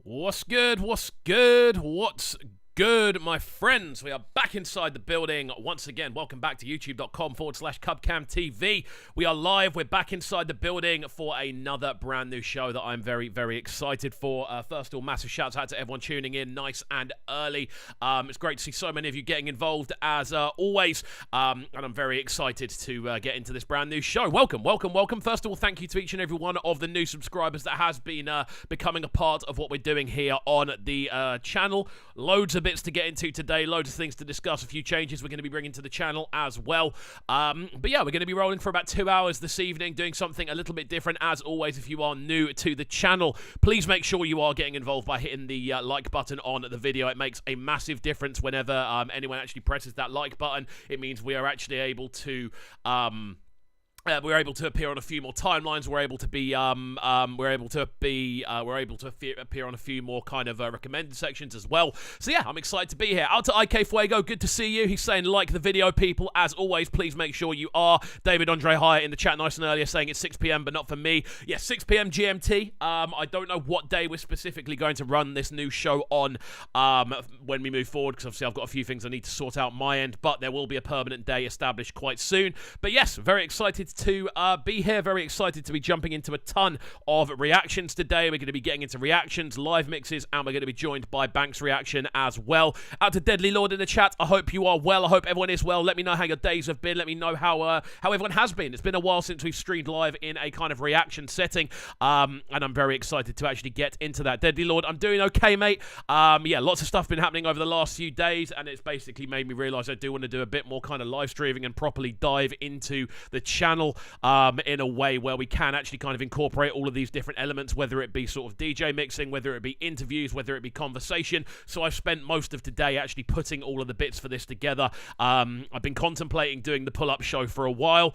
What's good? What's good? What's good, my friends? We are back inside the building once again. Welcome back to youtube.com/CubCamTV. We are live. We're back inside the building for another brand new show that I'm very, very excited for. First of all, massive shout out to everyone tuning in nice and early. It's great to see so many of you getting involved as always. And I'm very excited to get into this brand new show. Welcome, welcome, welcome. First of all, thank you to each and every one of the new subscribers that has been becoming a part of what we're doing here on the channel. Loads of bits to get into today, loads of things to discuss, a few changes we're going to be bringing to the channel as well. But yeah, we're going to be rolling for about 2 hours this evening, doing something a little bit different. As always, if you are new to the channel, please make sure you are getting involved by hitting the like button on the video. It makes a massive difference whenever anyone actually presses that like button. It means we are actually able to we're able to appear on a few more timelines. We're able to appear on a few more kind of recommended sections as well. So yeah, I'm excited to be here. Out to IK Fuego, good to see you. He's saying like the video, people. As always, please make sure you are. David Andre Hyatt in the chat nice and earlier saying it's 6 p.m. but not for me. Yeah, 6 p.m. GMT. I don't know what day we're specifically going to run this new show on when we move forward, because obviously I've got a few things I need to sort out my end, but there will be a permanent day established quite soon. But yes, very excited to be here, very excited to be jumping into a ton of reactions today. We're going to be getting into reactions, live mixes, and we're going to be joined by Banks reaction as well. Out to Deadly Lord in the chat, I hope you are well. I hope everyone is well. Let me know how your days have been. Let me know how everyone has been. It's been a while since we've streamed live in a kind of reaction setting, and I'm very excited to actually get into that. Deadly Lord, I'm doing okay, mate. Yeah, lots of stuff been happening over the last few days, and it's basically made me realize I do want to do a bit more kind of live streaming and properly dive into the channel in a way where we can actually kind of incorporate all of these different elements, whether it be sort of DJ mixing, whether it be interviews, whether it be conversation. So I've spent most of today actually putting all of the bits for this together. I've been contemplating doing the Pullup show for a while.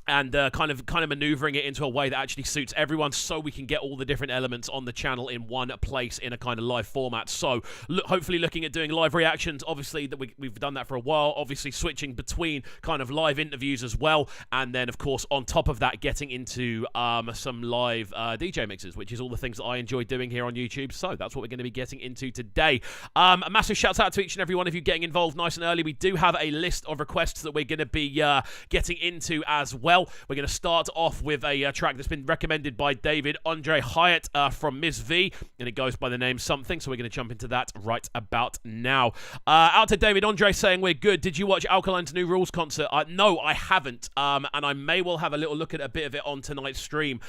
And kind of maneuvering it into a way that actually suits everyone, so we can get all the different elements on the channel in one place in a kind of live format. So hopefully looking at doing live reactions. Obviously that we've done that for a while, obviously switching between kind of live interviews as well, and then of course on top of that getting into some live DJ mixes, which is all the things that I enjoy doing here on YouTube. So that's what we're going to be getting into today. A massive shout out to each and every one of you getting involved nice and early. We do have a list of requests that we're going to be getting into as well. We're going to start off with a track that's been recommended by David Andre Hyatt from Ms. V, and it goes by the name Something, so we're going to jump into that right about now. Out to David Andre saying we're good. Did you watch Alkaline's New Rules concert? No, I haven't, and I may well have a little look at a bit of it on tonight's stream,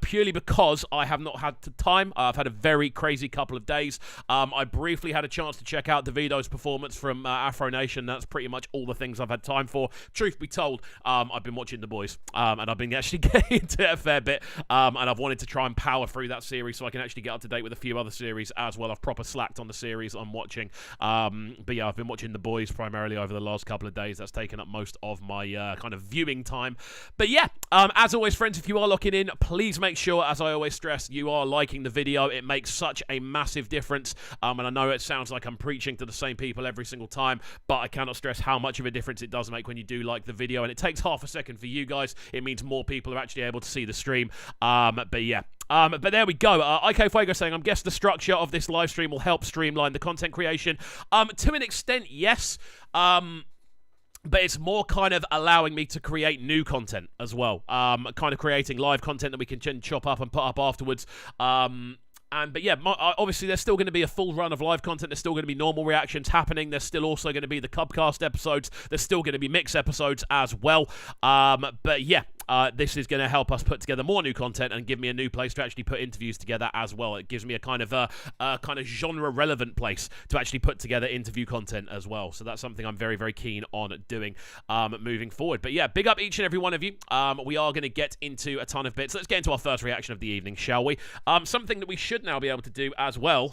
purely because I have not had the time. I've had a very crazy couple of days. I briefly had a chance to check out Davido's performance from Afro Nation. That's pretty much all the things I've had time for. Truth be told, I've been watching The Boys. And I've been actually getting into it a fair bit, and I've wanted to try and power through that series so I can actually get up to date with a few other series as well. I've proper slacked on the series I'm watching, but yeah, I've been watching The Boys primarily over the last couple of days. That's taken up most of my kind of viewing time. But yeah, as always, friends, if you are locking in, please make sure, as I always stress, you are liking the video. It makes such a massive difference, and I know it sounds like I'm preaching to the same people every single time, but I cannot stress how much of a difference it does make when you do like the video, and it takes half a second for you guys. It means more people are actually able to see the stream. But yeah. But there we go. IK Fuego saying, I'm guessing the structure of this live stream will help streamline the content creation. To an extent, yes. But it's more kind of allowing me to create new content as well. Kind of creating live content that we can chop up and put up afterwards. But yeah, obviously there's still going to be a full run of live content. There's still going to be normal reactions happening. There's still also going to be the Cubcast episodes. There's still going to be mix episodes as well. But yeah, this is going to help us put together more new content and give me a new place to actually put interviews together as well. It gives me a kind of genre relevant place to actually put together interview content as well. So that's something I'm very, very keen on doing moving forward. But yeah, big up each and every one of you. We are going to get into a ton of bits. Let's get into our first reaction of the evening, shall we? Something that we should now be able to do as well.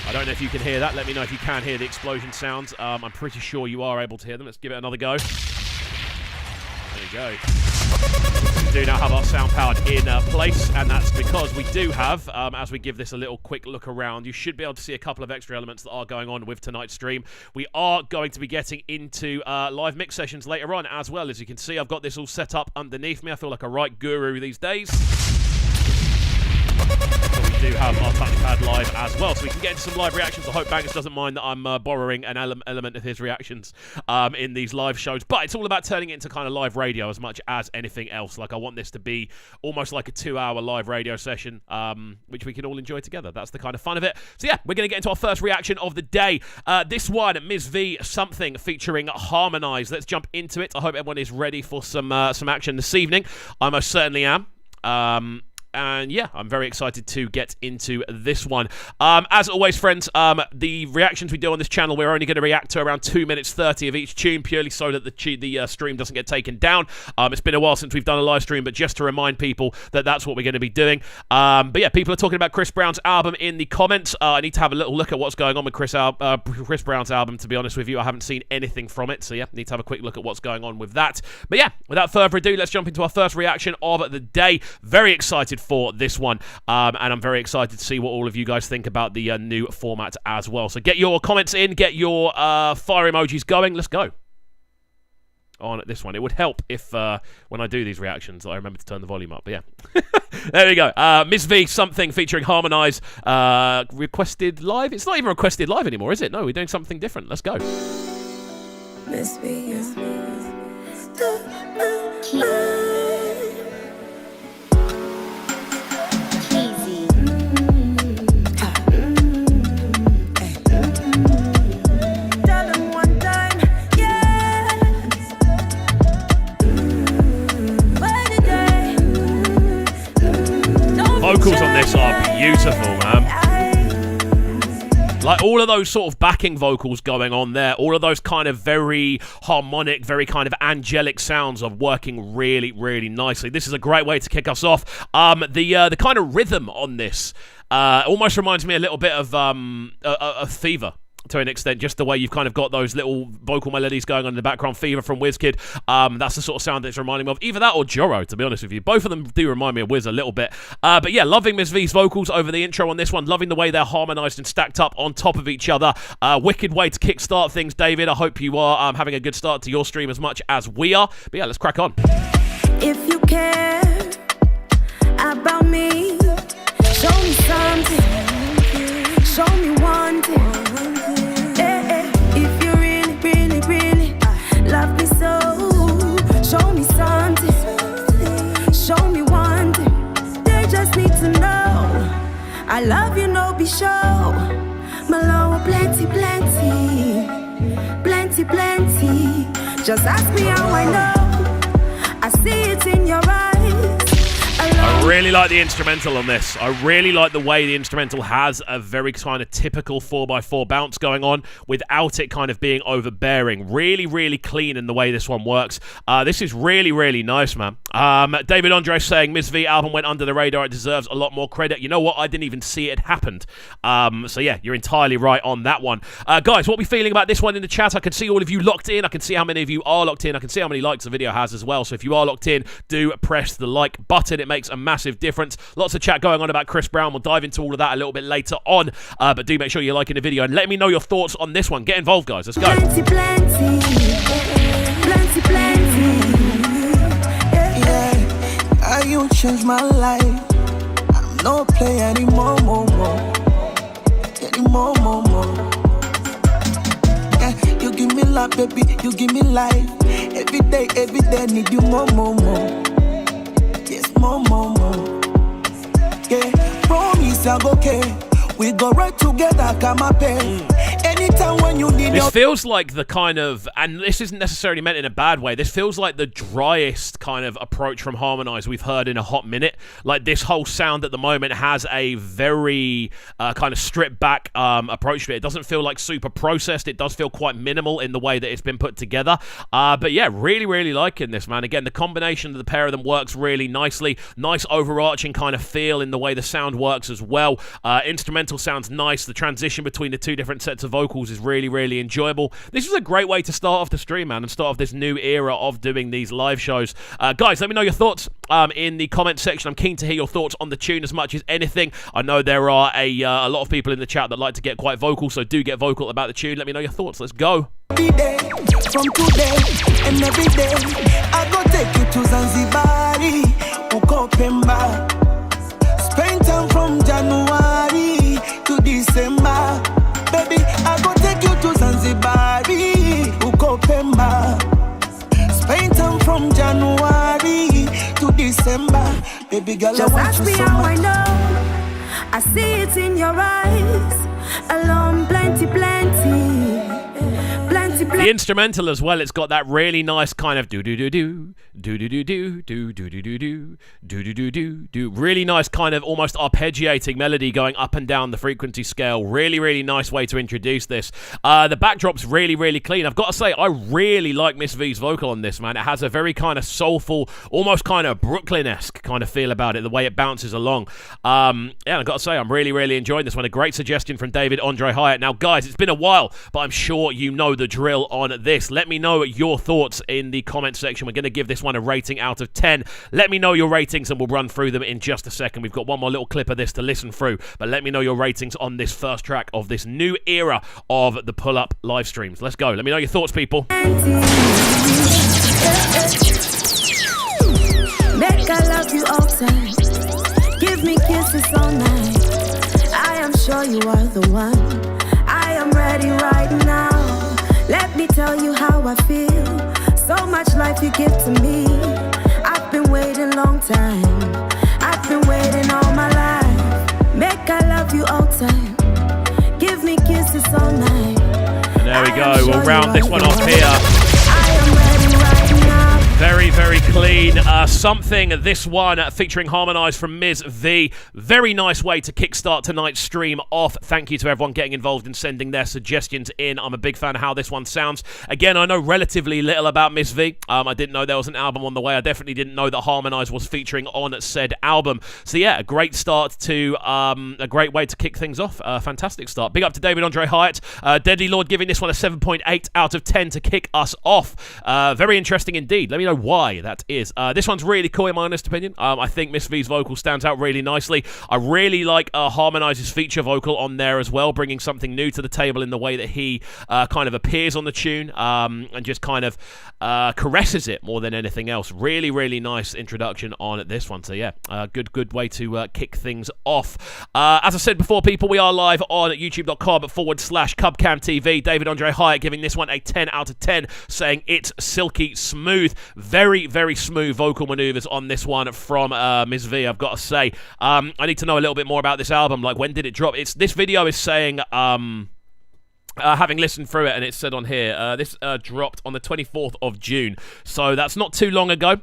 I don't know if you can hear that. Let me know if you can hear the explosion sounds. I'm pretty sure you are able to hear them. Let's give it another go. There you go. We do now have our sound powered in place, and that's because we do have, as we give this a little quick look around, you should be able to see a couple of extra elements that are going on with tonight's stream. We are going to be getting into live mix sessions later on as well. As you can see, I've got this all set up underneath me. I feel like a right guru these days. So we do have our touchpad live as well, so we can get into some live reactions. I hope Bangers doesn't mind that I'm borrowing an element of his reactions in these live shows, but it's all about turning it into kind of live radio as much as anything else. Like, I want this to be almost like a 2-hour live radio session, which we can all enjoy together. That's the kind of fun of it. So yeah, we're going to get into our first reaction of the day. This one, Ms. V Something featuring Harmonise. Let's jump into it. I hope everyone is ready for some action this evening. I most certainly am. And yeah, I'm very excited to get into this one. As always, friends, the reactions we do on this channel, we're only going to react to around 2 minutes 30 of each tune, purely so that the stream doesn't get taken down. It's been a while since we've done a live stream, but just to remind people that that's what we're going to be doing. But yeah, people are talking about Chris Brown's album in the comments. I need to have a little look at what's going on with Chris Brown's album, to be honest with you. I haven't seen anything from it, so yeah, need to have a quick look at what's going on with that. But yeah, without further ado, let's jump into our first reaction of the day. Very excited for this one, and I'm very excited to see what all of you guys think about the new format as well. So get your comments in, get your fire emojis going. Let's go on this one. It would help if when I do these reactions I remember to turn the volume up, but yeah. There we go. Ms. V Something featuring Harmonise, requested live. It's not even requested live anymore, is it? No, we're doing something different. Let's go. Ms. V. Vocals on this are beautiful, man. Like, all of those sort of backing vocals going on there, all of those kind of very harmonic, very kind of angelic sounds are working really, really nicely. This is a great way to kick us off. The kind of rhythm on this almost reminds me a little bit of Fever, to an extent, just the way you've kind of got those little vocal melodies going on in the background. Fever from WizKid, that's the sort of sound that it's reminding me of. Either that or Joro, to be honest with you. Both of them do remind me of Wiz a little bit. But yeah, loving Ms. V's vocals over the intro on this one. Loving the way they're harmonised and stacked up on top of each other. Wicked way to kickstart things, David. I hope you are having a good start to your stream as much as we are. But yeah, let's crack on. If you care about me, show me something. Show me one thing. Love me so, show me something, show me one thing. They just need to know I love you, no be show. My love, plenty, plenty, plenty, plenty. Just ask me how I know. I see it in your eyes. I really like the instrumental on this. I really like the way the instrumental has a very kind of typical 4x4 bounce going on without it kind of being overbearing. Really, really clean in the way this one works. This is really, really nice, man. David Andres saying, Ms. V album went under the radar. It deserves a lot more credit. You know what? I didn't even see it happened. So yeah, you're entirely right on that one. Guys, what are we feeling about this one in the chat? I can see all of you locked in. I can see how many of you are locked in. I can see how many likes the video has as well. So if you are locked in, do press the like button. It makes a massive difference. Lots of chat going on about Chris Brown. We'll dive into all of that a little bit later on, but do make sure you're liking the video and let me know your thoughts on this one. Get involved, guys. Let's go. Plenty, plenty, plenty, plenty. Yeah, you changed my life. I'm no play anymore, more. Yeah, you give me love, baby. You give me life. Every day, need you more. Yes, more. Yeah, promise I'll go okay. We go right together, come up anytime when you need. This feels like the kind of, and this isn't necessarily meant in a bad way, this feels like the driest kind of approach from Harmonise we've heard in a hot minute. Like, this whole sound at the moment has a very kind of stripped back approach to it. It doesn't feel like super processed. It does feel quite minimal in the way that it's been put together. But yeah, really, really liking this, man. Again, the combination of the pair of them works really nicely. Nice overarching kind of feel in the way the sound works as well. Instrumental sounds nice. The transition between the two different sets of vocals is really, really enjoyable. This is a great way to start off the stream, man, and start off this new era of doing these live shows. Guys, let me know your thoughts in the comment section. I'm keen to hear your thoughts on the tune as much as anything. I know there are a lot of people in the chat that like to get quite vocal, so do get vocal about the tune. Let me know your thoughts. Let's go. Every day, from today and every day, I go take you to Zanzibar, Ukopemba, spend time from January to December. Baby, I go take you to Zanzibar, Ukopemba. Spend time from January to December. Baby girl, just I want ask you me so how much. I know. I see it in your eyes. Alone, plenty, plenty. Plenty, The plenty. instrumental as well, it's got that really nice kind of do-do-do-do, do-do-do-do, do-do-do-do-do, do-do-do-do-do. Really nice kind of almost arpeggiating melody going up and down the frequency scale. Really, really nice way to introduce this. The backdrop's really, really clean. I've got to say, I really like Miss V's vocal on this, man. It has a very kind of soulful, almost kind of Brooklyn-esque kind of feel about it, the way it bounces along. Yeah, I've got to say, I'm really, really enjoying this one. A great suggestion from David Andre Hyatt. Now, guys, it's been a while, but I'm sure you know the drill on this. Let me know your thoughts in the comment section. We're going to give this one a rating out of 10. Let me know your ratings and we'll run through them in just a second. We've got one more little clip of this to listen through, but let me know your ratings on this first track of this new era of the Pull-Up live streams. Let's go. Let me know your thoughts, people. Make I love you all time. Give me kisses all night. I am sure you are the one. I am ready right now. Let me tell you how I feel. So much life you give to me. I've been waiting long time. I've been waiting all my life. Make I love you all time. Give me kisses all night. There we go. We'll round this one off here. I am ready right now. Very, very clean. Something, this one featuring Harmonise from Ms. V. Very nice way to kickstart tonight's stream off. Thank you to everyone getting involved and sending their suggestions in. I'm a big fan of how this one sounds. Again, I know relatively little about Ms. V. I didn't know there was an album on the way. I definitely didn't know that Harmonise was featuring on said album. So yeah, a great start to, a great way to kick things off. Fantastic start. Big up to David Andre Hyatt. Deadly Lord giving this one a 7.8 out of 10 to kick us off. Very interesting indeed. Let me know why that is. This one's really cool in my honest opinion. I think Miss V's vocal stands out really nicely. I really like Harmonise's feature vocal on there as well, bringing something new to the table in the way that he kind of appears on the tune and just kind of caresses it more than anything else. Really, really nice introduction on this one. So yeah, good way to kick things off. As I said before, people, we are live on youtube.com/CubCamTV. David Andre Hyatt giving this one a 10 out of 10, saying it's silky smooth. Very, very smooth vocal maneuvers on this one from Ms. V, I've got to say. I need to know a little bit more about this album. Like, when did it drop? This video is saying... having listened through it, and it said on here, this dropped on the 24th of June. So that's not too long ago.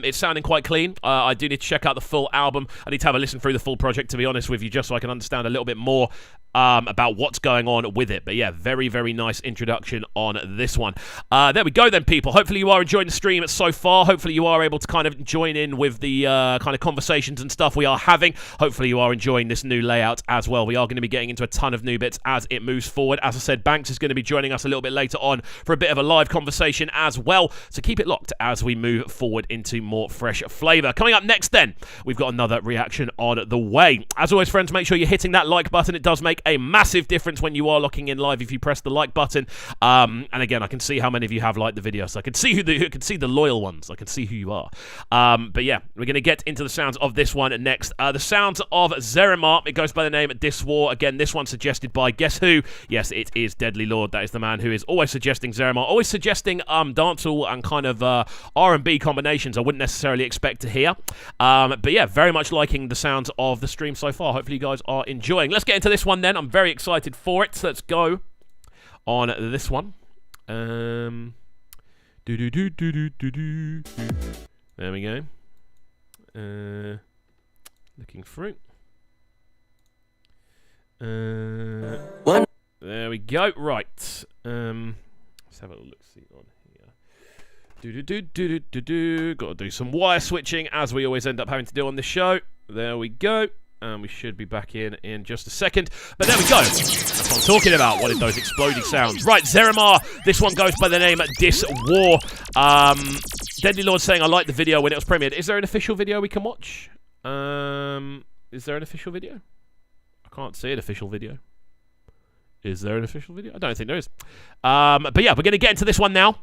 It's sounding quite clean. I do need to check out the full album. I need to have a listen through the full project, to be honest with you, just so I can understand a little bit more about what's going on with it. But yeah, very, very nice introduction on this one. There we go then, people. Hopefully you are enjoying the stream so far. Hopefully you are able to kind of join in with the kind of conversations and stuff we are having. Hopefully you are enjoying this new layout as well. We are going to be getting into a ton of new bits as it moves forward. As I said, Banks is going to be joining us a little bit later on for a bit of a live conversation as well. So keep it locked as we move forward into more fresh flavour. Coming up next then, we've got another reaction on the way. As always, friends, make sure you're hitting that like button. It does make a massive difference when you are locking in live if you press the like button. And again, I can see how many of you have liked the video, so I can see the loyal ones. I can see who you are. But yeah, we're going to get into the sounds of this one next. The sounds of Zerimar. It goes by the name Diswar. Again, this one suggested by guess who? Yes, it is Deadly Lord. That is the man who is always suggesting Zerimar, always suggesting dancehall and kind of R&B combinations I wouldn't necessarily expect to hear. But yeah, very much liking the sounds of the stream so far. Hopefully you guys are enjoying. Let's get into this one then. I'm very excited for it. So let's go on this one. There we go. Looking through. There we go. Right. Let's have a look. See on here. Got to do some wire switching, as we always end up having to do on this show. There we go. And we should be back in just a second. But there we go. That's what I'm talking about. What is those exploding sounds? Right, Zerimar. This one goes by the name Diswar. Deadly Lord saying, I liked the video when it was premiered. Is there an official video we can watch? Is there an official video? I can't see an official video. Is there an official video? I don't think there is. But yeah, we're going to get into this one now.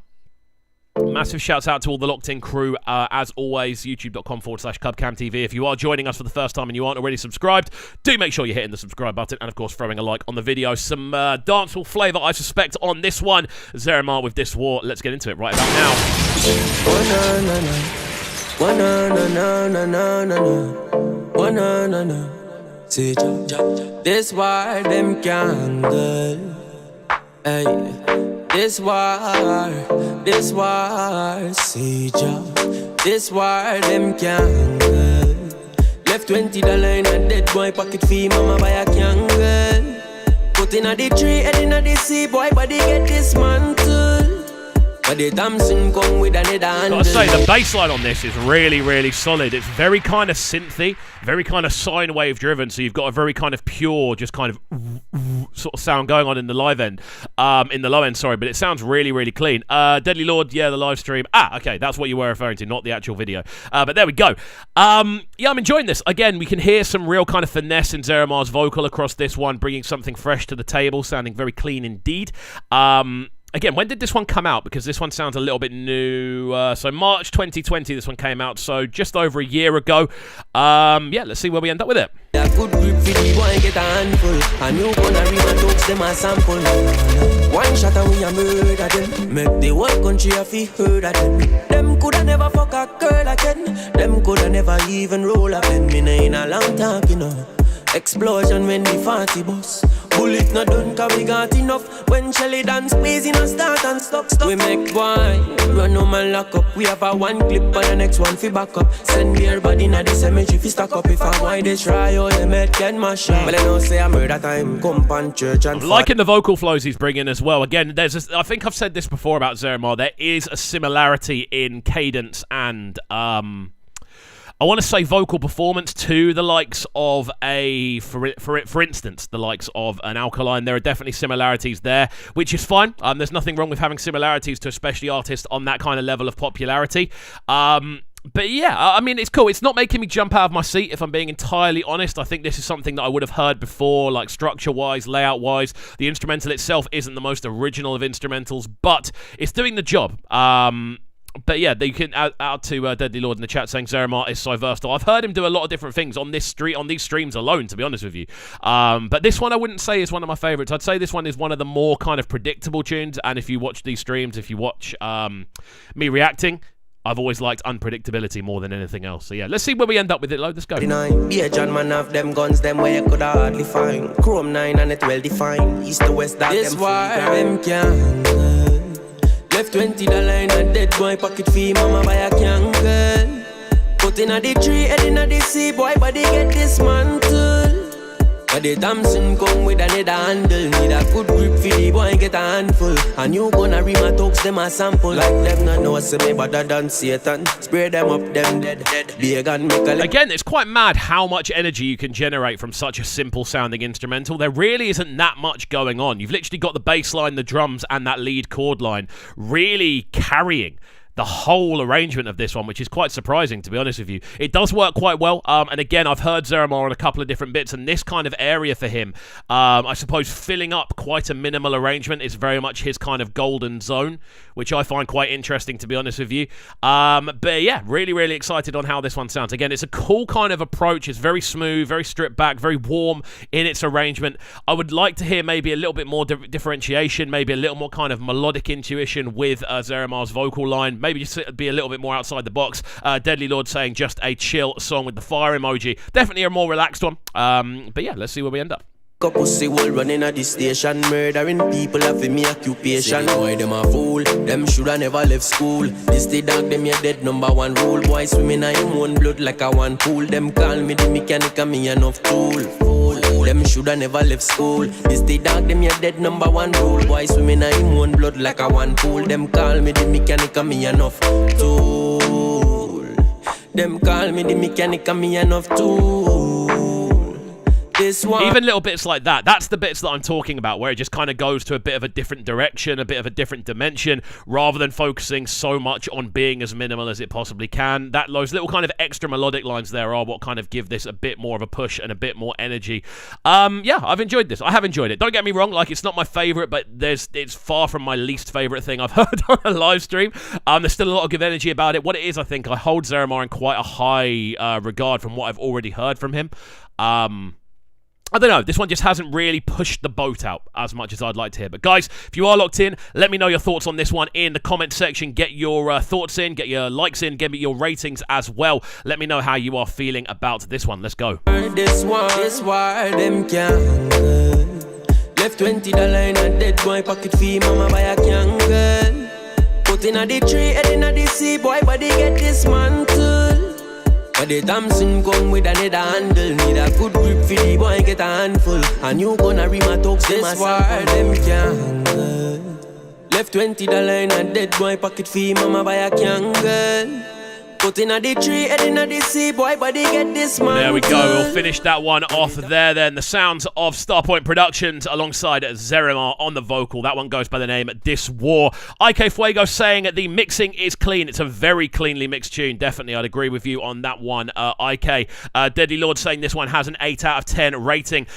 Massive shouts out to all the locked in crew. As always, youtube.com/CubCamTV. If you are joining us for the first time and you aren't already subscribed, do make sure you're hitting the subscribe button and, of course, throwing a like on the video. Some dancehall flavour, I suspect, on this one. Zeramar with This War. Let's get into it right about now. See, this war them candle. Hey, this war, see ya. This war them candle. Left $20 in a dead boy pocket fee, mama buy a candle. Put in a the tree, head in a the sea, boy body get dismantled. But the Thompson come with another handle. Gotta say, the bass line on this is really, really solid. It's very kind of synthy, very kind of sine wave driven, so you've got a very kind of pure, just kind of sort of sound going on in the live end, in the low end, sorry, but it sounds really, really clean. Deadly Lord, yeah, the live stream. Okay, that's what you were referring to, not the actual video. But there we go. Yeah, I'm enjoying this. Again, we can hear some real kind of finesse in Zeramar's vocal across this one, bringing something fresh to the table, sounding very clean indeed. Again, when did this one come out? Because this one sounds a little bit new. So March 2020, this one came out. So just over a year ago. Yeah, let's see where we end up with it. A good grip for the boy get a handful. And you gonna read my talks, them a sample. One shot and we a murder them. Make the whole country a feel heard of them. Them coulda never fuck a girl again. Them coulda never even roll a pen. Me nah in a long talk, you know. Explosion when the 40 bus. Bullet not done cause we got enough. When Shelly dance, squeeze in a start and stop. We make wine, run home and lock up. We have a one clip and the next one fi back up. Send me everybody in the cemetery fi stack up. If I why they try, oh they make can mash up. But I know say I murder time, come pan church and liking the vocal flows he's bringing as well. Again, I think I've said this before about Zeramar. There is a similarity in cadence and I want to say vocal performance to the likes of for instance, the likes of an Alkaline. There are definitely similarities there, which is fine. There's nothing wrong with having similarities to especially artists on that kind of level of popularity. But yeah, I mean, it's cool. It's not making me jump out of my seat, if I'm being entirely honest. I think this is something that I would have heard before, like structure-wise, layout-wise. The instrumental itself isn't the most original of instrumentals, but it's doing the job. But yeah, you can out to Deadly Lord in the chat saying Zeramar is so versatile. I've heard him do a lot of different things on these streams alone, to be honest with you. But this one I wouldn't say is one of my favourites. I'd say this one is one of the more kind of predictable tunes. And if you watch these streams, if you watch me reacting, I've always liked unpredictability more than anything else. So yeah, let's see where we end up with it, Lord. Let's go. Yeah, John man have them guns, them where you could hardly find. Chrome 9 and it well defined. East to west, that this them war them can. Left $20 in a dead boy pocket fee, mama buy a candle. Put in a the tree, head in a the sea, boy body get dismantled. But the Thompson come with another handle. Need a good grip for the boy get a handful. And you gonna read my talks, them a sample. Like them not know say me better than Satan. Spray them up, them dead. Big and make a Again, it's quite mad how much energy you can generate from such a simple sounding instrumental. There really isn't that much going on. You've literally got the bass line, the drums, and that lead chord line really carrying the whole arrangement of this one, which is quite surprising, to be honest with you. It does work quite well, and again, I've heard Zeramar on a couple of different bits, and this kind of area for him, I suppose filling up quite a minimal arrangement is very much his kind of golden zone, which I find quite interesting, to be honest with you. But yeah, really, really excited on how this one sounds. Again, it's a cool kind of approach. It's very smooth, very stripped back, very warm in its arrangement. I would like to hear maybe a little bit more differentiation, maybe a little more kind of melodic intuition with Zeramar's vocal line. Maybe just be a little bit more outside the box. Deadly Lord saying just a chill song with the fire emoji. Definitely a more relaxed one. But yeah, let's see where we end up. Pussy will running at the station, murdering people have me occupation. Boy, them a fool, them shoulda never left school. This the dog, them your dead #1 rule. Boy, swimming in him one blood like a one pool. Them call me the mechanic and me enough tool. Them shoulda never left school. This the dog, them your dead #1 rule. Boy, swimming in him one blood like a one pool. Them call me the mechanic and me enough tool. Them call me the mechanic and me enough tool. this one. Even little bits like that, that's the bits that I'm talking about, where it just kind of goes to a bit of a different direction, a bit of a different dimension, rather than focusing so much on being as minimal as it possibly can. Those little kind of extra melodic lines there are what kind of give this a bit more of a push and a bit more energy. Yeah, I've enjoyed this. I have enjoyed it. Don't get me wrong, like, it's not my favourite, but it's far from my least favourite thing I've heard on a live stream. There's still a lot of good energy about it. What it is, I think, I hold Zeramar in quite a high regard from what I've already heard from him. I don't know, this one just hasn't really pushed the boat out as much as I'd like to hear. But guys, if you are locked in, let me know your thoughts on this one in the comment section. Get your thoughts in, get your likes in, get me your ratings as well. Let me know how you are feeling about this one. Let's go. This war, them can left $20 in a dead boy pocket fee, mama buy a candle. Put in a the tree, head in a the sea, boy body get dismantled. But the Thompson come with another handle. Need a good grip for the boy get a handful. And you gonna read my talks, this war, them can left $20 in a dead boy pocket fee, mama buy a candle. Put in a the tree, head in a the sea, boy body get dismantled. There we go, we'll finish that one off there then. The sounds of Starpoint Productions alongside Zeramar on the vocal. That one goes by the name This War. KXVU saying the mixing is clean. It's a very cleanly mixed tune. Definitely, I'd agree with you on that one, IK. Deadly Lord saying this one has an 8 out of 10 rating.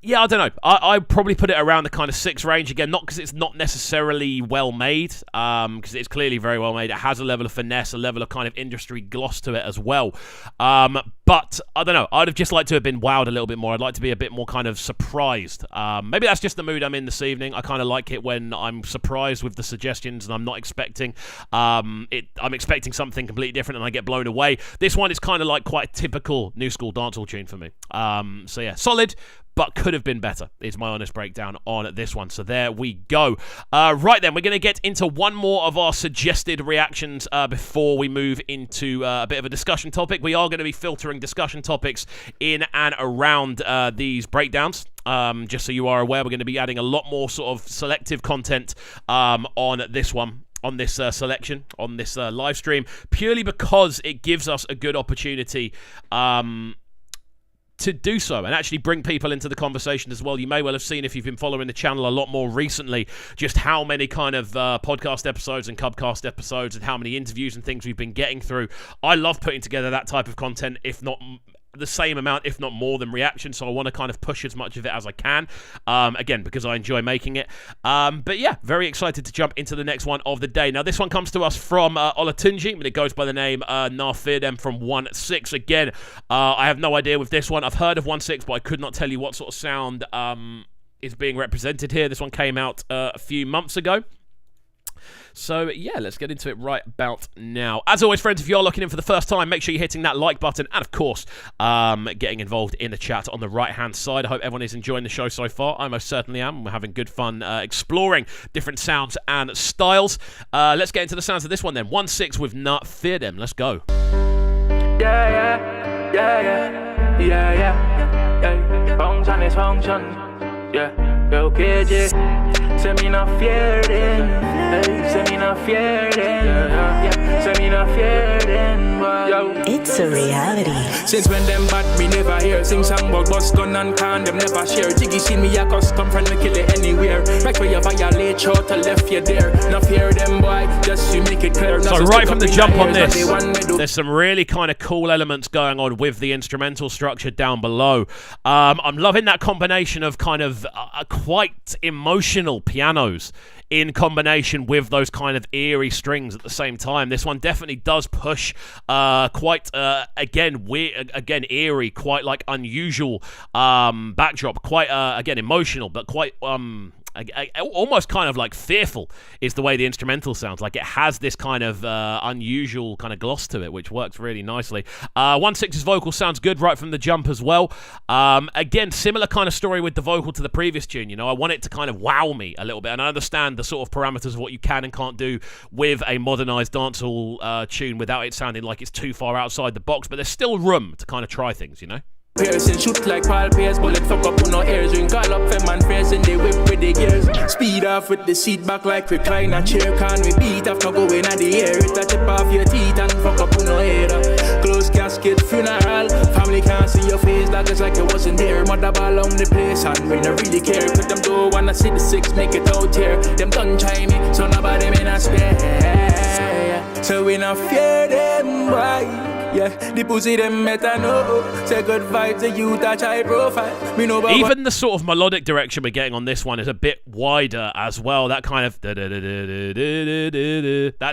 Yeah, I don't know. I'd probably put it around the kind of 6 range. Again, not because it's not necessarily well made, because it's clearly very well made. It has a level of finesse, a level of kind of industry gloss to it as well. But I don't know. I'd have just liked to have been wowed a little bit more. I'd like to be a bit more kind of surprised. Maybe that's just the mood I'm in this evening. I kind of like it when I'm surprised with the suggestions and I'm not expecting I'm expecting something completely different and I get blown away. This one is kind of like quite a typical new school dancehall tune for me. So yeah, solid, but could have been better, is my honest breakdown on this one. So there we go. Right then, we're going to get into one more of our suggested reactions before we move into a bit of a discussion topic. We are going to be filtering discussion topics in and around these breakdowns. Just so you are aware, we're going to be adding a lot more sort of selective content on this one. On this selection, on this live stream, purely because it gives us a good opportunity to do so and actually bring people into the conversation as well. You may well have seen, if you've been following the channel a lot more recently, just how many kind of podcast episodes and Cubcast episodes and how many interviews and things we've been getting through. I love putting together that type of content, if not the same amount, if not more than reaction, so I want to kind of push as much of it as I can, again, because I enjoy making it. But yeah, very excited to jump into the next one of the day. Now, this one comes to us from Olatunji, but it goes by the name Narfirdem from 1-6. Again, I have no idea with this one. I've heard of 1-6, but I could not tell you what sort of sound is being represented here. This one came out a few months ago. So, yeah, let's get into it right about now. As always, friends, if you're looking in for the first time, make sure you're hitting that like button and, of course, getting involved in the chat on the right-hand side. I hope everyone is enjoying the show so far. I most certainly am. We're having good fun exploring different sounds and styles. Let's get into the sounds of this one, then. 1-6 with Narfirdem. Let's go. Yeah. Function is function. Yeah. Yo, KJ. Say me not fear them. Say me not fear them. Yeah. Say me not fear them. It's a reality. Since when them bad, me never hear. Sing song about bust gun and can, them never share. Jiggy see me a custom friend, me kill it anywhere. Right where you violate, short to left you there. Not fear them, boy, just to make it clear. So right from the jump on this, there's some really kind of cool elements going on with the instrumental structure down below. I'm loving that combination of kind of quite emotional pianos in combination with those kind of eerie strings at the same time. This one definitely does push quite, again, weird, again, eerie, quite like unusual backdrop, quite, again, emotional, but quite, almost kind of like fearful is the way the instrumental sounds. Like it has this kind of unusual kind of gloss to it, which works really nicely. 1-6's vocal sounds good right from the jump as well. Again, similar kind of story with the vocal to the previous tune. You know, I want it to kind of wow me a little bit, and I understand the sort of parameters of what you can and can't do with a modernized dancehall tune without it sounding like it's too far outside the box, but there's still room to kind of try things, you know? Piercing shoot like Paul Pierce, bullet fuck up on no ears. Ring call up fem and face and they whip with the gears. Speed off with the seat back like recliner chair. Can we beat after going at the air? It a chip off your teeth and fuck up on no hair. Close casket casket funeral. Family can't see your face like it's like you wasn't there. Mother ball on the place and we don't really care. Put them door, wanna see the six, make it out here. Them done try me, so nobody may not spare. So we not fear them, why? Yeah, the pussy them better know. Say good vibes to you, touch high profile. Me know even the sort of melodic direction we're getting on this one is a bit wider as well. That kind of that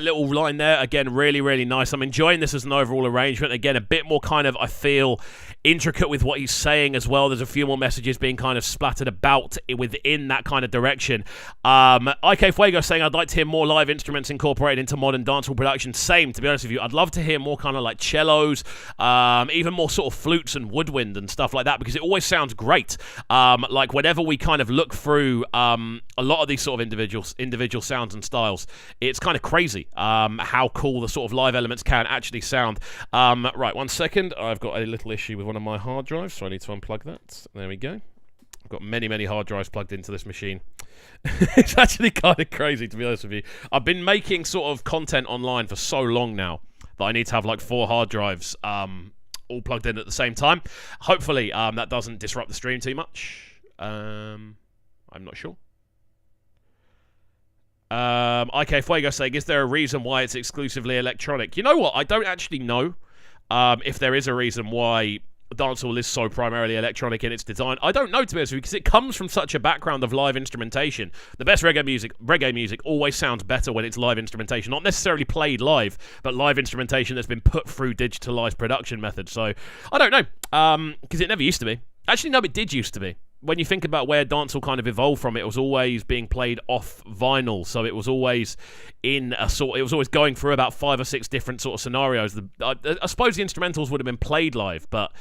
little line there, again, really, really nice. I'm enjoying this as an overall arrangement. Again, a bit more kind of, I feel, intricate with what he's saying as well. There's a few more messages being kind of splattered about within that kind of direction. IK Fuego saying, I'd like to hear more live instruments incorporated into modern dancehall production. Same, to be honest with you. I'd love to hear more kind of like cellos, even more sort of flutes and woodwind and stuff like that, because it always sounds great. Like whenever we kind of look through a lot of these sort of individual sounds and styles, it's kind of crazy how cool the sort of live elements can actually sound. Right, 1 second. I've got a little issue with one of my hard drives, so I need to unplug that. There we go. I've got many hard drives plugged into this machine. It's actually kind of crazy, to be honest with you. I've been making sort of content online for so long now that I need to have like 4 hard drives all plugged in at the same time. Hopefully that doesn't disrupt the stream too much. I'm not sure. IK Fuego saying, is there a reason why it's exclusively electronic? You know what? I don't actually know if there is a reason why dancehall is so primarily electronic in its design. I don't know, to be honest with you, because it comes from such a background of live instrumentation. The best reggae music always sounds better when it's live instrumentation. Not necessarily played live, but live instrumentation that's been put through digitalized production methods. So, I don't know, because it never used to be. Actually, no, it did used to be. When you think about where dancehall kind of evolved from, it was always being played off vinyl, so it was always it was always going through about 5 or 6 different sort of scenarios. I suppose the instrumentals would have been played live, but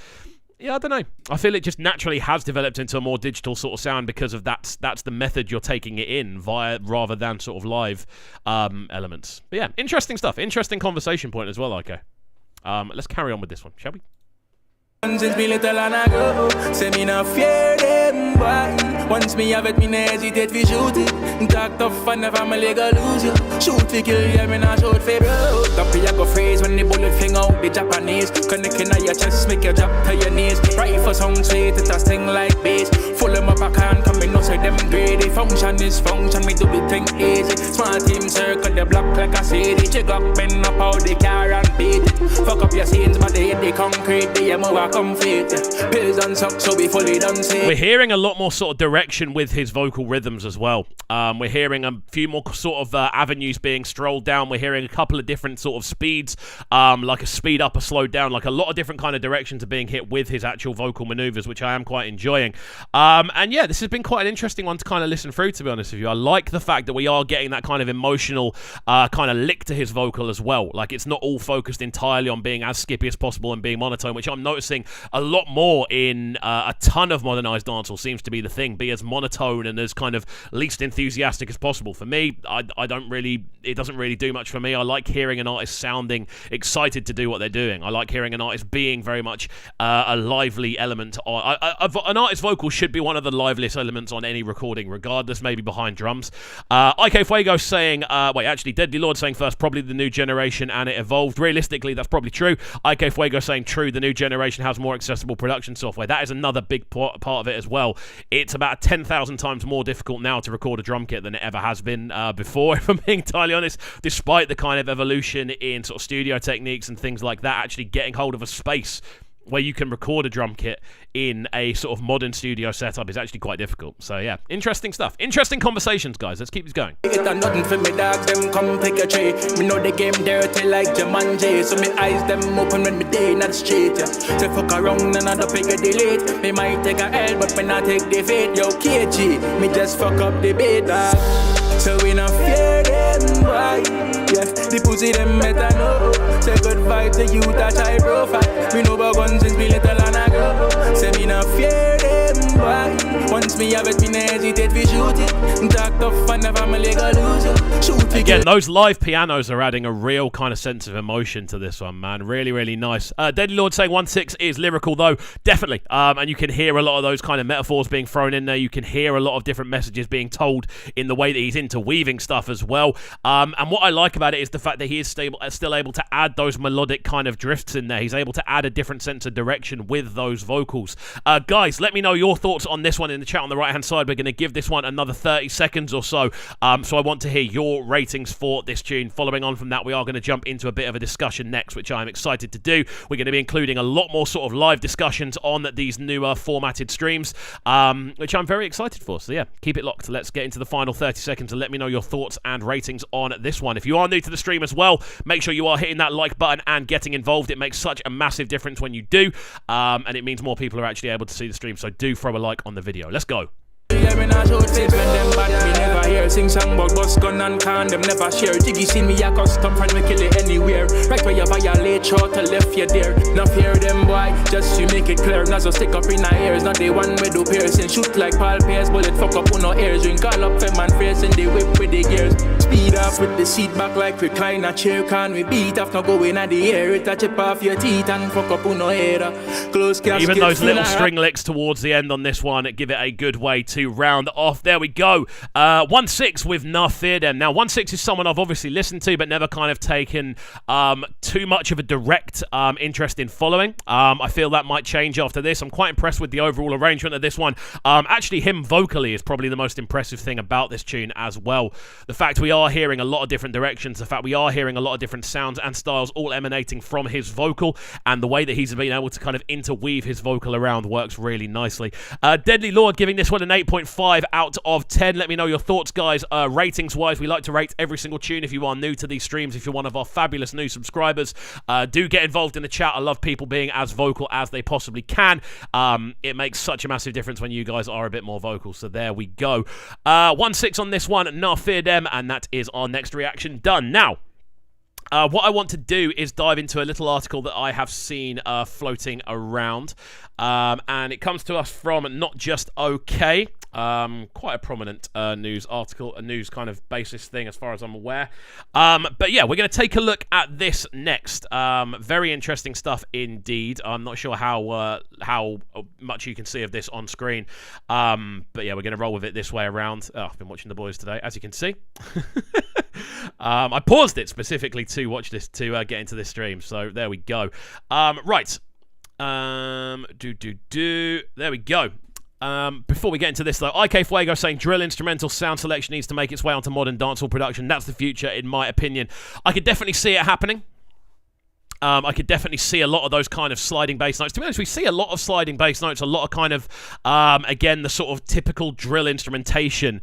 yeah, I don't know. I feel it just naturally has developed into a more digital sort of sound because of that's the method you're taking it in via, rather than sort of live elements. But yeah, interesting stuff. Interesting conversation point as well, okay. Let's carry on with this one, shall we? Since me little and I go, say me not fear them, boy. Once me have it, me no hesitate fi shoot it. Talk tough and the family go lose you. Shoot fi kill, yeah, me not shoot fi bro. Top ya go freeze when the bullet fling out the Japanese. Connecting on your chest, make you drop to your knees. Right for sound sweet, it a sting like bass. Full them up, I can't come in, no say them greedy. Function is function, me do it thing easy. Smart team circle the block like a city. Check up, bend up how the car and beat it. Fuck up your scenes, but they hit the concrete. They move complete. Pills and socks, so we fully done see. We're hearing a lot more sort of direction with his vocal rhythms as well. We're hearing a few more sort of avenues being strolled down. We're hearing a couple of different sort of speeds, like a speed up, a slow down, like a lot of different kind of directions are being hit with his actual vocal maneuvers, which I am quite enjoying. And yeah, this has been quite an interesting one to kind of listen through, to be honest with you. I like the fact that we are getting that kind of emotional kind of lick to his vocal as well. Like, it's not all focused entirely on being as skippy as possible and being monotone, which I'm noticing a lot more in a ton of modernized dancehall seems to be the thing. Be as monotone and as kind of least enthusiastic as possible. For me, it doesn't really do much for me. I like hearing an artist sounding excited to do what they're doing. I like hearing an artist being very much a lively element. An artist's vocal should be one of the liveliest elements on any recording, regardless, maybe behind drums. IK Fuego saying, actually, Deadly Lord saying first, probably the new generation and it evolved. Realistically, that's probably true. IK Fuego saying true, the new generation has more accessible production software. That is another big part of it as well. It's about 10,000 times more difficult now to record a drum kit than it ever has been before, if I'm being entirely honest, despite the kind of evolution in sort of studio techniques and things like that. Actually getting hold of a space where you can record a drum kit in a sort of modern studio setup is actually quite difficult. So yeah, interesting stuff. Interesting conversations, guys. Let's keep this going. It a nothing for me dogs, them come take a tray. Me know the game dirty like Jumanji, so me eyes them open when me day in the street, yeah. Say fuck around and I don't pick a delete. Me might take a L, but me not take defeat. Yo, KG, me just fuck up the beat, dog. So we not fear them, boy. Yeah, the pussy them better know. Say good vibes to you, touch high profile. We know about guns since we little and I go. Say me not fear them, boy. Once me have it, me no hesitate we shoot it. Talk tough and the family go lose you. Shoot Again, those live pianos are adding a real kind of sense of emotion to this one, man. Really, really nice. Deadly Lord saying 1-6 is lyrical, though. Definitely. And you can hear a lot of those kind of metaphors being thrown in there. You can hear a lot of different messages being told in the way that he's interweaving stuff as well. And what I like about it is the fact that he is still able to add those melodic kind of drifts in there. He's able to add a different sense of direction with those vocals. Guys, let me know your thoughts on this one in the chat on the right-hand side. We're going to give this one another 30 seconds or so. So I want to hear your ratings for this tune. Following on from that, we are going to jump into a bit of a discussion next, which I'm excited to do. We're going to be including a lot more sort of live discussions on these newer formatted streams, which I'm very excited for. So yeah, keep it locked. Let's get into the final 30 seconds and let me know your thoughts and ratings on this one. If you are new to the stream as well, make sure you are hitting that like button and getting involved. It makes such a massive difference when you do, and it means more people are actually able to see the stream. So do throw a like on the video. Let's go. Yeah, me not show face when them bad, me never hear. Sing song about bus gun and can, them never share. Jiggy seen me a custom friend, we kill it anywhere. Right where you violate, short to left you there. Not fear them boy, just you make it clear. Not so stick up in our ears, not the one we do piercing. Shoot like Paul Pierce, bullet fuck up on our ears. Drink all up fem and face in the whip with the gears. Speed off with the seat back like recliner chair. Can we beat after going at the air? It a chip off your teeth and fuck up on our head. Close casket. Even those little string licks towards the end on this one, give it a good way to round off. There we go. 1-6 with Nah Fear Them. Now 1-6 is someone I've obviously listened to but never kind of taken too much of a direct interest in following. I feel that might change after this. I'm quite impressed with the overall arrangement of this one. Actually, him vocally is probably the most impressive thing about this tune as well. The fact we are hearing a lot of different directions, the fact we are hearing a lot of different sounds and styles all emanating from his vocal, and the way that he's been able to kind of interweave his vocal around works really nicely. Deadly Lord giving this one an 8.5 out of 10. Let me know your thoughts, guys. Ratings wise, we like to rate every single tune. If you are new to these streams, if you're one of our fabulous new subscribers, do get involved in the chat. I love people being as vocal as they possibly can. It makes such a massive difference when you guys are a bit more vocal. So there we go. 1-6 on this one. Nah Fear Them, and that is our next reaction done. Now, what I want to do is dive into a little article that I have seen floating around, and it comes to us from Not Just Okay. Quite a prominent news article, a news kind of basis thing as far as I'm aware. But yeah, we're going to take a look at this next. Very interesting stuff indeed. I'm not sure how much you can see of this on screen. But yeah, we're going to roll with it this way around. Oh, I've been watching The Boys today, as you can see. I paused it specifically to watch this, to get into this stream. So there we go. Right. There we go. Before we get into this though, IK Fuego saying drill instrumental sound selection needs to make its way onto modern dancehall production. That's the future in my opinion. I could definitely see it happening. I could definitely see a lot of those kind of sliding bass notes. To be honest, we see a lot of sliding bass notes, a lot of kind of, again, the sort of typical drill instrumentation.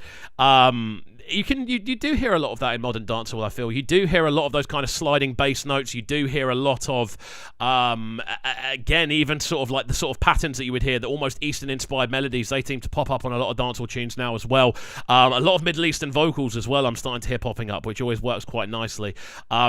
You do hear a lot of that in modern dancehall, I feel. You do hear a lot of those kind of sliding bass notes. You do hear a lot of, again, even sort of like the sort of patterns that you would hear, the almost Eastern-inspired melodies. They seem to pop up on a lot of dancehall tunes now as well. A lot of Middle Eastern vocals as well I'm starting to hear popping up, which always works quite nicely.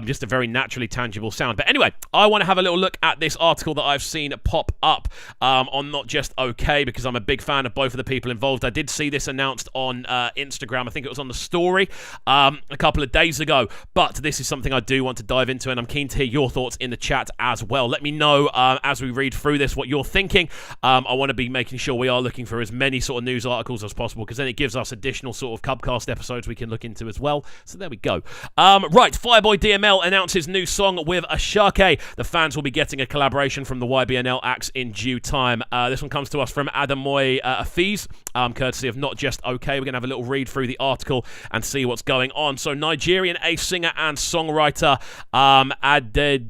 Just a very naturally tangible sound. But anyway, I want to have a little look at this article that I've seen pop up on Not Just Okay, because I'm a big fan of both of the people involved. I did see this announced on Instagram. I think it was on the story a couple of days ago, but this is something I do want to dive into, and I'm keen to hear your thoughts in the chat as well. Let me know as we read through this what you're thinking. I want to be making sure we are looking for as many sort of news articles as possible, because then it gives us additional sort of Cubcast episodes we can look into as well. So there we go. Right, Fireboy DML announces new song with Ashake. The fans will be getting a collaboration from the YBNL acts in due time. This one comes to us from Adamoy Afiz, courtesy of Not Just Okay. We're going to have a little read through the article and see what's going on. So Nigerian ace singer and songwriter Adedamola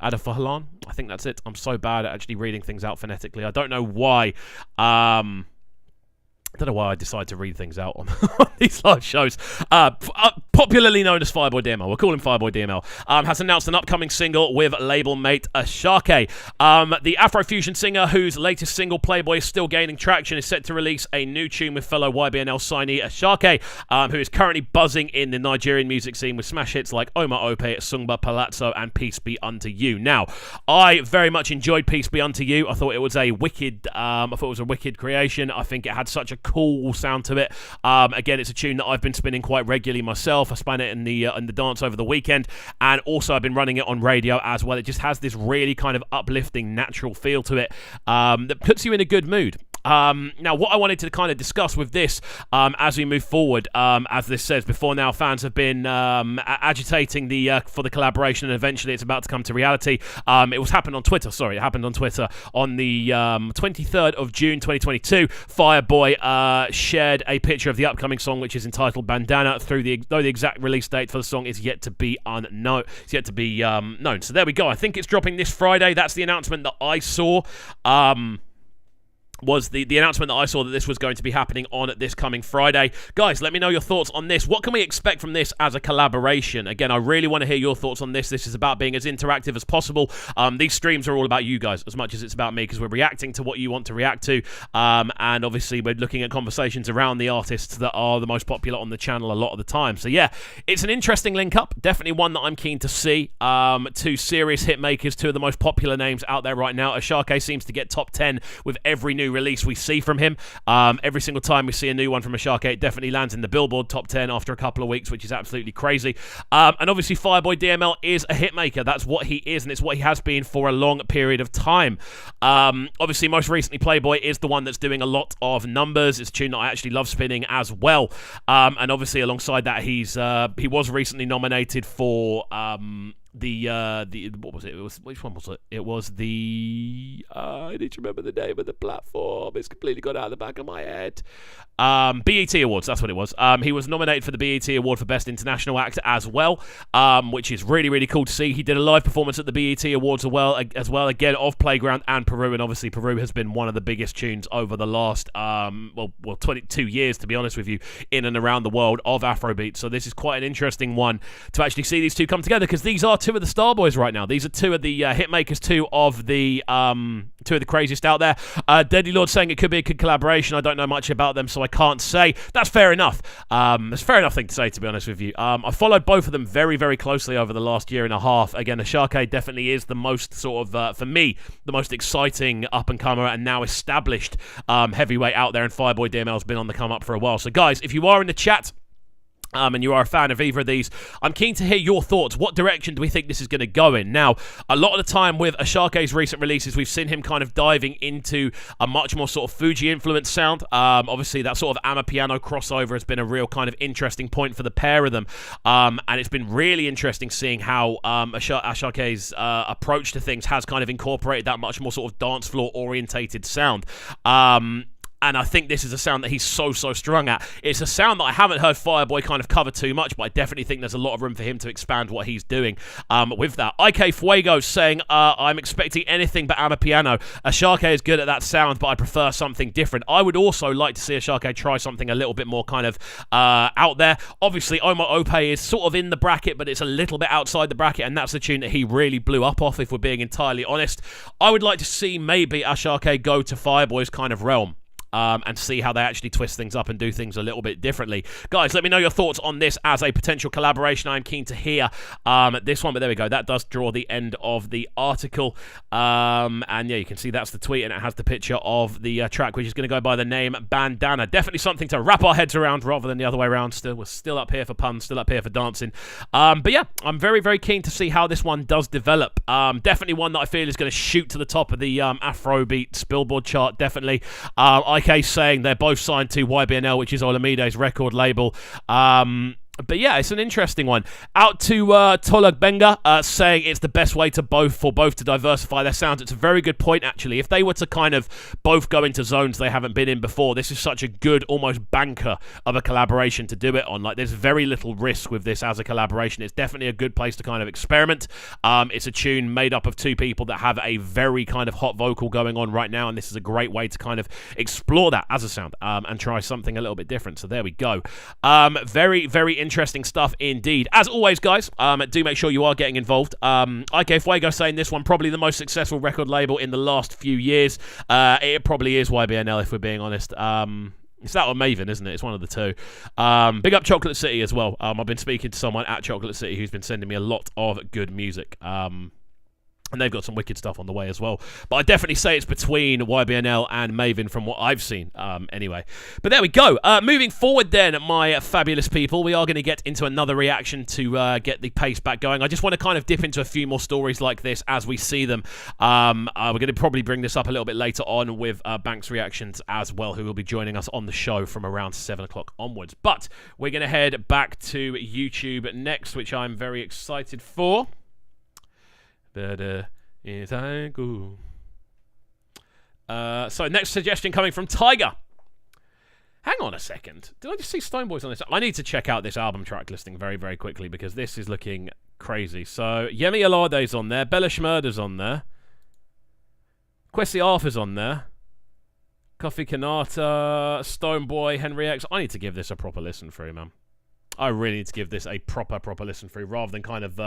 Adefalahan, I think that's it. I'm so bad at actually reading things out phonetically. I don't know why. I don't know why I decide to read things out on these live shows. Popularly known as Fireboy DML, we'll call him Fireboy DML, has announced an upcoming single with label mate Ashake. The Afrofusion singer, whose latest single, Playboy, is still gaining traction, is set to release a new tune with fellow YBNL signee Ashake, who is currently buzzing in the Nigerian music scene with smash hits like Oma Ope, Sungba Palazzo, and Peace Be Unto You. Now, I very much enjoyed Peace Be Unto You. I thought it was a wicked creation. I think it had such a cool sound to it. Again, it's a tune that I've been spinning quite regularly myself. I spun it in the dance over the weekend, and also I've been running it on radio as well. It just has this really kind of uplifting, natural feel to it that puts you in a good mood. Now, what I wanted to kind of discuss with this as we move forward, as this says, before now fans have been agitating for the collaboration, and eventually it's about to come to reality. It happened on Twitter on the 23rd of June 2022. Fireboy shared a picture of the upcoming song, which is entitled Bandana, though the exact release date for the song is yet to be known. So there we go. I think it's dropping this Friday. That's the announcement that I saw. Was the announcement that I saw that this was going to be happening on this coming Friday. Guys, let me know your thoughts on this. What can we expect from this as a collaboration? Again, I really want to hear your thoughts on this. This is about being as interactive as possible. These streams are all about you guys as much as it's about me, because we're reacting to what you want to react to. And obviously, we're looking at conversations around the artists that are the most popular on the channel a lot of the time. So yeah, it's an interesting link-up. Definitely one that I'm keen to see. Two serious hit makers, two of the most popular names out there right now. Ashake seems to get top 10 with every new release we see from him. Every single time we see a new one from Ashake, it definitely lands in the Billboard top 10 after a couple of weeks, which is absolutely crazy. And obviously Fireboy DML is a hitmaker. That's what he is, and it's what he has been for a long period of time. Obviously, most recently, Playboy is the one that's doing a lot of numbers. It's a tune that I actually love spinning as well. And obviously, alongside that, he was recently nominated for what was it? Which one was it? It was the I need to remember the name of the platform. It's completely gone out of the back of my head. BET Awards, that's what it was. He was nominated for the BET Award for Best International Act as well, which is really, really cool to see. He did a live performance at the BET Awards as well, again, of Playground and Peru, and obviously Peru has been one of the biggest tunes over the last 22 years, to be honest with you, in and around the world of Afrobeats. So this is quite an interesting one to actually see these two come together, because these are two of the star boys right now. These are two of the hit makers, two of the craziest out there. Deadly Lord saying it could be a good collaboration. I don't know much about them, so I can't say. That's fair enough. It's a fair enough thing to say, to be honest with you. I followed both of them very, very closely over the last year and a half. Again, Ashake definitely is the most sort of, for me, the most exciting up-and-comer and now established heavyweight out there, and Fireboy DML's been on the come-up for a while. So guys, if you are in the chat, and you are a fan of either of these, I'm keen to hear your thoughts. What direction do we think this is going to go in? Now, a lot of the time with Ashake's recent releases, we've seen him kind of diving into a much more sort of Fuji-influenced sound. Obviously, that sort of Amapiano crossover has been a real kind of interesting point for the pair of them. And it's been really interesting seeing how Ashake's approach to things has kind of incorporated that much more sort of dance floor-orientated sound. And I think this is a sound that he's so strong at. It's a sound that I haven't heard Fireboy kind of cover too much, but I definitely think there's a lot of room for him to expand what he's doing with that. IK Fuego saying, I'm expecting anything but Amapiano. Ashake is good at that sound, but I prefer something different. I would also like to see Ashake try something a little bit more kind of out there. Obviously, Omar Ope is sort of in the bracket, but it's a little bit outside the bracket, and that's the tune that he really blew up off, if we're being entirely honest. I would like to see maybe Ashake go to Fireboy's kind of realm. And see how they actually twist things up and do things a little bit differently. Guys, let me know your thoughts on this as a potential collaboration. I'm keen to hear this one, but there we go. That does draw the end of the article. And yeah, you can see that's the tweet, and it has the picture of the track, which is going to go by the name Bandana. Definitely something to wrap our heads around rather than the other way around. We're still up here for puns, still up here for dancing. But yeah, I'm very, very keen to see how this one does develop. Definitely one that I feel is going to shoot to the top of the Afrobeats Billboard chart, definitely. IK saying they're both signed to YBNL, which is Olamide's record label. But yeah, it's an interesting one. Out to Tolug Benga saying it's the best way for both to diversify their sounds. It's a very good point, actually. If they were to kind of both go into zones they haven't been in before, this is such a good, almost banker of a collaboration to do it on. Like, there's very little risk with this as a collaboration. It's definitely a good place to kind of experiment. It's a tune made up of two people that have a very kind of hot vocal going on right now, and this is a great way to kind of explore that as a sound and try something a little bit different. So there we go. Very, very interesting stuff indeed. As always, guys, do make sure you are getting involved. IK Fuego saying this one probably the most successful record label in the last few years. It probably is YBNL, if we're being honest. It's that or Maven, isn't it? It's one of the two. Big up Chocolate City as well. I've been speaking to someone at Chocolate City who's been sending me a lot of good music. And they've got some wicked stuff on the way as well. But I definitely say it's between YBNL and Maven from what I've seen, anyway. But there we go. Moving forward then, my fabulous people, we are going to get into another reaction to get the pace back going. I just want to kind of dip into a few more stories like this as we see them. We're going to probably bring this up a little bit later on with Banks Reactions as well, who will be joining us on the show from around 7 o'clock onwards. But we're going to head back to YouTube next, which I'm very excited for. So next suggestion coming from Tiger. Hang on a second. Did I just see Stoneboys on this? I need to check out this album track listing very, very quickly because this is looking crazy. So Yemi Alade's on there. Bella Shmurda's on there. Kwesi Arthur's on there. Kofi Kanata, Stoneboy, Henry X. I need to give this a proper listen through, man. I really need to give this a proper listen through rather than kind of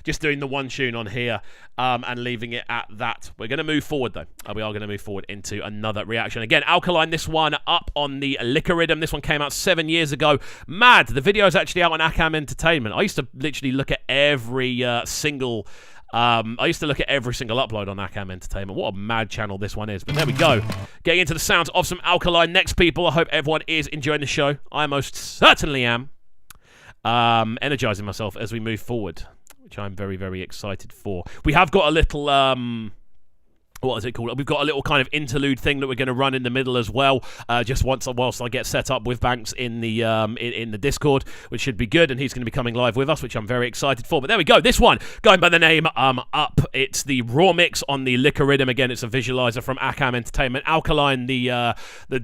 just doing the one tune on here and leaving it at that. We're going to move forward, though. We are going to move forward into another reaction. Again, Alkaline, this one up on the Liquor Rhythm. This one came out 7 years ago. Mad. The video is actually out on Akam Entertainment. I used to literally look at every single... I used to look at every single upload on Akam Entertainment. What a mad channel this one is. But there we go. Getting into the sounds of some Alkaline next, people. I hope everyone is enjoying the show. I most certainly am. Energizing myself as we move forward, which I'm very, very excited for. We have got a little what is it called? We've got a little kind of interlude thing that we're going to run in the middle as well, just whilst I get set up with Banks in the in the Discord, which should be good, and he's going to be coming live with us, which I'm very excited for. But there we go. This one going by the name Up. It's the raw mix on the Liquor Rhythm. Again, it's a visualizer from Akam Entertainment. Alkaline, the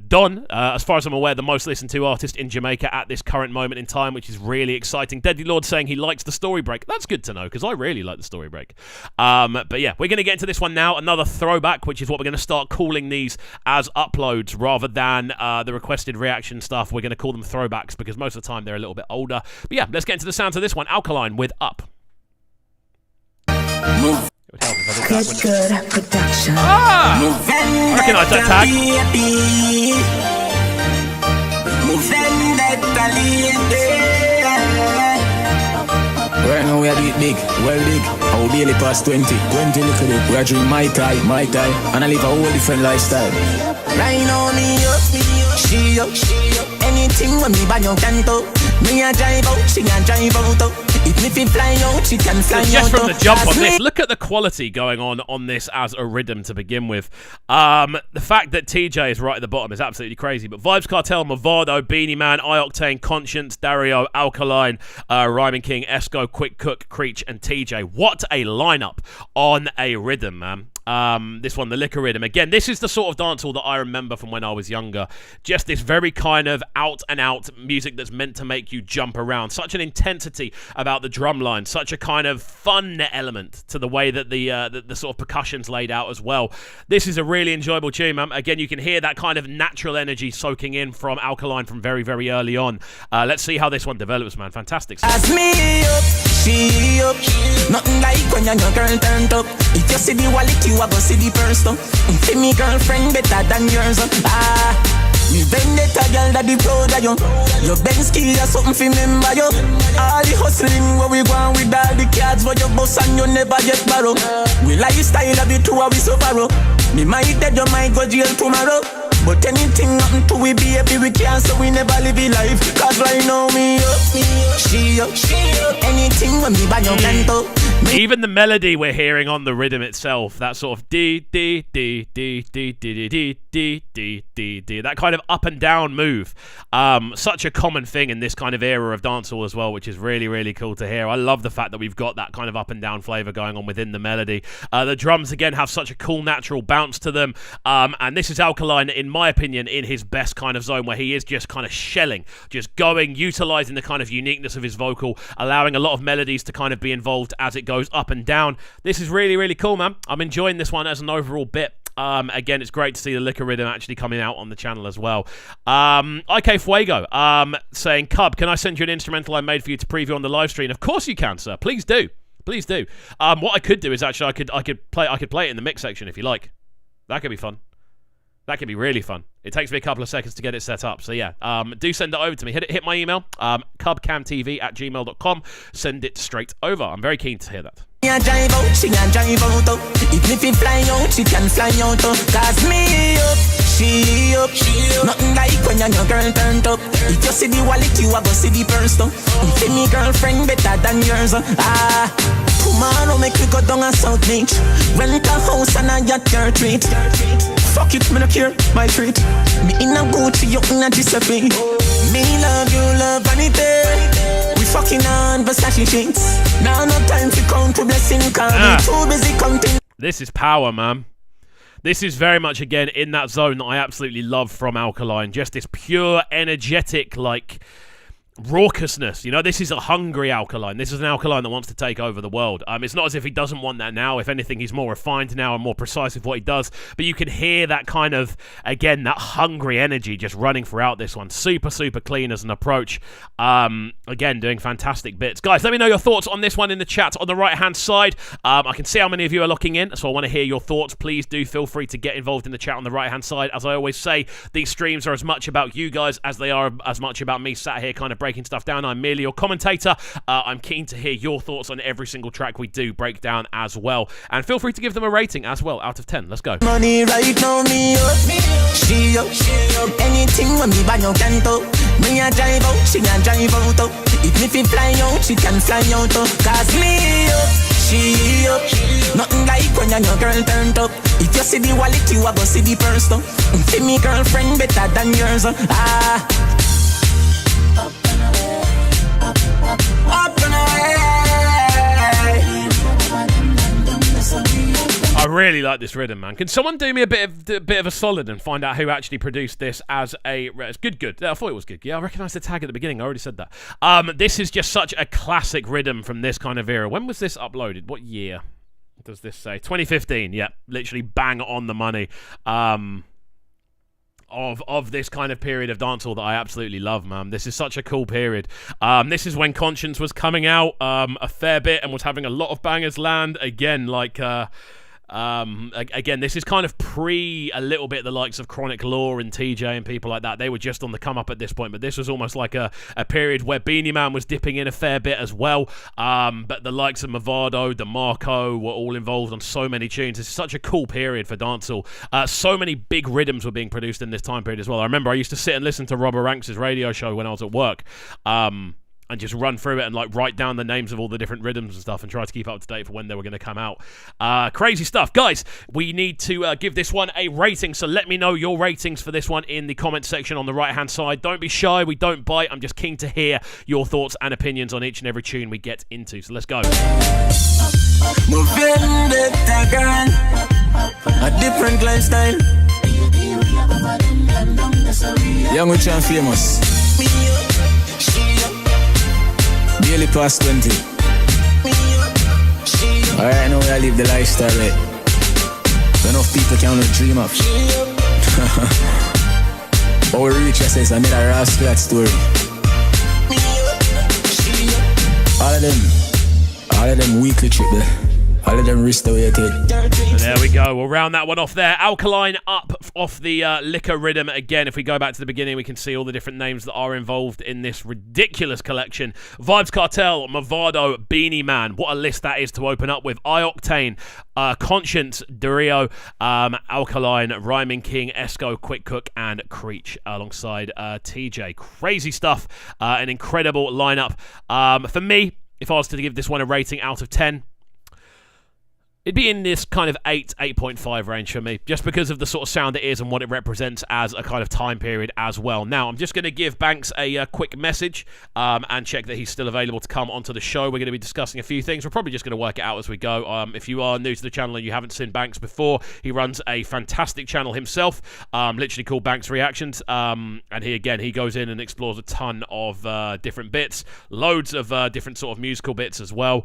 Don, as far as I'm aware, the most listened to artist in Jamaica at this current moment in time, which is really exciting. Deadly Lord saying he likes the story break. That's good to know because I really like the story break. But yeah, we're going to get into this one now. Another throwback, which is what we're going to start calling these as uploads rather than the requested reaction stuff. We're going to call them throwbacks because most of the time they're a little bit older. But yeah, let's get into the sounds of this one. Alkaline with Up. Good production. I recognise that tag. Right now we are doing big, well big. Our daily past 20 look at it. We are doing my tie, and I live a whole different lifestyle. Right now me up, she up. Anything when me bang your canto. Me a drive out, she a drive out. If me fi fly out, she can fly out. Just from the jump on this, look at the quality going on this as a rhythm to begin with. The fact that TJ is right at the bottom is absolutely crazy. But Vibes Cartel, Movado, Beanie Man, iOctane, Conscience, Dario, Alkaline, Rhyming King, Esco, Quick Cook, Creech, and TJ. What a lineup on a rhythm, man. This one, the Liquor Rhythm. Again, this is the sort of dancehall that I remember from when I was younger. Just this very kind of out-and-out music that's meant to make you jump around. Such an intensity about the drum line. Such a kind of fun element to the way that the sort of percussion's laid out as well. This is a really enjoyable tune, man. Again, you can hear that kind of natural energy soaking in from Alkaline from very, very early on. Let's see how this one develops, man. Fantastic. As me up, she up. Nothing like when your girl turned up. If you see the wallet, you a go see the purse though. See me girlfriend better than yours. Me vendetta girl that the proud of you. Your Benz key or something fi remember you. All the hustling where we go on with all the cards for your boss and you never get borrow. We lifestyle a bit too we suffer. Me might dead, you might go jail tomorrow. But anything happen to we baby, we can't, so we never live a life. Cause right now me up, she up. Anything when me bang your canto. Even the melody we're hearing on the rhythm itself, that sort of D, that kind of up and down move. Such a common thing in this kind of era of dancehall as well, which is really, really cool to hear. I love the fact that we've got that kind of up and down flavour going on within the melody. The drums, again, have such a cool, natural bounce to them. And this is Alkaline, in my opinion, in his best kind of zone, where he is just kind of shelling, just going, utilising the kind of uniqueness of his vocal, allowing a lot of melodies to kind of be involved as it goes up and down. This is really, really cool, man. I'm enjoying this one as an overall bit. Again, it's great to see the Liquor Rhythm actually coming out on the channel as well. IK Fuego saying, Cub, can I send you an instrumental I made for you to preview on the live stream? Of course you can, sir. Please do. Please do. What I could do is actually I could play it in the mix section if you like. That could be fun. That could be really fun. It takes me a couple of seconds to get it set up. So yeah, do send it over to me. Hit my email, CubCamTV@gmail.com. Send it straight over. I'm very keen to hear that. Me a drive out, she a drive out. If me fi fly out, she can fly out. Cause me up, she up. Nothing like when your girl turned up. If you see the wallet, you a go see the purse. If me girlfriend better than yours. Tomorrow make we go down a South Beach. Rent a house and a yacht your treat. Fuck it, me no care, my treat. Me in a Gucci, you in a Giuseppe. Me love you, love vanity. We fucking on Versace sheets. Now no time to count to blessing. Cause me too busy counting. This is power, man. This is very much, again, in that zone that I absolutely love from Alkaline. Just this pure, energetic, like, raucousness. You know, this is a hungry Alkaline. This is an Alkaline that wants to take over the world. It's not as if he doesn't want that now. If anything, he's more refined now and more precise with what he does. But you can hear that kind of, again, that hungry energy just running throughout this one. Super, super clean as an approach. Again, doing fantastic bits. Guys, let me know your thoughts on this one in the chat on the right-hand side. I can see how many of you are locking in, so I want to hear your thoughts. Please do feel free to get involved in the chat on the right-hand side. As I always say, these streams are as much about you guys as they are as much about me sat here kind of breaking stuff down. I'm merely your commentator. I'm keen to hear your thoughts on every single track we do break down as well. And feel free to give them a rating as well, out of 10. Let's go. Money right now, me up, she up. Anything when me buy no canto. Me a drive out, she a drive out. If me fi fly out, she can fly out. Cause me up, she up. Nothing like when your girl turned up. If you see the wallet, you a go see the purse. If me girlfriend better than yours. I really like this rhythm, man. Can someone do me a bit of a solid and find out who actually produced this as a... It's good. I thought it was good. Yeah, I recognised the tag at the beginning. I already said that. This is just such a classic rhythm from this kind of era. When was this uploaded? What year does this say? 2015. Yeah, literally bang on the money. Of this kind of period of dancehall that I absolutely love, man. This is such a cool period. This is when Conscience was coming out a fair bit and was having a lot of bangers land. Again, like... again, this is kind of pre a little bit the likes of Chronic Law and TJ and people like that. They were just on the come up at this point, but this was almost like a period where Beanie Man was dipping in a fair bit as well. But the likes of Movado, DeMarco were all involved on so many tunes. It's such a cool period for dancehall. So many big rhythms were being produced in this time period as well. I remember I used to sit and listen to Robert Ranks' radio show when I was at work. And just run through it and like write down the names of all the different rhythms and stuff and try to keep up to date for when they were going to come out. Crazy stuff. Guys, we need to give this one a rating, so let me know your ratings for this one in the comment section on the right-hand side. Don't be shy, we don't bite. I'm just keen to hear your thoughts and opinions on each and every tune we get into, so let's go. A different lifestyle. Young, rich and famous. Daily past 20. Alright, now I live the lifestyle right. Enough people can only dream of. But we reach us is another Ross flat story. All of them weekly trip there. All of them wrist away. And there we go. We'll round that one off there. Alkaline up off the liquor rhythm. Again, if we go back to the beginning, we can see all the different names that are involved in this ridiculous collection. Vibes Cartel, Movado, Beanie Man. What a list that is to open up with. iOctane, Conscience, Dario, Alkaline, Rhyming King, Esco, Quick Cook, and Creech alongside TJ. Crazy stuff. An incredible lineup. For me, if I was to give this one a rating out of 10, it'd be in this kind of 8.5 range for me, just because of the sort of sound it is and what it represents as a kind of time period as well. Now, I'm just going to give Banks a quick message and check that he's still available to come onto the show. We're going to be discussing a few things. We're probably just going to work it out as we go. If you are new to the channel and you haven't seen Banks before, he runs a fantastic channel himself, literally called Banks Reactions. And he goes in and explores a ton of different bits, loads of different sort of musical bits as well.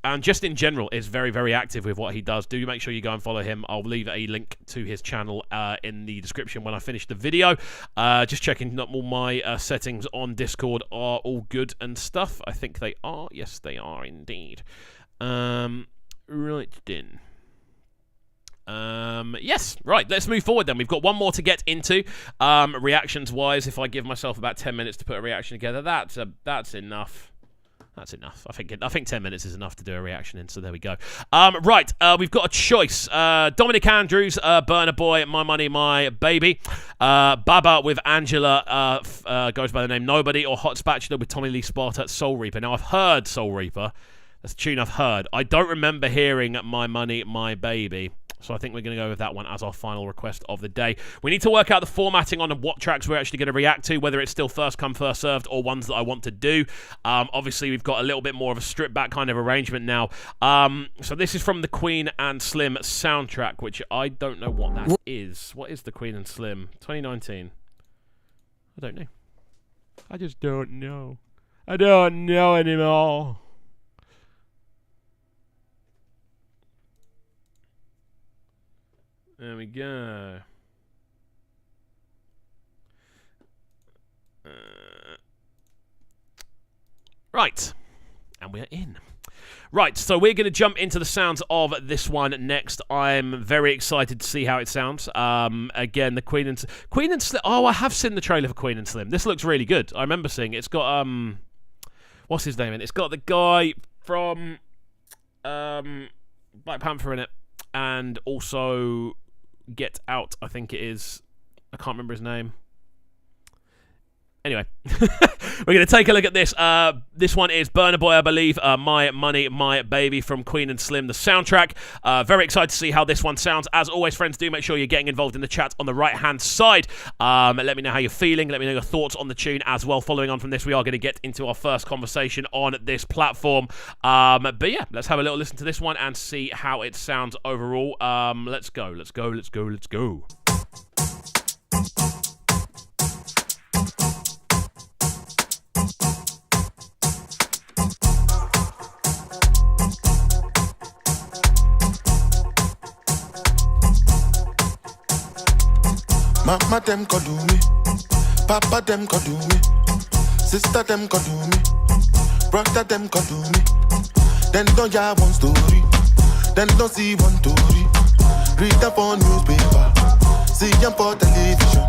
And just in general is very, very active with what he does. Do make sure you go and follow him. I'll leave a link to his channel in the description when I finish the video. Just checking that all my settings on Discord are all good and stuff. I think they are. Yes, they are indeed. Right then. Yes, right, let's move forward then. We've got one more to get into. Reactions-wise, if I give myself about 10 minutes to put a reaction together, that's enough. That's enough. I think 10 minutes is enough to do a reaction in, so there we go. Right, we've got a choice. Dominic Andrews, Burna Boy, My Money, My Baby. Baba with Angela goes by the name Nobody, or Hot Spatula with Tommy Lee Sparta, Soul Reaper. Now, I've heard Soul Reaper. That's a tune I've heard. I don't remember hearing My Money, My Baby. So I think we're going to go with that one as our final request of the day. We need to work out the formatting on what tracks we're actually going to react to, whether it's still first come, first served, or ones that I want to do. Obviously, we've got a little bit more of a stripped back kind of arrangement now. So this is from the Queen and Slim soundtrack, which I don't know what that is. What is the Queen and Slim? 2019. I don't know. I just don't know. I don't know anymore. There we go. Right. And we're in. Right, so we're going to jump into the sounds of this one next. I'm very excited to see how it sounds. Again, the Queen and Slim. Oh, I have seen the trailer for Queen and Slim. This looks really good. I remember seeing it. It's got what's his name in it? It's got the guy from Black Panther in it, and also Get Out, I think it is. I can't remember his name. Anyway, we're going to take a look at this. This one is Burna Boy, I believe. My Money, My Baby from Queen and Slim, the soundtrack. Very excited to see how this one sounds. As always, friends, do make sure you're getting involved in the chat on the right-hand side. Let me know how you're feeling. Let me know your thoughts on the tune as well. Following on from this, we are going to get into our first conversation on this platform. But yeah, let's have a little listen to this one and see how it sounds overall. Let's go, let's go, let's go, let's go. Mama them could do me, Papa them could do me, sister them could do me, brother them could do me. Then don't hear one story, then don't see one story. Read them for newspaper, see them for television,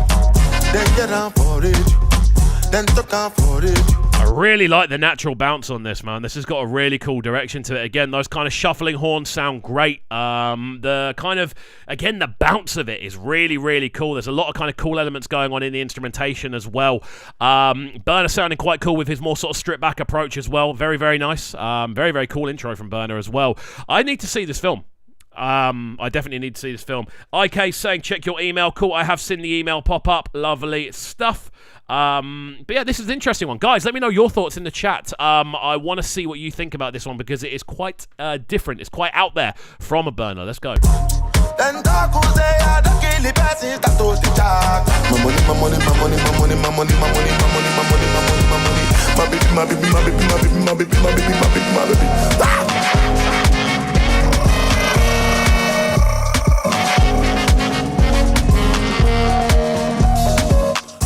then get on for radio, then talk on for radio. I really like the natural bounce on this, man. This has got a really cool direction to it. Again, those kind of shuffling horns sound great. The kind of, again, the bounce of it is really, really cool. There's a lot of kind of cool elements going on in the instrumentation as well. Burna sounding quite cool with his more sort of stripped back approach as well. Very, very nice. Very, very cool intro from Burna as well. I need to see this film. I definitely need to see this film. IK saying, check your email. Cool, I have seen the email pop up. Lovely stuff. But yeah, this is an interesting one. Guys, let me know your thoughts in the chat. I want to see what you think about this one because it is quite different. It's quite out there from a Burna. Let's go. Then talk who say I don't kill the person that told the talk. My money, my money, my money, my money, my money, my money, my money, my money, my money, my money. My baby, my baby, my baby, my baby, my baby, my baby, my baby, my baby.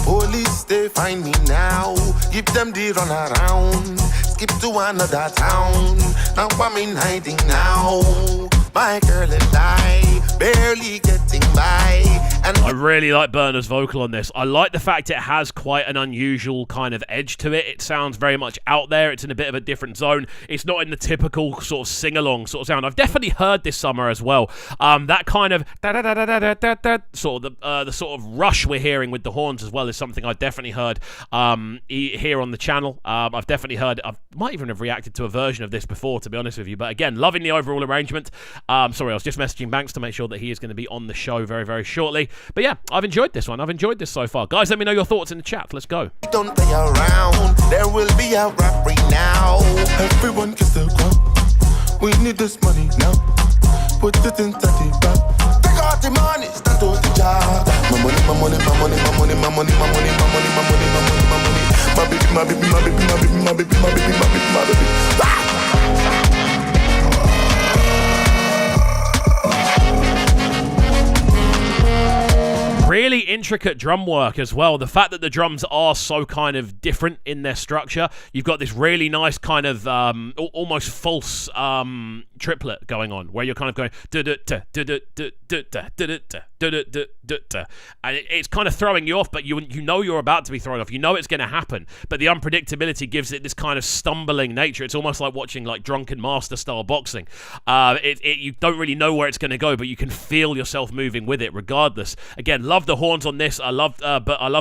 Police, they find me now. Give them the run around. Skip to another town. Now I'm in hiding now. My girl and I barely getting by. And I really like Burna's vocal on this. I like the fact it has quite an unusual kind of edge to it. It sounds very much out there. It's in a bit of a different zone. It's not in the typical sort of sing-along sort of sound. I've definitely heard this summer as well. That kind of sort of the sort of rush we're hearing with the horns as well is something I've definitely heard here on the channel. I've definitely heard. I might even have reacted to a version of this before, to be honest with you. But again, loving the overall arrangement. Sorry, I was just messaging Banks to make sure that he is going to be on the show very, very shortly. But yeah, I've enjoyed this one. I've enjoyed this so far. Guys, let me know your thoughts in the chat. Let's go. don't play around. There will be a robbery now. Everyone kiss the ground. We need this money now. Put it into the bank. Take out the money, start to the job. My money, my money, my money, my money, my money, my money, my money, my money, my money, my money. My baby, my baby, my baby, my baby, my baby, my baby, my baby, my baby. Really intricate drum work as well. The fact that the drums are so kind of different in their structure. You've got this really nice kind of almost false triplet going on where you're kind of going and it's kind of throwing you off, but you know you're about to be thrown off. You know it's going to happen, but the unpredictability gives it this kind of stumbling nature. It's almost like watching like Drunken Master style boxing. You don't really know where it's going to go, but you can feel yourself moving with it regardless. Again, love the horns on this. I love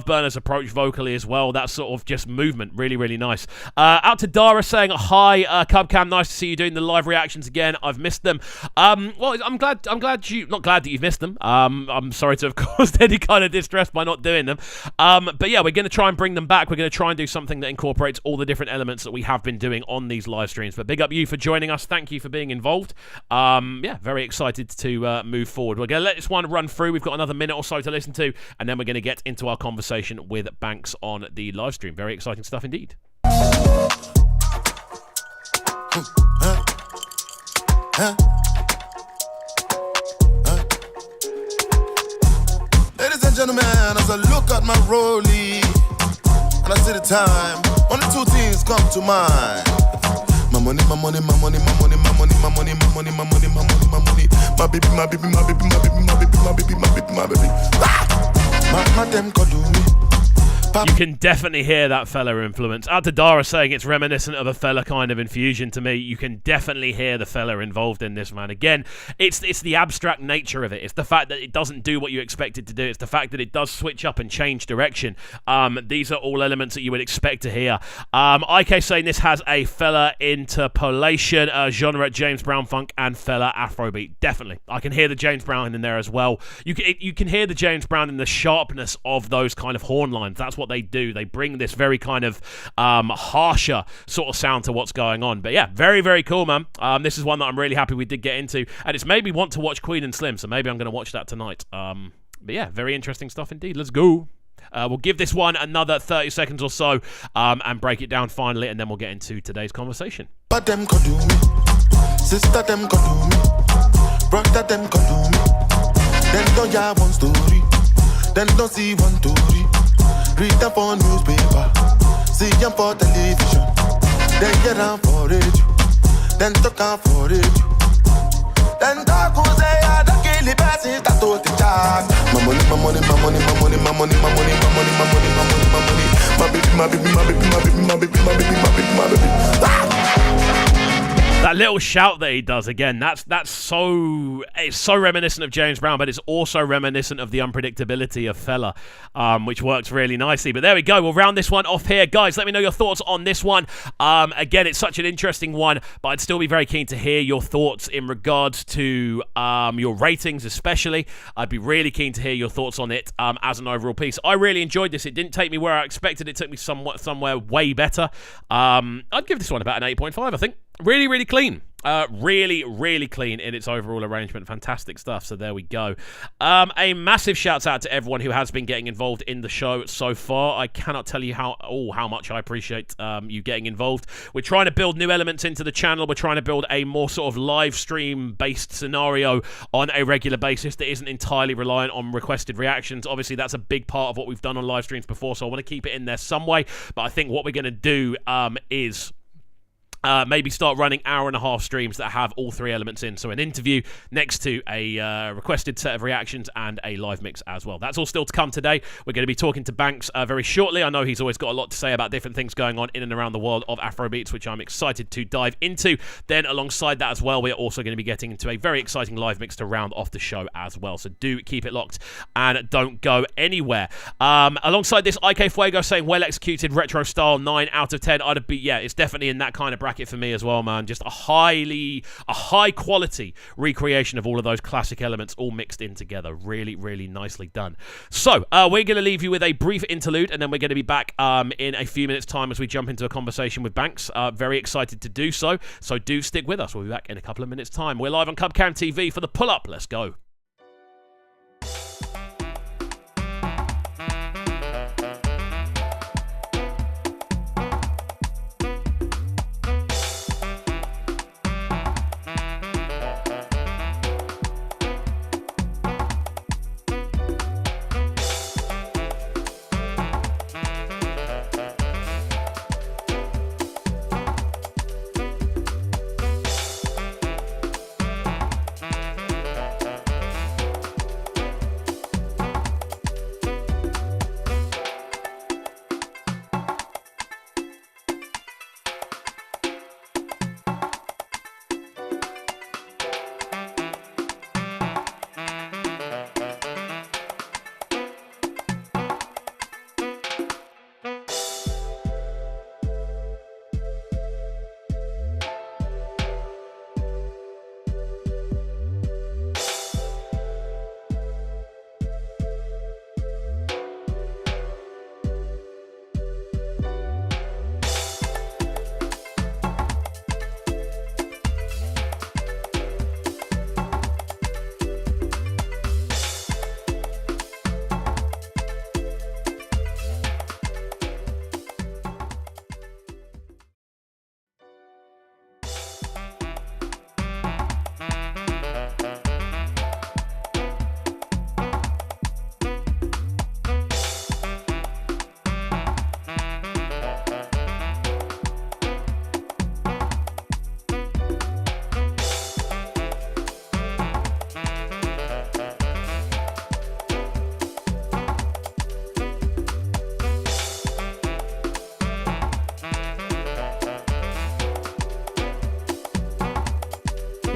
Burna's approach vocally as well. That sort of just movement, really, really nice. Out to Dara saying hi, CubCam. Nice to see you doing the live reactions again. I've missed them. Well, I'm glad you, not glad that you've missed them. I'm sorry to have caused any kind of distress by not doing them. But yeah, we're going to try and bring them back. We're going to try and do something that incorporates all the different elements that we have been doing on these live streams. But big up you for joining us. Thank you for being involved. Yeah, very excited to move forward. We're going to let this one run through. We've got another minute or so to listen to, and then we're going to get into our conversation with Banks on the live stream. Very exciting stuff indeed. Ladies and gentlemen, as I look at my rollie and I see the time, only two things come to mind. My money, my money, my money, my money, my money, my money, my money, my money, my money, my money, my baby, my baby, my baby, my baby, my baby, my baby, my baby, my baby. My them could do me. You can definitely hear that fella influence. Out to Dara saying it's reminiscent of a fella kind of infusion to me. You can definitely hear the fella involved in this, man. Again, it's the abstract nature of it. It's the fact that it doesn't do what you expect it to do. It's the fact that it does switch up and change direction. These are all elements that you would expect to hear. IK saying this has a fella interpolation, genre James Brown funk and fella Afrobeat. Definitely. I can hear the James Brown in there as well. You can hear the James Brown in the sharpness of those kind of horn lines. That's what they do. They bring this very kind of harsher sort of sound to what's going on. But yeah, very, very cool, man. This is one that I'm really happy we did get into, and it's made me want to watch Queen and Slim, so maybe I'm going to watch that tonight. But yeah, very interesting stuff indeed. Let's go. We'll give this one another 30 seconds or so and break it down finally, and then we'll get into today's conversation. But them could do me, sister them could do me, brother them could do me. Then don't have one story, then don't see one story. Read them for newspaper, see them for television, then get them for radio, then talk them for radio. Then talk who say I don't kill the person that to the charge. My money, my money, my money, my money, my money, my money, my money, my money, my money, my money, my baby, my baby, my baby, my baby, my baby, my baby, my baby, my baby. That little shout that he does again, it's so reminiscent of James Brown, but it's also reminiscent of the unpredictability of fella, which works really nicely. But there we go. We'll round this one off here. Guys, let me know your thoughts on this one. Again, it's such an interesting one, but I'd still be very keen to hear your thoughts in regards to your ratings especially. I'd be really keen to hear your thoughts on it as an overall piece. I really enjoyed this. It didn't take me where I expected. It took me somewhere way better. I'd give this one about an 8.5, I think. Really, really clean. Really, really clean in its overall arrangement. Fantastic stuff. So there we go. A massive shout out to everyone who has been getting involved in the show so far. I cannot tell you how much I appreciate you getting involved. We're trying to build new elements into the channel. We're trying to build a more sort of live stream based scenario on a regular basis that isn't entirely reliant on requested reactions. Obviously, that's a big part of what we've done on live streams before, so I want to keep it in there some way. But I think what we're going to do is maybe start running hour-and-a-half streams that have all three elements in. So an interview next to a requested set of reactions and a live mix as well. That's all still to come today. We're going to be talking to Banks very shortly. I know he's always got a lot to say about different things going on in and around the world of Afrobeats, which I'm excited to dive into. Then alongside that as well, we're also going to be getting into a very exciting live mix to round off the show as well. So do keep it locked and don't go anywhere. Alongside this, IK Fuego saying well executed retro style 9 out of 10. It's definitely in that kind of bracket for me as well, man. Just a high quality recreation of all of those classic elements all mixed in together. Really, really nicely done. So we're going to leave you with a brief interlude, and then we're going to be back in a few minutes time as we jump into a conversation with Banks. Very excited to do so do stick with us. We'll be back in a couple of minutes time. We're live on CubCamTV for the Pullup. Let's go.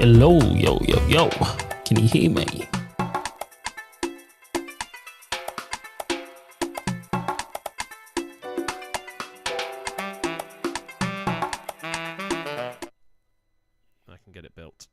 Hello, yo, yo, yo. Can you hear me? I can get it built.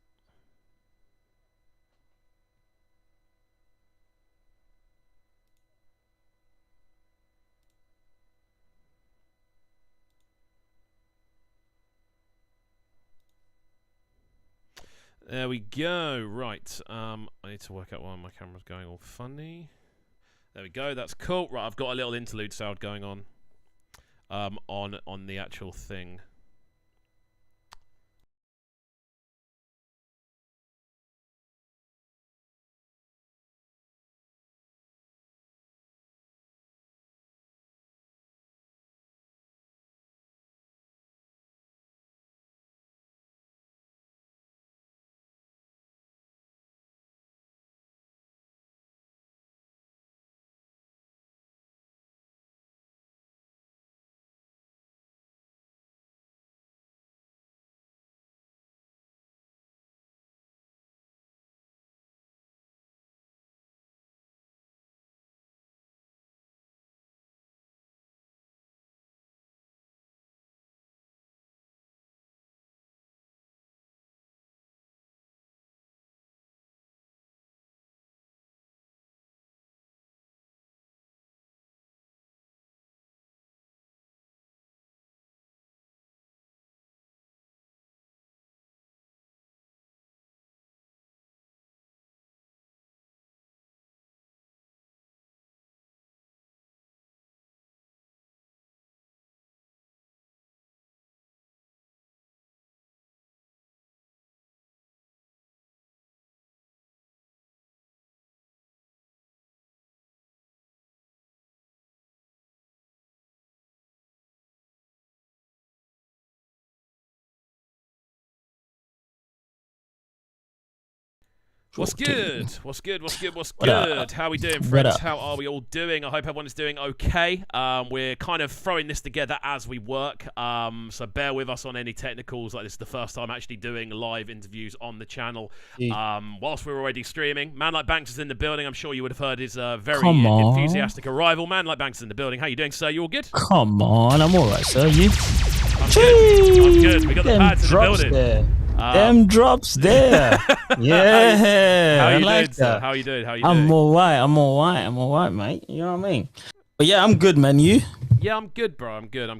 There we go. Right. I need to work out why my camera's going all funny. There we go. That's cool. Right. I've got a little interlude sound going on. On the actual thing. What's good? What's good? What's good? What's good? How are we doing, friends? How are we all doing? I hope everyone is doing okay. We're kind of throwing this together as we work, so bear with us on any technicals. Like, this is the first time actually doing live interviews on the channel. Whilst we're already streaming, Man Like Banks is in the building. I'm sure you would have heard his very enthusiastic arrival. Man Like Banks is in the building. How you doing, sir? You all good? Come on, I'm all right, sir. You? I'm good. I'm good. We got the pads in the building. There. Them drops there. Yeah. How you like doing, sir? How you doing? How you doing? I'm all right, mate. You know what I mean? But yeah, I'm good, man. You? Yeah, I'm good, bro. I'm good.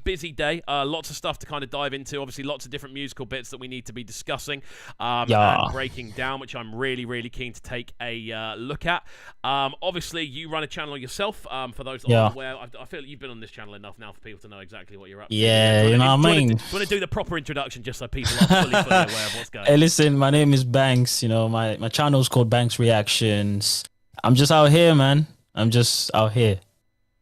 Busy day. Lots of stuff to kind of dive into. Obviously, lots of different musical bits that we need to be discussing and breaking down, which I'm really, really keen to take a look at. Obviously, you run a channel yourself. For those that aren't aware, I feel like you've been on this channel enough now for people to know exactly what you're up to. Yeah, you know what I mean? Do you want to do the proper introduction just so people are fully aware of what's going on? Hey, listen, my name is Banks. You know, my channel's called Banks Reactions. I'm just out here, man. I'm just out here.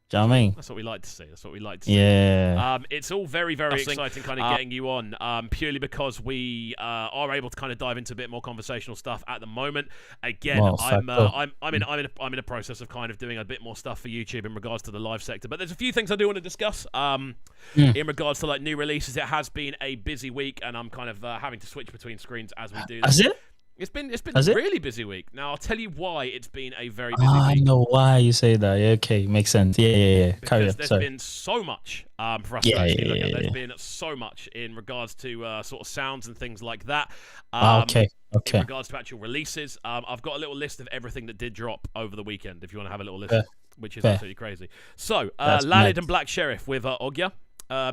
Do you know what I mean? That's what we like to see. That's what we like to see. Yeah. It's all very, very exciting kind of getting you on, purely because we are able to kind of dive into a bit more conversational stuff at the moment. Again, I'm in a process of kind of doing a bit more stuff for YouTube in regards to the live sector. But there's a few things I do want to discuss in regards to like new releases. It has been a busy week, and I'm kind of having to switch between screens as we do this. Is it? It's been a really busy week. Now, I'll tell you why it's been a very busy week. I know why you say that. Yeah, okay, makes sense. Yeah. Because there's been so much for us to actually look at. There's been so much in regards to sort of sounds and things like that. Okay. In regards to actual releases, I've got a little list of everything that did drop over the weekend, if you want to have a little list, which is absolutely crazy. So, Lalid and Black Sheriff with Ogya.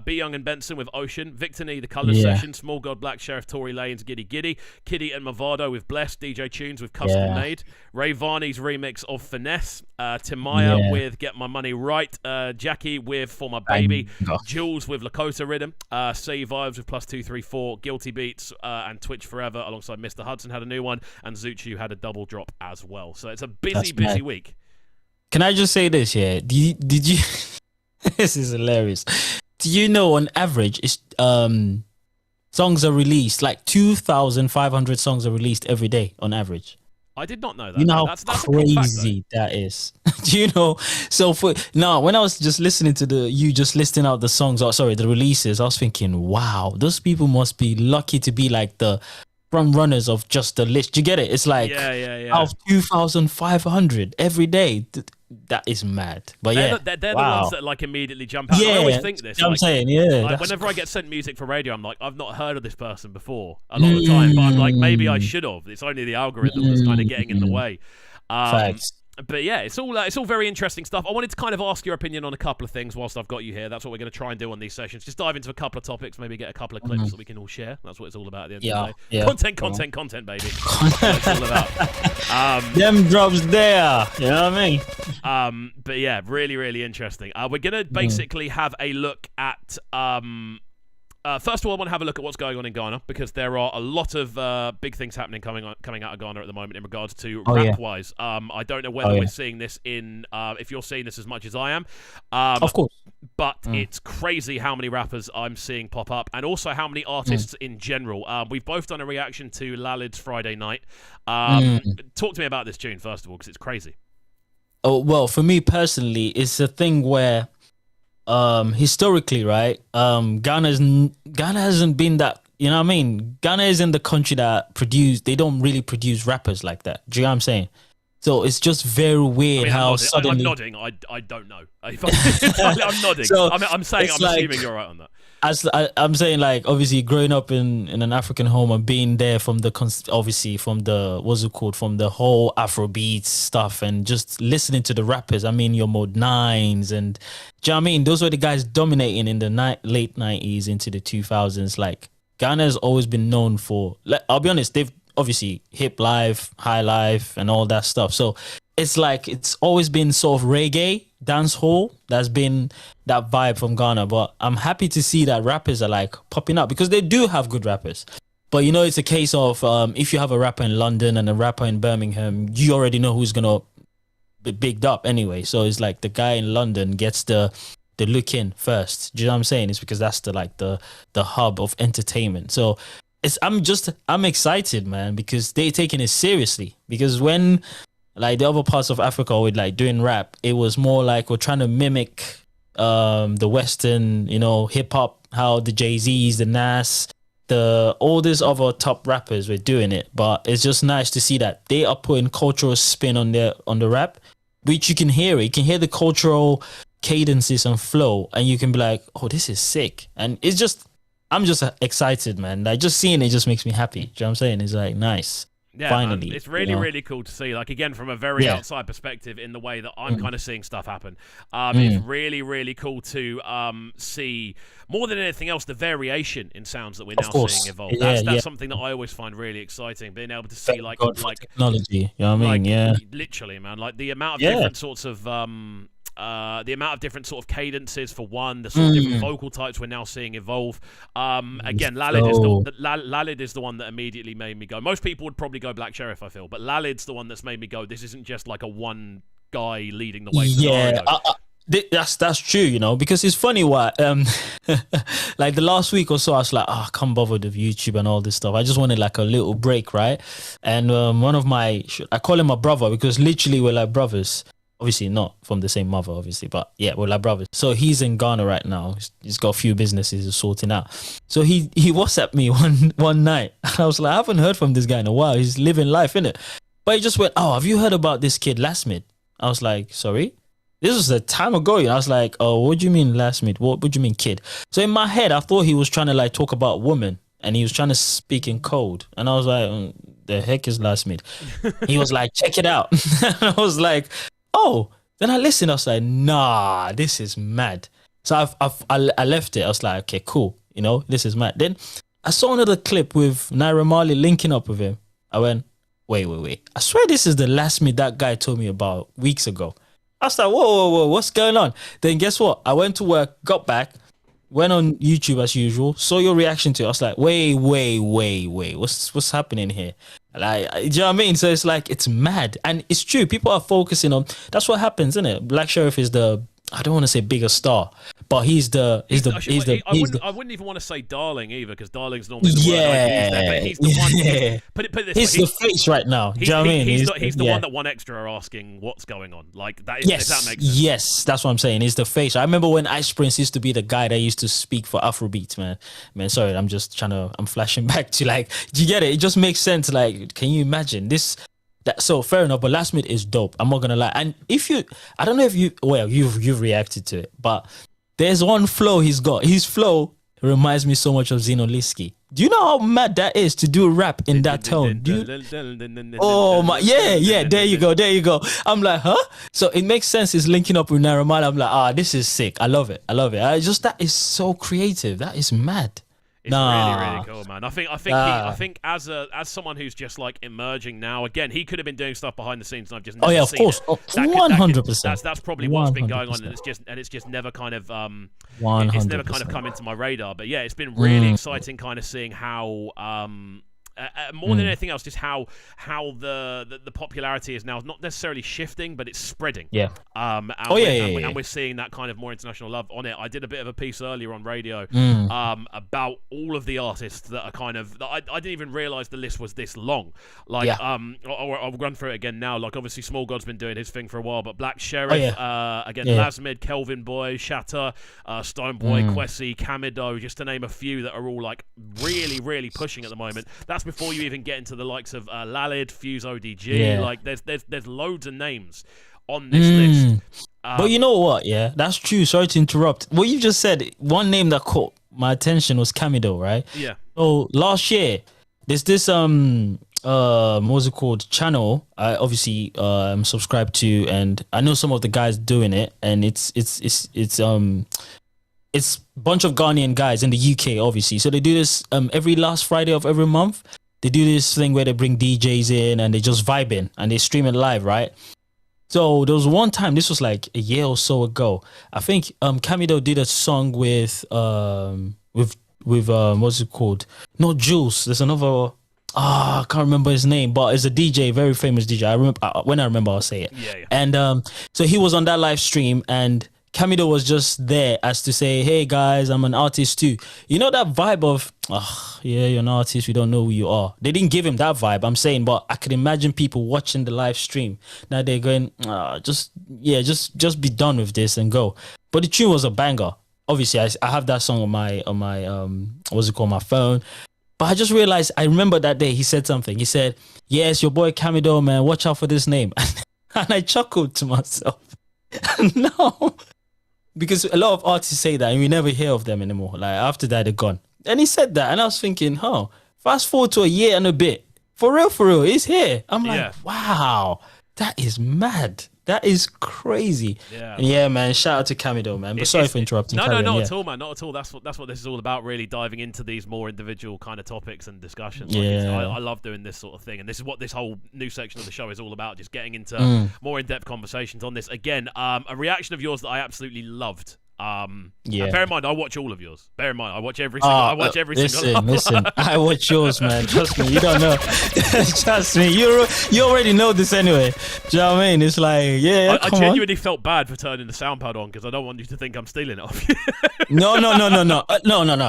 B. Young and Benson with Ocean, Victor Nee, The Colours Session, Small God, Black Sheriff, Tory Lanez, Giddy Giddy, Kiddy and Mavado with Bless, DJ Tunes with Custom Made, Ray Varney's remix of Finesse, Timaya with Get My Money Right, Jackie with For My Baby, Jules with Lakota Rhythm, C Vibes with +234, Guilty Beats and Twitch Forever alongside Mr. Hudson had a new one, and Zuchu had a double drop as well. So it's a busy week. Can I just say this here? Did you this is hilarious. Do you know on average songs are released, like 2,500 songs are released every day on average? I did not know that. You know That's how a cool fact, crazy that is. Do you know? So when I was just listening to you just listing out the songs, the releases, I was thinking, wow, those people must be lucky to be like the front runners of just the list. Do you get it? It's like out of 2,500 every day. That is mad. But they're the ones that like immediately jump out. Yeah, I always think this. I'm saying, yeah. Like, whenever I get sent music for radio, I'm like, I've not heard of this person before a lot of the time. But I'm like, maybe I should have. It's only the algorithm that's kind of getting in the way. Facts. But yeah, it's all very interesting stuff. I wanted to kind of ask your opinion on a couple of things whilst I've got you here. That's what we're going to try and do on these sessions. Just dive into a couple of topics, maybe get a couple of clips that we can all share. That's what it's all about at the end of the day. Yeah. Content, baby. That's what it's all about. Them drops there. You know what I mean? But yeah, really, really interesting. We're going to basically have a look at... first of all, I want to have a look at what's going on in Ghana, because there are a lot of big things happening coming out of Ghana at the moment in regards to rap-wise. I don't know whether we're seeing this if you're seeing this as much as I am. Of course. But it's crazy how many rappers I'm seeing pop up, and also how many artists in general. We've both done a reaction to Lalid's Friday Night. Talk to me about this tune, first of all, because it's crazy. Oh, well, for me personally, it's a thing where... historically, right? Ghana hasn't been that, you know what I mean? Ghana isn't the country that they don't really produce rappers like that. Do you know what I'm saying? So it's just very weird how suddenly... I'm nodding. I don't know. I'm nodding. So I'm saying, I'm assuming you're right on that. I'm saying, like, obviously growing up in an African home and being there from the whole afrobeats stuff, and just listening to the rappers. I mean, your Mode 9s, and do you know what I mean? Those were the guys dominating in the late 90s into the 2000s. Like, Ghana has always been known for, I'll be honest, they've obviously hip life, high life, and all that stuff. So it's like, it's always been sort of reggae, dancehall. That's been that vibe from Ghana. But I'm happy to see that rappers are like popping up, because they do have good rappers. But you know, it's a case of if you have a rapper in London and a rapper in Birmingham, you already know who's gonna be bigged up anyway. So it's like the guy in London gets the look in first. Do you know what I'm saying? It's because that's the hub of entertainment. So I'm excited, man, because they're taking it seriously. Because when like the other parts of Africa with like doing rap, it was more like we're trying to mimic the Western, you know, hip hop, how the Jay-Z's, the Nas, all these other top rappers were doing it. But it's just nice to see that they are putting cultural spin on the rap, which you can hear it. You can hear the cultural cadences and flow, and you can be like, oh, this is sick. And it's just, I'm just excited, man. Like, just seeing it just makes me happy. Do you know what I'm saying? It's like, nice. Yeah, finally, man, it's really, really cool to see. Like, again, from a very outside perspective, in the way that I'm kind of seeing stuff happen. It's really, really cool to see, more than anything else, the variation in sounds that we're now seeing evolve. That's something that I always find really exciting. Being able to see, like technology. You know what I mean? Literally, man. Like the amount of different sorts of the amount of different sort of cadences for one, the sort of different vocal types we're now seeing evolve. Again, Lalid is the one that immediately made me go. Most people would probably go Black Sheriff, I feel, but Lalid's the one that's made me go, this isn't just like a one guy leading the way. That's true, you know, because it's funny what like the last week or so I was like, I can't bother with YouTube and all this stuff. I just wanted like a little break, right? And one of I call him my brother, because literally we're like brothers. Obviously not from the same mother, obviously, but yeah, we're like brothers. So he's in Ghana right now. He's got a few businesses he's sorting out. So he WhatsApped me one night. I was like, I haven't heard from this guy in a while. He's living life, innit? But he just went, oh, have you heard about this kid, Lastmid? I was like, sorry? This was a time ago. I was like, oh, what do you mean Lastmid? What do you mean kid? So in my head, I thought he was trying to like talk about women, and he was trying to speak in code. And I was like, the heck is Lastmid? He was like, check it out. I was like, oh, then I listened. I was like, nah, this is mad. So I left it. I was like, okay, cool. You know, this is mad. Then I saw another clip with Naira Marley linking up with him. I went, wait. I swear this is the Lastmid that guy told me about weeks ago. I was like, whoa, what's going on? Then guess what? I went to work, got back, went on YouTube as usual, saw your reaction to it. I was like, wait, what's happening here? Like, do you know what I mean? So it's like, it's mad. And it's true, people are focusing on, that's what happens, isn't it? Black Sheriff is I don't want to say bigger star, but he's the I wouldn't even want to say darling either, because darling's normally the word I use there, but he's the one. Put it this he's way, the face right now. Do you know what I mean? He's the one that One Extra are asking what's going on. Like that. If that makes sense. Yes, that's what I'm saying. He's the face. I remember when Ice Prince used to be the guy that used to speak for afrobeats, man. Sorry, I'm flashing back to, like, do you get it? It just makes sense. Like, can you imagine this? So fair enough, but Last Minute is dope. I'm not gonna lie. And I don't know if you've reacted to it, but there's one flow he's got. His flow reminds me so much of Zeno Liski. Do you know how mad that is to do rap in that tone? Oh my, yeah. There you go. I'm like, huh? So it makes sense. It's linking up with Naramala. I'm like, this is sick. I love it. That is so creative. That is mad. It's really cool, man. I think as someone who's just like emerging now, again, he could have been doing stuff behind the scenes, and I've just never seen it. 100%. That's probably what's been going on, and it's just never kind of it's never kind of come into my radar. But yeah, it's been really exciting, kind of seeing how more than anything else, just how the popularity is now not necessarily shifting, but it's spreading. Yeah. And we're seeing that kind of more international love on it. I did a bit of a piece earlier on radio about all of the artists that are kind of. I didn't even realize the list was this long. Like, I'll run through it again now. Like, obviously, Small God's been doing his thing for a while, but Black Sheriff, Lasmid, Kelvin Boy, Shatter, Stoneboy, Kwesi, Camido, just to name a few that are all like really, really pushing at the moment. That's before you even get into the likes of Lalid, Fuse ODG. Like, there's loads of names on this list. But you know what? Yeah, that's true. Sorry to interrupt. What you just said, one name that caught my attention was Camido, right? Yeah. So last year, there's this what's it called, channel I obviously subscribed to, and I know some of the guys doing it, and it's a bunch of Ghanaian guys in the UK, obviously. So they do this every last Friday of every month. They do this thing where they bring DJs in and they just vibe in and they stream it live, right? So there was one time, this was like a year or so ago. I think Camido did a song with what's it called? Not Jules. There's another. I can't remember his name, but it's a DJ, very famous DJ. I remember when I remember, I'll say it. Yeah. And so he was on that live stream, and Camido was just there as to say, hey guys, I'm an artist too. You know that vibe of, you're an artist, we don't know who you are. They didn't give him that vibe, I'm saying, but I could imagine people watching the live stream. Now they're going, just be done with this and go. But the tune was a banger. Obviously, I have that song on my what's it called, my phone. But I just realized, I remember that day he said something. He said, yes, your boy Camido, man, watch out for this name. And I chuckled to myself. No. Because a lot of artists say that and we never hear of them anymore. Like, after that, they're gone. And he said that, and I was thinking, fast forward to a year and a bit. For real, he's here. I'm like, wow, that is mad. That is crazy. Yeah, man. Shout out to Camido, man. But sorry for interrupting. No, not at all, man. Not at all. That's what this is all about. Really diving into these more individual kind of topics and discussions. I love doing this sort of thing, and this is what this whole new section of the show is all about. Just getting into more in-depth conversations on this. Again, a reaction of yours that I absolutely loved. Bear in mind, I watch all of yours. Bear in mind, I watch every single. Listen, I watch yours, man. Trust me, you don't know. Trust me, you already know this anyway. Do you know what I mean? It's like, I genuinely felt bad for turning the sound pad on because I don't want you to think I'm stealing it off you. No.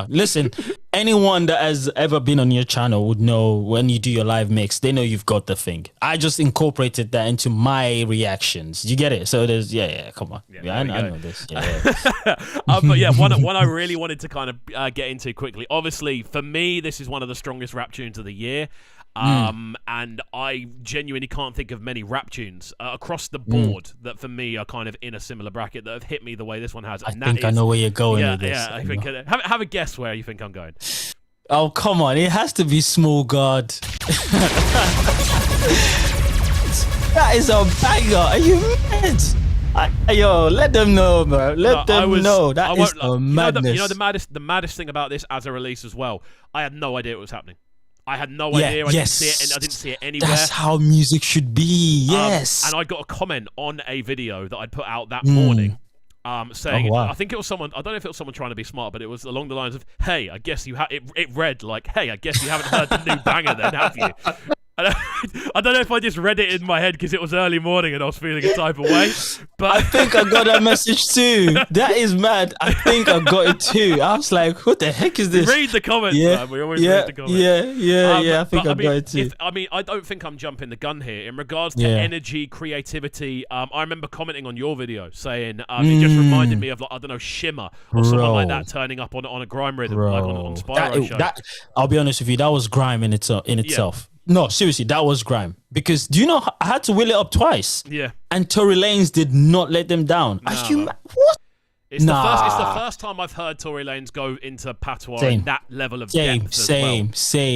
Listen, anyone that has ever been on your channel would know when you do your live mix, they know you've got the thing. I just incorporated that into my reactions. You get it? So there's, come on. I know this. But yeah, one I really wanted to kind of get into quickly. Obviously, for me, this is one of the strongest rap tunes of the year. And I genuinely can't think of many rap tunes across the board that for me are kind of in a similar bracket that have hit me the way this one has. And I know where you're going with this. Yeah, I think have a guess where you think I'm going. Oh, come on. It has to be Small God. That is a banger. Are you mad? Let them know, bro. Let them know. That is madness. You know the maddest thing about this as a release as well. I had no idea what was happening. I had no idea. I didn't see it anywhere. That's how music should be. Yes. And I got a comment on a video that I'd put out that morning, saying, I think it was someone. I don't know if it was someone trying to be smart, but it was along the lines of, "Hey, I guess you have." It read like, "Hey, I guess you haven't heard the new banger, then, have you?" I don't know if I just read it in my head because it was early morning and I was feeling a type of way. But I think I got that message too. That is mad. I think I got it too. I was like, what the heck is this? Read the comments, man. We always read the comments. Yeah. I think I got it too. I don't think I'm jumping the gun here. In regards to energy, creativity, I remember commenting on your video saying it just reminded me of, like, I don't know, Shimmer or someone like that turning up on a grime rhythm, like on Spyro show. I'll be honest with you, that was grime in itself. No, seriously, that was grime. Because do you know, I had to wheel it up twice. Yeah. And Tory Lanez did not let them down. Nah, Are you what? It's the first time I've heard Tory Lanez go into patois in that level of depth as well.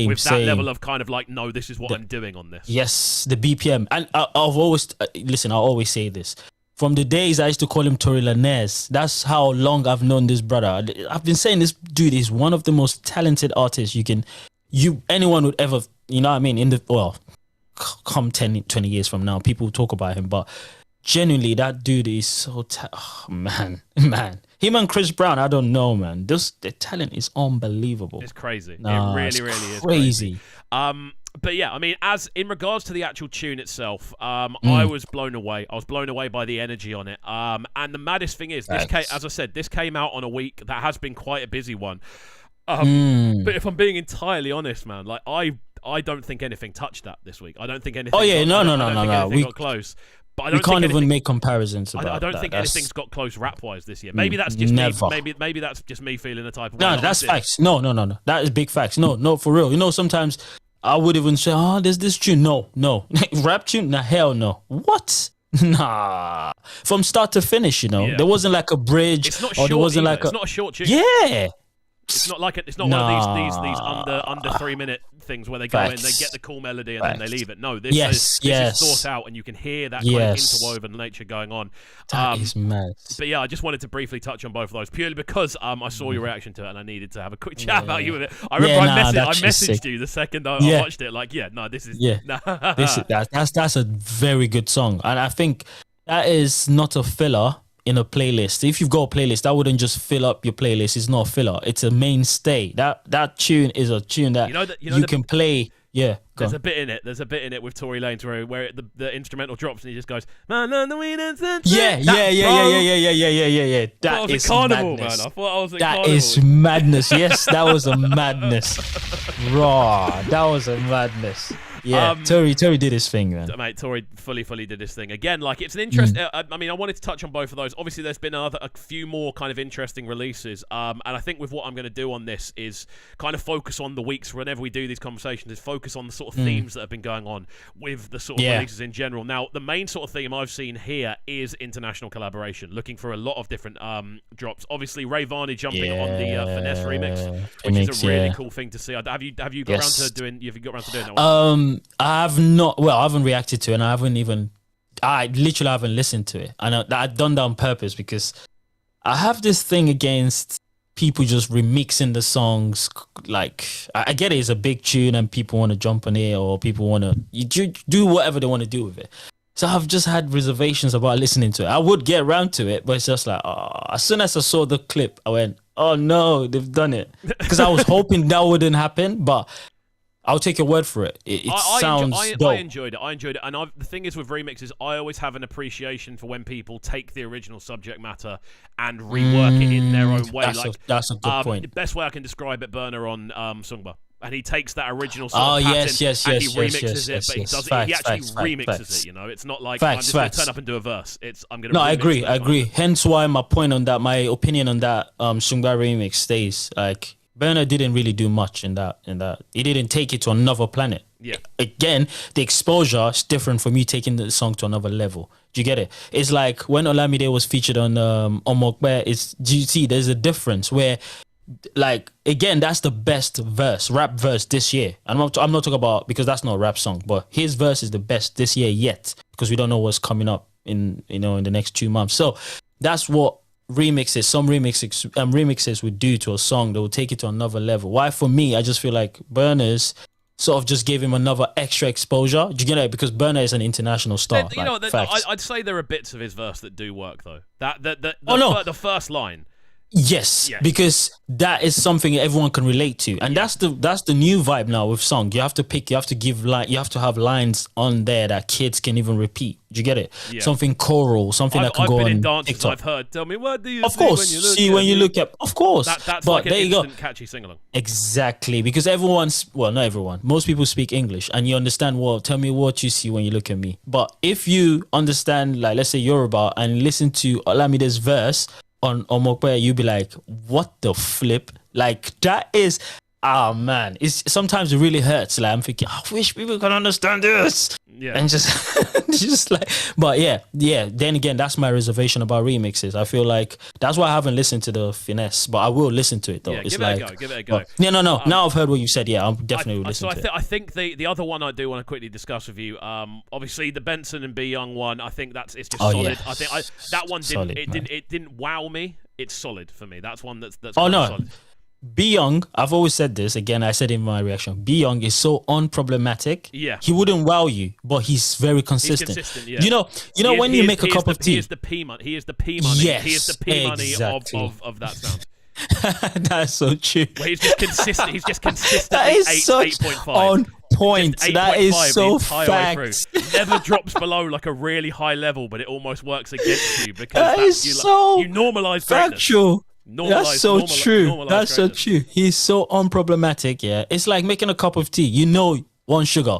With that level of kind of like, no, this is what I'm doing on this. Yes, the BPM. And I've always, listen, I always say this. From the days I used to call him Tory Lanez, that's how long I've known this brother. I've been saying this dude is one of the most talented artists anyone would ever, you know what I mean? Come 10, 20 years from now, people will talk about him, but genuinely, that dude is so man. Him and Chris Brown, I don't know, man. The talent is unbelievable. It's crazy. It really is crazy. But yeah, I mean, as in regards to the actual tune itself, I was blown away. I was blown away by the energy on it. And the maddest thing is, as I said, this came out on a week that has been quite a busy one. But if I'm being entirely honest, man, like I don't think anything touched that this week. I don't think anything. Oh yeah, no. We got close. But I don't can't even make comparisons about I don't think anything's got close rap-wise this year. Maybe that's just never. me. Maybe that's just me feeling the type of way. No, that's facts. No. That is big facts. No, for real. You know, sometimes I would even say, there's this tune. No. Rap tune? Nah, hell no. What? Nah. From start to finish, you know. There wasn't like a bridge. It's not short. It's not a short tune. Yeah. It's not like one of these under 3 minute things where they go in, they get the cool melody and then they leave it. No, this is thought out, and you can hear that kind of interwoven nature going on. That is mad. But yeah, I just wanted to briefly touch on both of those purely because I saw your reaction to it and I needed to have a quick chat about you with it. I remember I messaged you the second I watched it. Like, this is that's a very good song, and I think that is not a filler in a playlist. If you've got a playlist, that wouldn't just fill up your playlist. It's not a filler. It's a mainstay. That tune is a tune that you can play. Yeah, there's a bit in it. There's a bit in it with Tory Lanez where the instrumental drops and he just goes, "Man on the wind and sunshine." Yeah. That is carnival, madness. Man. I thought I was in that carnival. Is madness. Yes, that was a madness. That was a madness. Yeah, Tory did his thing, man. Mate, Tory fully did his thing. Again, like, it's an interest. I mean, I wanted to touch on both of those. Obviously, there's been a few more kind of interesting releases. And I think with what I'm going to do on this is kind of focus on the weeks whenever we do these conversations, is focus on the sort of themes that have been going on with the sort of releases in general. Now, the main sort of theme I've seen here is international collaboration, looking for a lot of different drops. Obviously, Ray Varney jumping on the Finesse remix, which is a really cool thing to see. Have you got around to doing that one? I have not. Well, I haven't reacted to it, and I literally haven't listened to it. And I've done that on purpose because I have this thing against people just remixing the songs. Like, I get it, it's a big tune and people want to jump on it, or people want to do whatever they want to do with it. So I've just had reservations about listening to it. I would get around to it, but it's just like, as soon as I saw the clip, I went, oh no, they've done it. Because I was hoping that wouldn't happen, but I'll take your word for it. It sounds dope. I enjoyed it. And the thing is with remixes, I always have an appreciation for when people take the original subject matter and rework it in their own way. That's a good point. The best way I can describe it, Burna on Sungba. And he takes that original sort of pattern and he remixes it, but he actually remixes it, you know? It's not like, I'm just going to turn up and do a verse. I'm going to I agree. Hence why my opinion on that Sungba remix stays. Like, Burna didn't really do much in that. He didn't take it to another planet. Yeah. Again, the exposure is different from you taking the song to another level. Do you get it? It's like when Olamide was featured on Mokbe. Do you see? There's a difference where, like, again, that's the best rap verse this year. I'm not talking about, because that's not a rap song, but his verse is the best this year yet, because we don't know what's coming up in the next 2 months. So that's what some remixes would do to a song. They would take it to another level. Why, for me, I just feel like Burna's sort of just gave him another extra exposure. Do you get it? Because Burna is an international star. I'd say there are bits of his verse that do work though. The first line Yes, Yes. because that is something everyone can relate to, and that's the new vibe now with song. You have to have lines on there that kids can even repeat. Do you get it? Yeah. Something choral, something that can I've go been on in dances. TikTok. I've heard. Tell me, what do you Of course, see when you look at. Of course, That's but like an there you go. instant catchy sing along. Exactly, because not everyone. Most people speak English, and you understand. Well, tell me what you see when you look at me. But if you understand, like, let's say Yoruba, and listen to Olamide's verse on Omokwe, you'd be like, what the flip? Like, that is, man, it's sometimes it really hurts. Like, I'm thinking, I wish people could understand this. Yeah. And just, just like, but yeah. Then again, that's my reservation about remixes. I feel like that's why I haven't listened to the finesse, but I will listen to it though. Yeah, It's give like, it a go. Give it a go. No. Now I've heard what you said. Yeah, I'm definitely So listening to it. I think the other one I do want to quickly discuss with you, obviously the Benson and B Young one. I think it's just solid. yeah. I think that one Solid, didn't wow me. It's solid for me. That's one that's Oh no. solid. B Young, I've always said this. Again, I said in my reaction, B Young is so unproblematic. Yeah. He wouldn't wow you, but he's very consistent. He's consistent, yeah. You know when you make a cup of tea. He is the P money. He is the P money. Yes, he is the P money exactly. of that sound. That's so true. Where he's just consistent. He's just consistently That is such 8.5. on point. Just That 8.5 is the so entire way fact. through. Never drops below like a really high level, but it almost works against you because That is so you normalize greatness. factual. That's so true. That's so greatness. true. He's so unproblematic. Yeah, it's like making a cup of tea. You know, one sugar,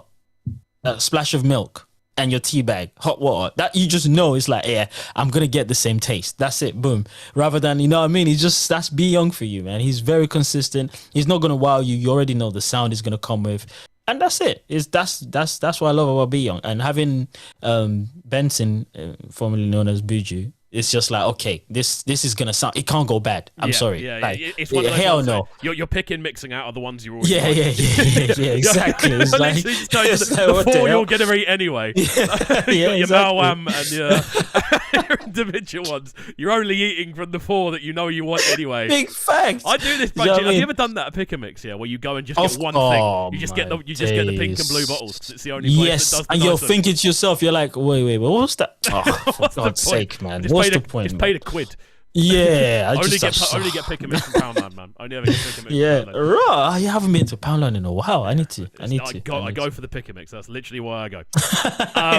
a splash of milk, and your tea bag, hot water. That you just know. It's like, yeah, I'm gonna get the same taste. That's it. Boom. Rather than, you know what I mean? That's B Young for you, man. He's very consistent. He's not gonna wow you. You already know the sound is gonna come with. And that's it. That's what I love about B Young. And having Benson, formerly known as Buju, it's just like, okay, this is gonna sound. It can't go bad. I'm sorry. Yeah, like, it's one of those hell ones no. that You're picking, mixing out of the ones you're already. Yeah, exactly. It's like, Literally just going it's to like, the what the four hell? you're gonna eat anyway. Yeah, You got your exactly. Mawam and your individual ones. You're only eating from the four that you know you want anyway. Big facts. I do this You know what budget. I Have mean? you ever done that at Pick and Mix? Yeah, where you go and just get one Oh, thing. You just my get the pink and blue days. bottles. It's the only place Yes, that does the and you're nice ones. thinking to yourself, you're like, wait, what's that? Oh, for What's the God's point? sake, man. Just What's paid the point? Just man? paid a quid. Yeah, I Only just get Pick and Mix from Poundland, man. Only ever get Pick and Mix. yeah, from Poundland. raw. You haven't been to Poundland in a while. I need to. I go for the Pick and Mix. That's literally why I go.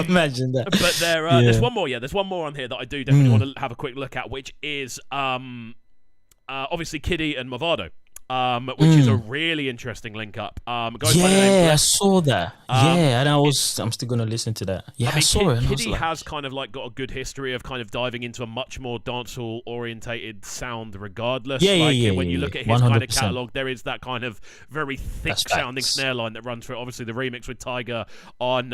Imagine that. But there's one more. Yeah, there's one more on here that I do definitely want to have a quick look at, which is obviously Kiddy and Movado. Which is a really interesting link up. Goes by the name I saw that. And I'm still gonna listen to that. Yeah, I saw it. And I was Kiddy like, has kind of like got a good history of kind of diving into a much more dancehall orientated sound, regardless. When you look at his kind of 100%. catalog, there is that kind of very thick That's sounding facts. snare line that runs through it. Obviously, the remix with Tiger on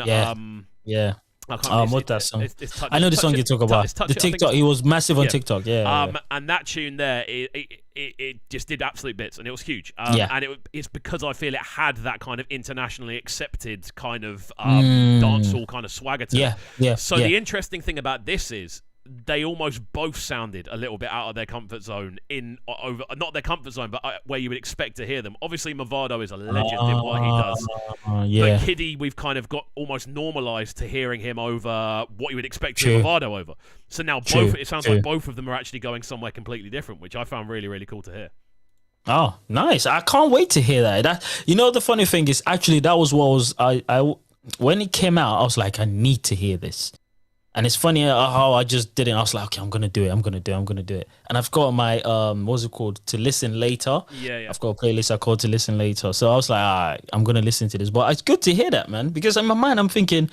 yeah. I can't remember. What's that song? It's Touch I know the Touch song It- you talk Touch- about. it's Touch The It, I think TikTok. it's- He was massive on Yeah. TikTok. Yeah. And that tune there, it just did absolute bits, and it was huge. Yeah. And it's because I feel it had that kind of internationally accepted kind of dancehall kind of swagger to it. Yeah. So yeah. the interesting thing about this is they almost both sounded a little bit out of their comfort zone not their comfort zone, but where you would expect to hear them. Obviously, Movado is a legend in what he does. Yeah. But Kiddy, we've kind of got almost normalised to hearing him over what you would expect to True. hear Movado over. So now True, it sounds true. like both of them are actually going somewhere completely different, which I found really, really cool to hear. Oh, nice! I can't wait to hear that. The funny thing is, actually, that was what was I when it came out, I was like, I need to hear this. And it's funny how I just didn't. I was like, okay, I'm gonna do it. And I've got my what's it called, to listen later. Yeah. I've got a playlist I called to listen later. So I was like, all right, I'm gonna listen to this. But it's good to hear that, man, because in my mind I'm thinking,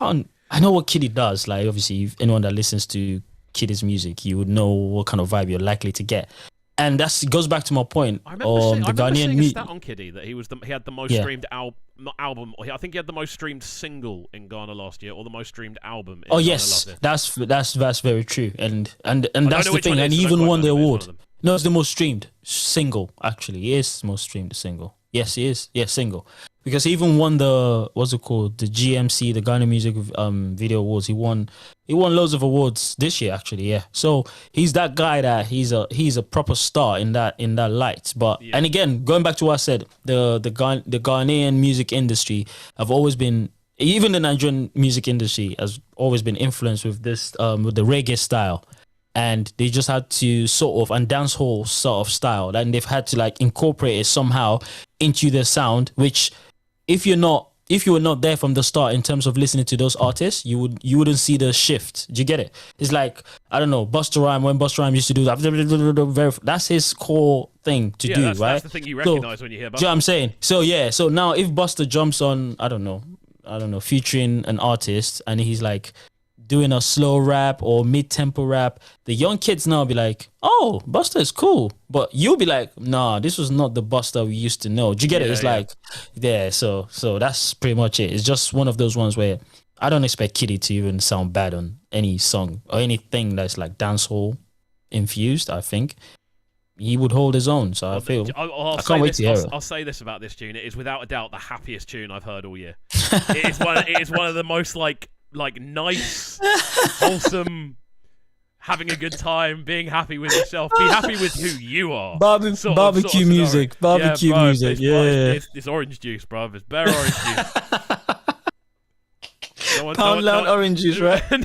I know what Kiddy does. Like, obviously, if anyone that listens to Kiddy's music, you would know what kind of vibe you're likely to get. And it goes back to my point. I remember The seeing a Ghanaian stat on Kiddy that he had the most streamed album. I think he had the most streamed single in Ghana last year, or the most streamed album. In Ghana Yes, last year. that's very true. And that's know the which one thing. it And is, he I don't even quite won the know, but it's one award. of them. No, it's the most streamed single. Actually, he is the most streamed single. Yes, he is. Yes, single. Because he even won the the GMC, the Ghana Music Video Awards. He won loads of awards this year, actually. Yeah. So he's that guy that he's a proper star in that light. But and again, going back to what I said, the Ghanaian music industry have always been, even the Nigerian music industry has always been influenced with this with the reggae style. and they just had to sort of, and dancehall sort of style, and they've had to like incorporate it somehow into their sound, which if you were not there from the start in terms of listening to those artists, you wouldn't see the shift. Do you get it? It's like, I don't know, Busta Rhymes, when Busta Rhymes used to do that, that's his core thing to do, right? That's the thing you recognize when you hear Busta. Do you know what I'm saying? So yeah, so now if Busta jumps on, I don't know, featuring an artist, and he's like doing a slow rap or mid-tempo rap, the young kids now be like, oh, Busta is cool. But you'll be like, nah, this was not the Busta we used to know. Do you get it? It's like, so that's pretty much it. It's just one of those ones where I don't expect Kitty to even sound bad on any song or anything that's like dancehall infused. I think he would hold his own. So I can't wait to hear it. I'll say this about this tune. It is without a doubt the happiest tune I've heard all year. It is one of the most like nice, wholesome, having a good time, being happy with yourself, be happy with who you are. Barbecue music. It's orange juice, bro. It's bare orange juice. Poundland orange juice, right? No,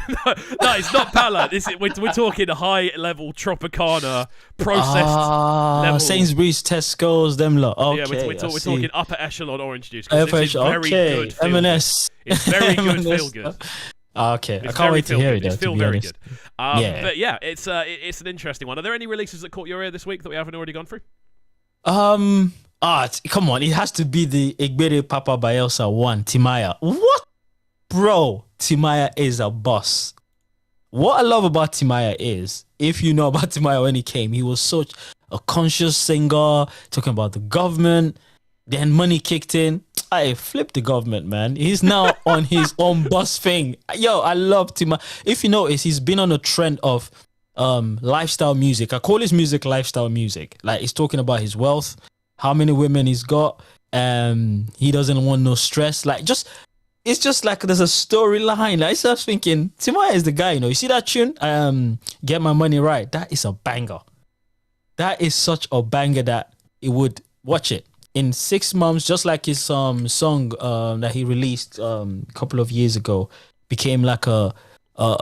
it's not Poundland. We're talking high level Tropicana processed level. Sainsbury's, Tesco's, them lot. Okay, yeah, we're talking upper echelon orange juice. Upper echelon. Okay, M&S. It's very good, feel good. Okay, I can't wait to hear it. It's feel very good. But yeah, it's an interesting one. Are there any releases that caught your ear this week that we haven't already gone through? Come on, it has to be the Egbere Papa Bielsa one, Timaya. What? Bro, Timaya is a boss. What I love about Timaya is, if you know about Timaya when he came, he was such a conscious singer, talking about the government. Then money kicked in. I flipped the government, man. He's now on his own bus thing. Yo, I love Timaya. If you notice, he's been on a trend of lifestyle music. I call his music lifestyle music. Like, he's talking about his wealth, how many women he's got. He doesn't want no stress. Like, it's just like there's a storyline. I started thinking, Timaya is the guy, You see that tune? Get My Money Right. That is a banger. That is such a banger that it would, watch it, in 6 months, just like his song that he released a couple of years ago, became like a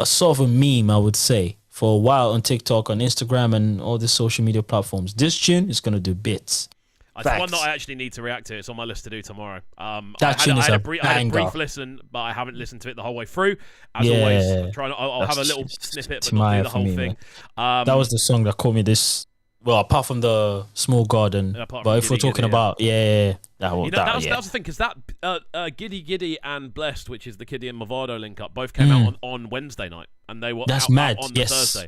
sort of a meme, I would say, for a while on TikTok, on Instagram, and all the social media platforms. This tune is going to do bits. It's one that I actually need to react to. It's on my list to do tomorrow. I had a brief listen, but I haven't listened to it the whole way through. As always, I'll have a little snippet, but not do the whole thing. That was the song that caught me this. Well, apart from the Small Garden, but if we're talking about, that was the thing, because that Giddy Giddy and Blessed, which is the Kiddy and Movado link up, both came out on Wednesday night, and they were out on the Thursday,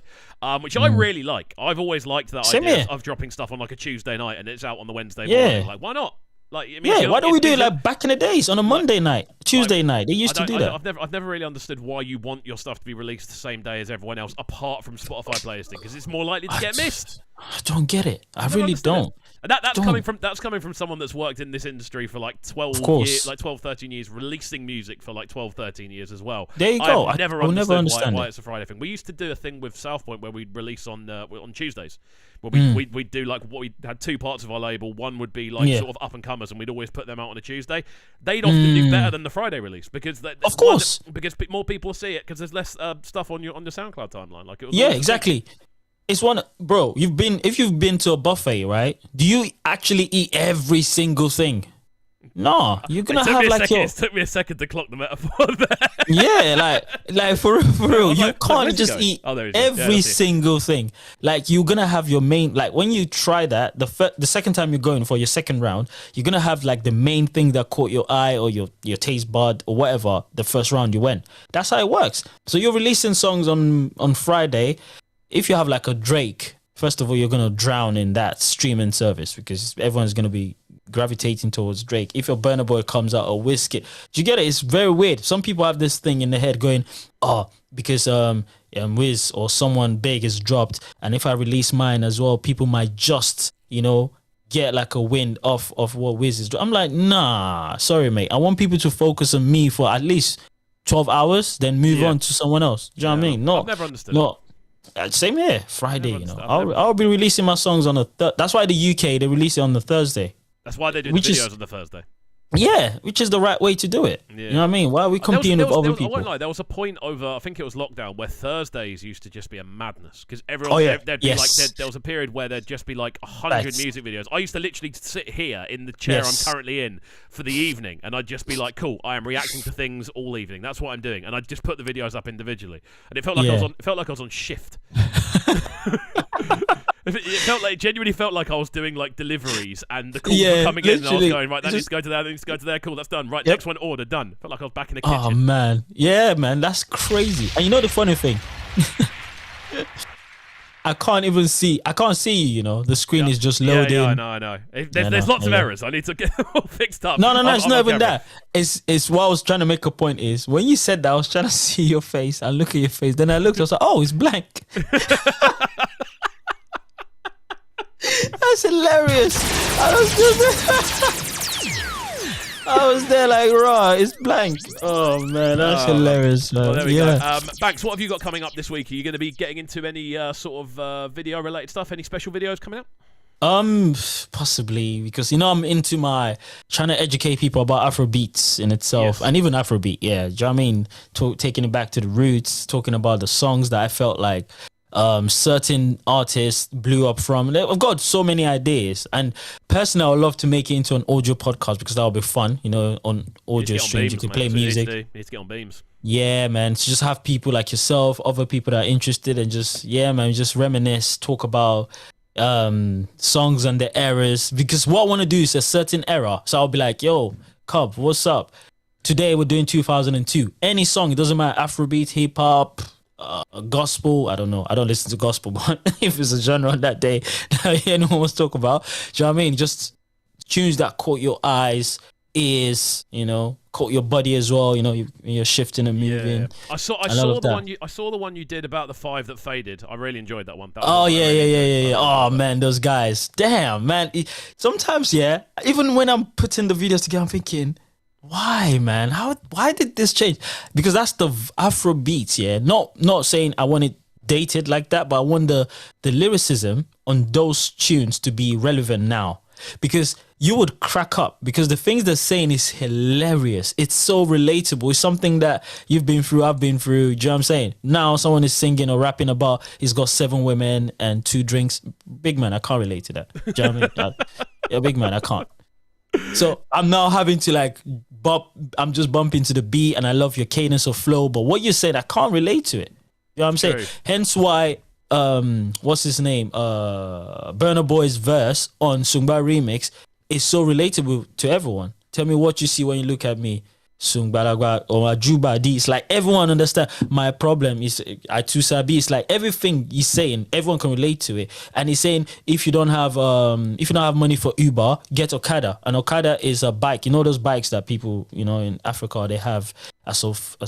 which I really like. I've always liked that idea of dropping stuff on like a Tuesday night and it's out on the Wednesday morning. Like, why not? Like, why don't we do it like back in the days on a Monday night, Tuesday night? They used to do that. I've never really understood why you want your stuff to be released the same day as everyone else, apart from Spotify playlisting, because it's more likely to get missed. I don't get it. I really don't. And that's coming from someone that's worked in this industry for like 12 years, like 12, 13 years, releasing music for like 12, 13 years as well. There you go. I've never understood why it's a Friday thing. We used to do a thing with South Point where we'd release on Tuesdays. Where we'd do like what we had two parts of our label. One would be like sort of up and comers, and we'd always put them out on a Tuesday. They'd often do better than the Friday release because because more people see it because there's less stuff on your SoundCloud timeline. Like, it was exactly. It's one, bro. If you've been to a buffet, right? Do you actually eat every single thing? No, you're gonna have like your. It took me a second to clock the metaphor there. Yeah, like for real, you can't just eat every single thing. Like, you're gonna have your main. Like, when you try that, the second time you're going for your second round, you're gonna have like the main thing that caught your eye or your taste bud or whatever. The first round you went. That's how it works. So you're releasing songs on Friday. If you have like a Drake, first of all, you're gonna drown in that streaming service because everyone's gonna be gravitating towards Drake. If your Burna Boy comes out, or Wizkid, do you get it? It's very weird. Some people have this thing in their head going, because Wiz or someone big is dropped, and if I release mine as well, people might just get like a wind off of what Wiz is doing. I'm like, nah, sorry mate, I want people to focus on me for at least 12 hours, then move on to someone else. Do you know what I mean? I've never understood it. Same here. Friday, I'll be releasing my songs on that's why the UK, they release it on the Thursday. That's why they do the videos on the Thursday. Yeah, which is the right way to do it. You know what I mean? Why are we competing with other people? I won't lie, there was a point over, I think it was lockdown, where Thursdays used to just be a madness because everyone, there'd be like, there was a period where there'd just be like 100 music videos. I used to literally sit here in the chair I'm currently in for the evening, and I'd just be like, cool, I am reacting to things all evening. That's what I'm doing, and I'd just put the videos up individually, and it felt like I was on shift. It genuinely felt like I was doing like deliveries, and the calls were coming in, and I was going, right, that needs to go to there, that needs to go to there, cool, that's done, right, next one, order, done. Felt like I was back in the kitchen. Oh man, yeah, man, that's crazy. And you know the funny thing, I can't see you. You know, the screen is just loading. Yeah, I know. There's lots of errors. I need to get them all fixed up. No, it's not even that. It's what I was trying to make a point is when you said that, I was trying to see your face. I look at your face, then I looked. I was like, oh, it's blank. That's hilarious. I was there like, raw, it's blank. Oh man, that's hilarious, man. Well, there we go. Banks, what have you got coming up this week? Are you going to be getting into any sort of video related stuff? Any special videos coming up? Possibly, because you know I'm into my trying to educate people about afrobeats in itself, and even afrobeat. Yeah, do you know what I mean? Taking it back to the roots, talking about the songs that I felt like certain artists blew up from. I've got so many ideas, and personally I would love to make it into an audio podcast because that would be fun. You know, on audio streams you can play music. You need to get on Beams. Yeah, man. To just have people like yourself, other people that are interested, and just just reminisce, talk about songs and the eras. Because what I want to do is a certain era. So I'll be like, yo, Cub, what's up? Today we're doing 2002. Any song, it doesn't matter, Afrobeat, hip hop, gospel. I don't know. I don't listen to gospel, but if it's a genre on that day that anyone wants to talk about, do you know what I mean? Just tunes that caught your eyes, ears, you know, caught your body as well. You know, you're shifting and moving. Yeah. I saw the one you did about the 5 that faded. I really enjoyed that one. Yeah. Oh man, those guys. Damn, man. Sometimes, even when I'm putting the videos together, I'm thinking, why, man? Why did this change? Because that's the Afro beats, Not saying I want it dated like that, but I want the lyricism on those tunes to be relevant now. Because you would crack up because the things they're saying is hilarious. It's so relatable. It's something that you've been through, I've been through. Do you know what I'm saying? Now someone is singing or rapping about he's got 7 women and 2 drinks. Big man, I can't relate to that. Do you know what I mean? Big man, I can't. So I'm now having to like I'm just bumping to the beat, and I love your cadence of flow, but what you said, I can't relate to it. You know what I'm saying? Hence why what's his name? Burna Boy's verse on Sungba Remix is so relatable to everyone. Tell me what you see when you look at me. Sungbalagwa or Ajuba D. It's like everyone understand. My problem is I too sabi. It's like everything he's saying, everyone can relate to it. And he's saying if you don't have money for Uber, get Okada. And Okada is a bike. You know those bikes that people, you know, in Africa they have as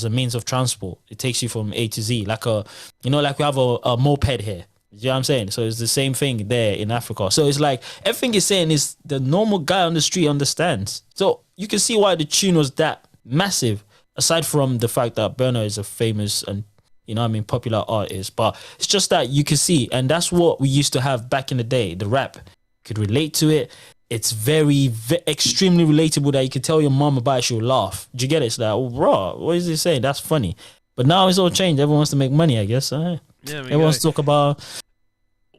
a means of transport. It takes you from A to Z, like we have a moped here. You know what I'm saying? So it's the same thing there in Africa. So it's like everything he's saying is the normal guy on the street understands. So you can see why the tune was that massive, aside from the fact that Burna is a famous and, you know what I mean, popular artist. But it's just that you can see, and that's what we used to have back in the day. The rap could relate to it. It's very, extremely relatable that you could tell your mom about it, she'll laugh. Do you get it? It's like, oh, bro, what is he saying? That's funny. But now it's all changed. Everyone wants to make money, I guess. Everyone wants to talk about...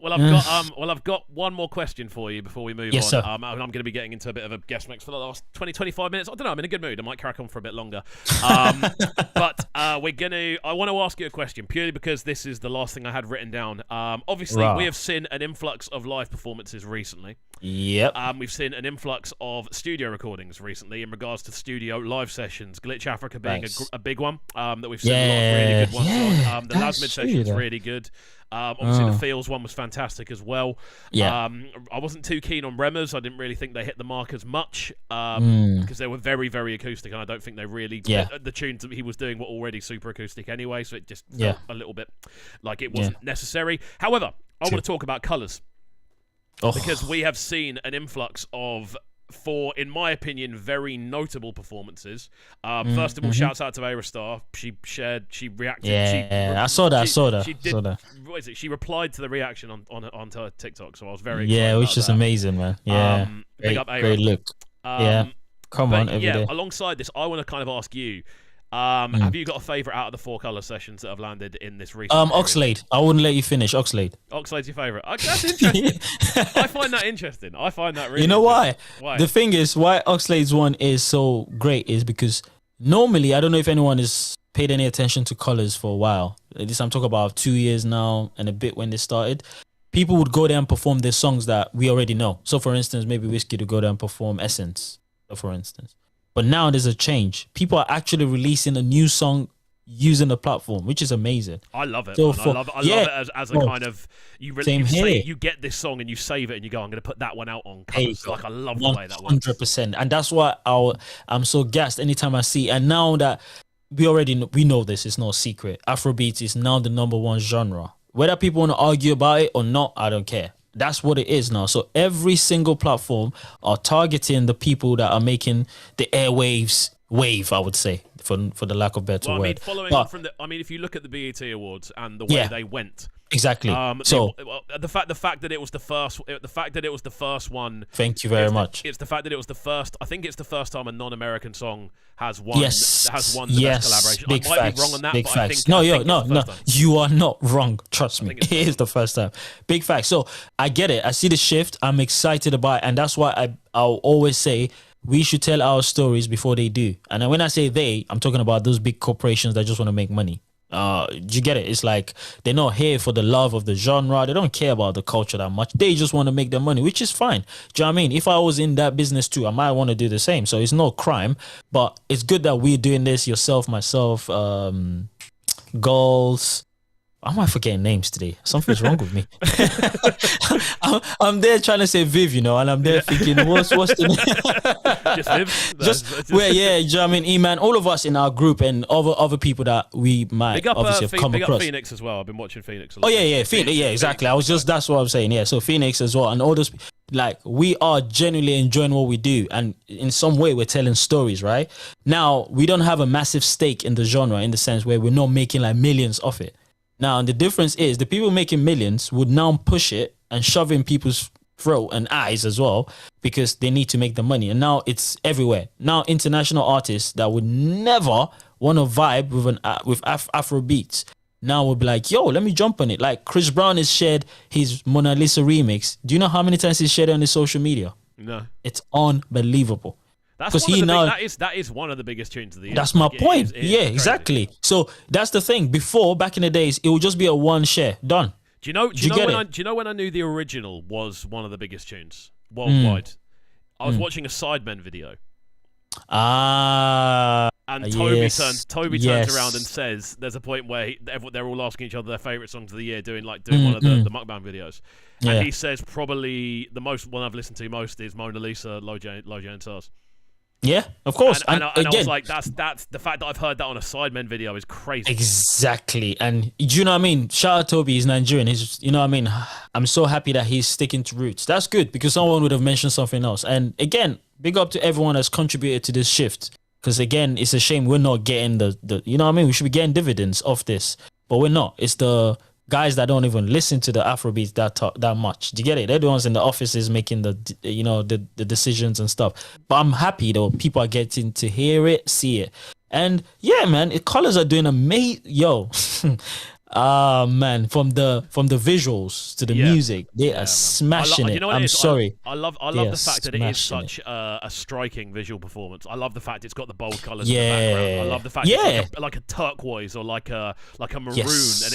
Well, I've got one more question for you before we move on. Sir. I'm going to be getting into a bit of a guest mix for the last 20, 25 minutes. I don't know. I'm in a good mood. I might crack on for a bit longer. But I want to ask you a question purely because this is the last thing I had written down. Obviously, we have seen an influx of live performances recently. Yep. We've seen an influx of studio recordings recently in regards to studio live sessions. Glitch Africa being a big one that we've seen a lot of really good ones on. The Lasmid session's really good. Obviously, the Feels one was fantastic as well. Yeah. I wasn't too keen on Rema's. I didn't really think they hit the mark as much because they were very, very acoustic, and I don't think they really... The tunes that he was doing were already super acoustic anyway, so it just felt a little bit like it wasn't necessary. However, I want to talk about colours because we have seen an influx of... for, in my opinion, very notable performances. First of all, shouts out to Aerostar. She reacted. Yeah, I saw that. She did. What is it? She replied to the reaction on her TikTok, so I was very excited about which is that. Amazing, man. Yeah, big up Aero. Great look. Come on, every day. Alongside this, I want to kind of ask you, have you got a favourite out of the 4 colour sessions that have landed in this recent period? Oxlade. I wouldn't let you finish. Oxlade. Oxlade's your favourite. That's interesting. I find that interesting. I find that really You know why? Why? The thing is, why Oxlade's one is so great is because normally, I don't know if anyone has paid any attention to colours for a while. This I'm talking about 2 years now and a bit when they started. People would go there and perform their songs that we already know. So, for instance, maybe Whiskey would go there and perform Essence, for instance. But now there's a change. People are actually releasing a new song using the platform, which is amazing. I love it. So I love it as a kind of you get this song and you save it and you go, I'm going to put that one out on covers. Like I love the way that works. 100%, and that's why I'm so gassed anytime I see. And now that we know this, it's no secret. Afrobeats is now the #1 genre. Whether people want to argue about it or not, I don't care. That's what it is now. So every single platform are targeting the people that are making the airwaves wave, I would say, for the lack of better word. I mean, following on from if you look at the BET Awards and the way they went, exactly. So the fact that it was the first one. Thank you very much. It's the fact that it was the first. I think it's the first time a non-American song has won. Has won the best collaboration. Big I might be wrong on that, big but facts. I think no. You are not wrong. Trust me, it is the first time. Big facts. So I get it. I see the shift. I'm excited about it, and that's why I'll always say we should tell our stories before they do. And when I say they, I'm talking about those big corporations that just want to make money. Do you get it? It's like they're not here for the love of the genre. They don't care about the culture that much. They just want to make their money, which is fine. Do you know what I mean? If I was in that business too, I might want to do the same. So it's no crime, but it's good that we're doing this. Yourself, myself, girls. I might forget names today. Something's wrong with me. I'm there trying to say Viv, and I'm there thinking, what's the name? Just Viv? Yeah, you know what I mean? E-Man, all of us in our group and other people that we might obviously have come across. Big up Phoenix as well. I've been watching Phoenix a lot. Oh, yeah, Phoenix. Yeah, exactly. That's what I'm saying. Yeah, so Phoenix as well. And all those, like, we are genuinely enjoying what we do. And in some way, we're telling stories, right? Now, we don't have a massive stake in the genre in the sense where we're not making like millions off it. Now, the difference is the people making millions would now push it and shove in people's throat and eyes as well because they need to make the money. And now it's everywhere. Now, international artists that would never want to vibe with Afrobeats now would be like, yo, let me jump on it. Like Chris Brown has shared his Mona Lisa remix. Do you know how many times he's shared it on his social media? No. It's unbelievable. That is one of the biggest tunes of the year. That's my point. It is exactly. So that's the thing. Before, back in the days, it would just be a one share. Done. Do you know when I knew the original was one of the biggest tunes worldwide? I was watching a Sidemen video. And Toby turns around and says there's a point where they're all asking each other their favourite songs of the year doing one of the mukbang videos. And he says probably the most one I've listened to most is Mona Lisa, Low J and Stars. Yeah, of course. And I was like, that's the fact that I've heard that on a Sidemen video is crazy. Exactly. And do you know what I mean? Shout out Toby, he's Nigerian. He's, you know what I mean? I'm so happy that he's sticking to roots. That's good because someone would have mentioned something else. And again, big up to everyone that's contributed to this shift. Because again, it's a shame we're not getting the you know what I mean? We should be getting dividends off this, but we're not. It's the guys that don't even listen to the Afrobeats that much. Do you get it? They're the ones in the offices making the decisions and stuff. But I'm happy though. People are getting to hear it, see it. And yeah, man, Colors are doing amazing. Yo, man, from the visuals to the music, they are smashing it. I'm sorry. I love the fact that it is such a striking visual performance. I love the fact it's got the bold colours in the background. I love the fact it's like a turquoise or like a maroon,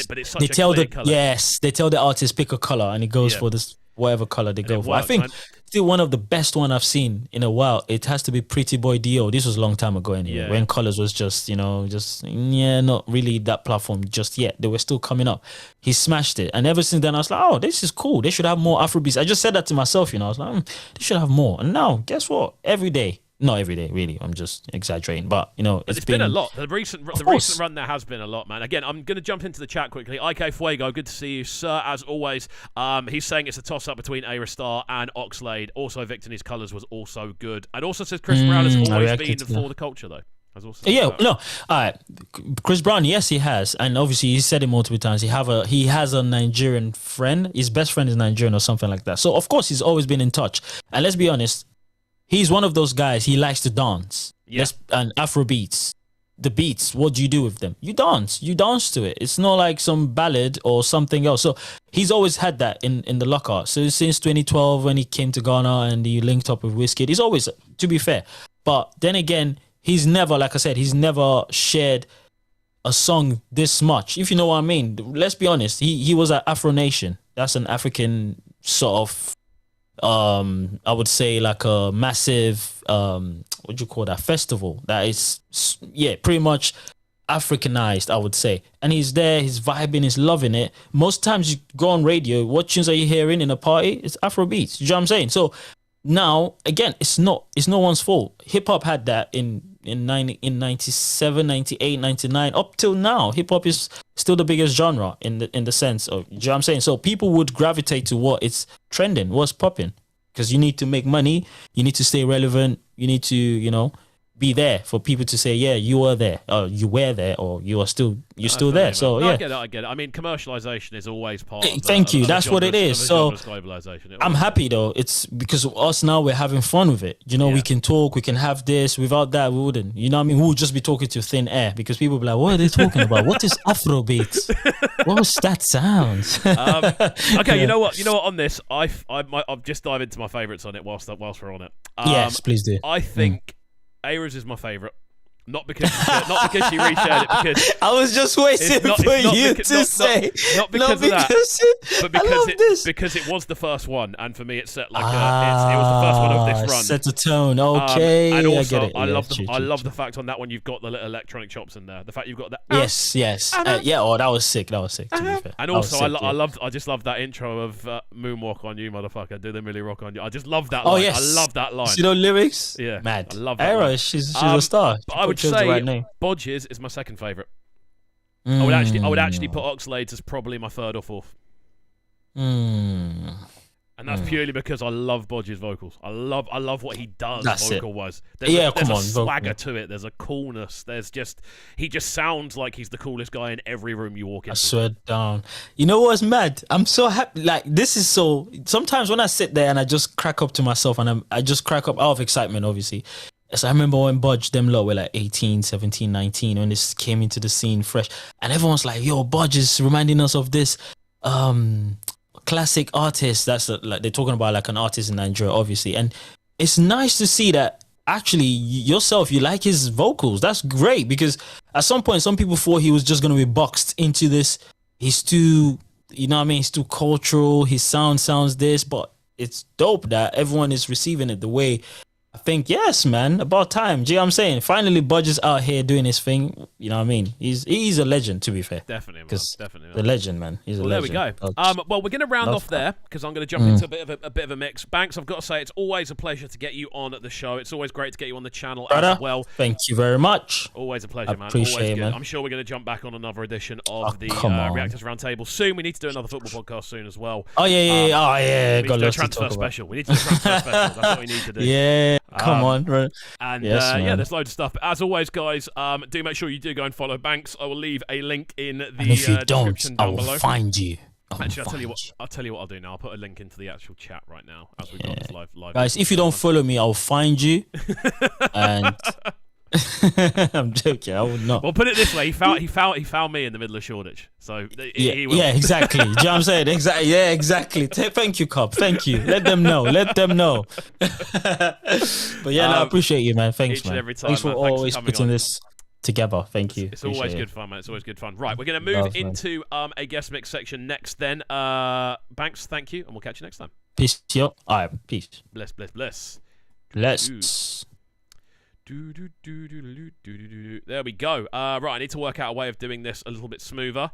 but it's such a clear colour. Yes, they tell the artist pick a colour and it goes for this whatever colour they go for. I think still one of the best one I've seen in a while. It has to be Pretty Boy Dio. This was a long time ago anyway, when Colors was just not really that platform just yet. They were still coming up. He smashed it, and ever since then I was like, oh, this is cool. They should have more Afrobeats. I just said that to myself, I was like, they should have more. And now, guess what? Every day. Not every day, really. I'm just exaggerating, but it's been a lot. The recent run there has been a lot, man. Again, I'm going to jump into the chat quickly. IK Fuego, good to see you, sir. As always, he's saying it's a toss-up between Ayra Starr and Oxlade. Also, Victor and his colours was also good, and also says Chris Brown has always been for the culture, though. All right. Chris Brown, yes, he has, and obviously he said it multiple times. He has a Nigerian friend. His best friend is Nigerian or something like that. So of course he's always been in touch. And let's be honest. he's one of those guys. He likes to dance. Yeah. And Afrobeats. The beats, what do you do with them? You dance to it. It's not like some ballad or something else. So he's always had that in the locker. So since 2012 when he came to Ghana and he linked up with Wizkid, he's always, to be fair. But then again, he's never, like I said, he's never shared a song this much, if you know what I mean. Let's be honest, he was at Afro Nation. That's an African sort of I would say like a massive what do you call that, festival that is pretty much Africanized, I would say. And he's there, he's vibing, he's loving it. Most times you go on radio, what tunes are you hearing in a party? It's Afrobeats. You know what I'm saying? So now again, it's no one's fault. Hip hop had that in 97, 98, 99 up till now. Hip hop is still the biggest genre in the sense of, you know what I'm saying? So people would gravitate to what it's trending, what's popping, because you need to make money, you need to stay relevant, you need to, you know, be there for people to say, yeah, you were there, or you were there, or you're still there. So no, yeah, I get it. I mean, commercialization is always part of thank you. That's what it is. So globalization. I'm happy though. It's because of us now, we're having fun with it. You know, we can talk, we can have this. Without that, we wouldn't. You know what I mean? We would just be talking to thin air because people be like, what are they talking about? What is Afrobeats? What was that sound? Okay, you know what? On this, I'll just dive into my favorites on it whilst we're on it. Yes, please do. I think Ayra's is my favourite. Not because she reshared it, because I was just waiting for you to say. Not because of that, but because it was the first one, and for me it set like it was the first one of this run. Set a tone, okay. And also, I get it. I love the fact on that one you've got the little electronic chops in there. The fact you've got that. Yes. Oh, that was sick. To be fair. And also, I just love that intro of "Moonwalk on you, motherfucker. Do them really rock on you." I just love that line. Yes. I love that line. See those lyrics? Yeah, mad. I love that. Ayra, she's a star. But I would say Bodges is my second favourite. I would actually put Oxlades as probably my third or fourth. And that's purely because I love Bodge's vocals. I love what he does vocal-wise. There's a swagger to it. There's a coolness. He just sounds like he's the coolest guy in every room you walk into. I swear down. You know what's mad? I'm so happy. Like, this is so... Sometimes when I sit there and I just crack up to myself and I just crack up out of excitement, obviously. So I remember when Budge, them lot were like 18, 17, 19, when this came into the scene fresh. And everyone's like, yo, Budge is reminding us of this classic artist. That's like, they're talking about like an artist in Nigeria, obviously. And it's nice to see that actually yourself, you like his vocals. That's great, because at some point, some people thought he was just going to be boxed into this. He's too, you know what I mean? He's too cultural. His sounds this, but it's dope that everyone is receiving it the way. I think, yes, man, about time. Do you know what I'm saying? Finally, Budge is out here doing his thing. You know what I mean? He's a legend, to be fair. Definitely, man. The legend, man. He's a legend. There we go. Well, we're going to round off there, because I'm going to jump into a bit of a mix. Banks, I've got to say, it's always a pleasure to get you on at the show. It's always great to get you on the channel as well. Thank you very much. Always a pleasure, man. Appreciate always it, man. I'm sure we're going to jump back on another edition of the Reactors Roundtable soon. We need to do another football podcast soon as well. Oh, yeah. We need to do a transfer special. We need to do a transfer special. That's what we need to do. Yeah, come on, bro. And there's loads of stuff. But as always, guys, do make sure you do go and follow Banks. I will leave a link in the description down below. I will find you. Actually, I'll tell you what I'll do now. I'll put a link into the actual chat right now as we've got this live. Guys, if you don't follow me, I'll find you. And I'm joking. I would not. Well, put it this way: he found me in the middle of Shoreditch. So yeah, exactly. Do you know what I'm saying? Exactly. Yeah, exactly. Thank you, Cub. Thank you. Let them know. But yeah, I appreciate you, man. Thanks, man. Every time, thanks for man. always putting this together. Thank you. It's always good fun, man. It's always good fun. Right, we're going to move into a guest mix section next. Then, Banks, thank you, and we'll catch you next time. Peace, yo. All right, peace. Bless. Let's. There we go. Right, I need to work out a way of doing this a little bit smoother.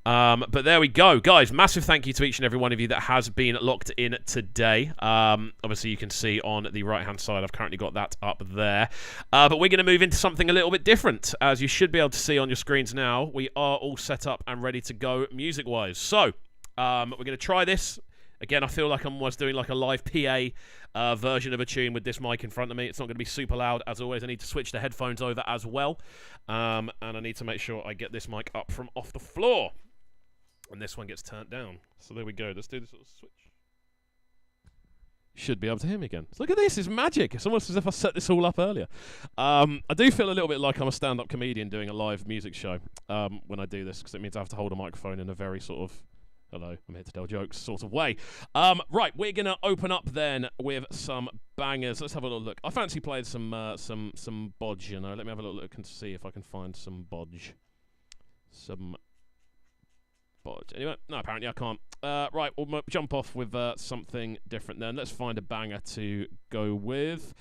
But there we go, guys. Massive thank you to each and every one of you that has been locked in today. Obviously, you can see on the right-hand side, I've currently got that up there. But we're going to move into something a little bit different. As you should be able to see on your screens now, we are all set up and ready to go music-wise. So, we're going to try this. Again, I feel like I'm almost doing like a live PA version of a tune with this mic in front of me. It's not going to be super loud. As always, I need to switch the headphones over as well. And I need to make sure I get this mic up from off the floor. And this one gets turned down. So there we go. Let's do this little switch. should be able to hear me again. Look at this, it's magic. It's almost as if I set this all up earlier. I do feel a little bit like I'm a stand-up comedian doing a live music show when I do this, because it means I have to hold a microphone in a very sort of, hello, I'm here to tell jokes sort of way. Right, we're going to open up then with some bangers. Let's have a little look. I fancy playing some bodge, you know. Let me have a little look and see if I can find some bodge. Anyway, no, apparently I can't. Right, we'll jump off with something different then. Let's find a banger to go with.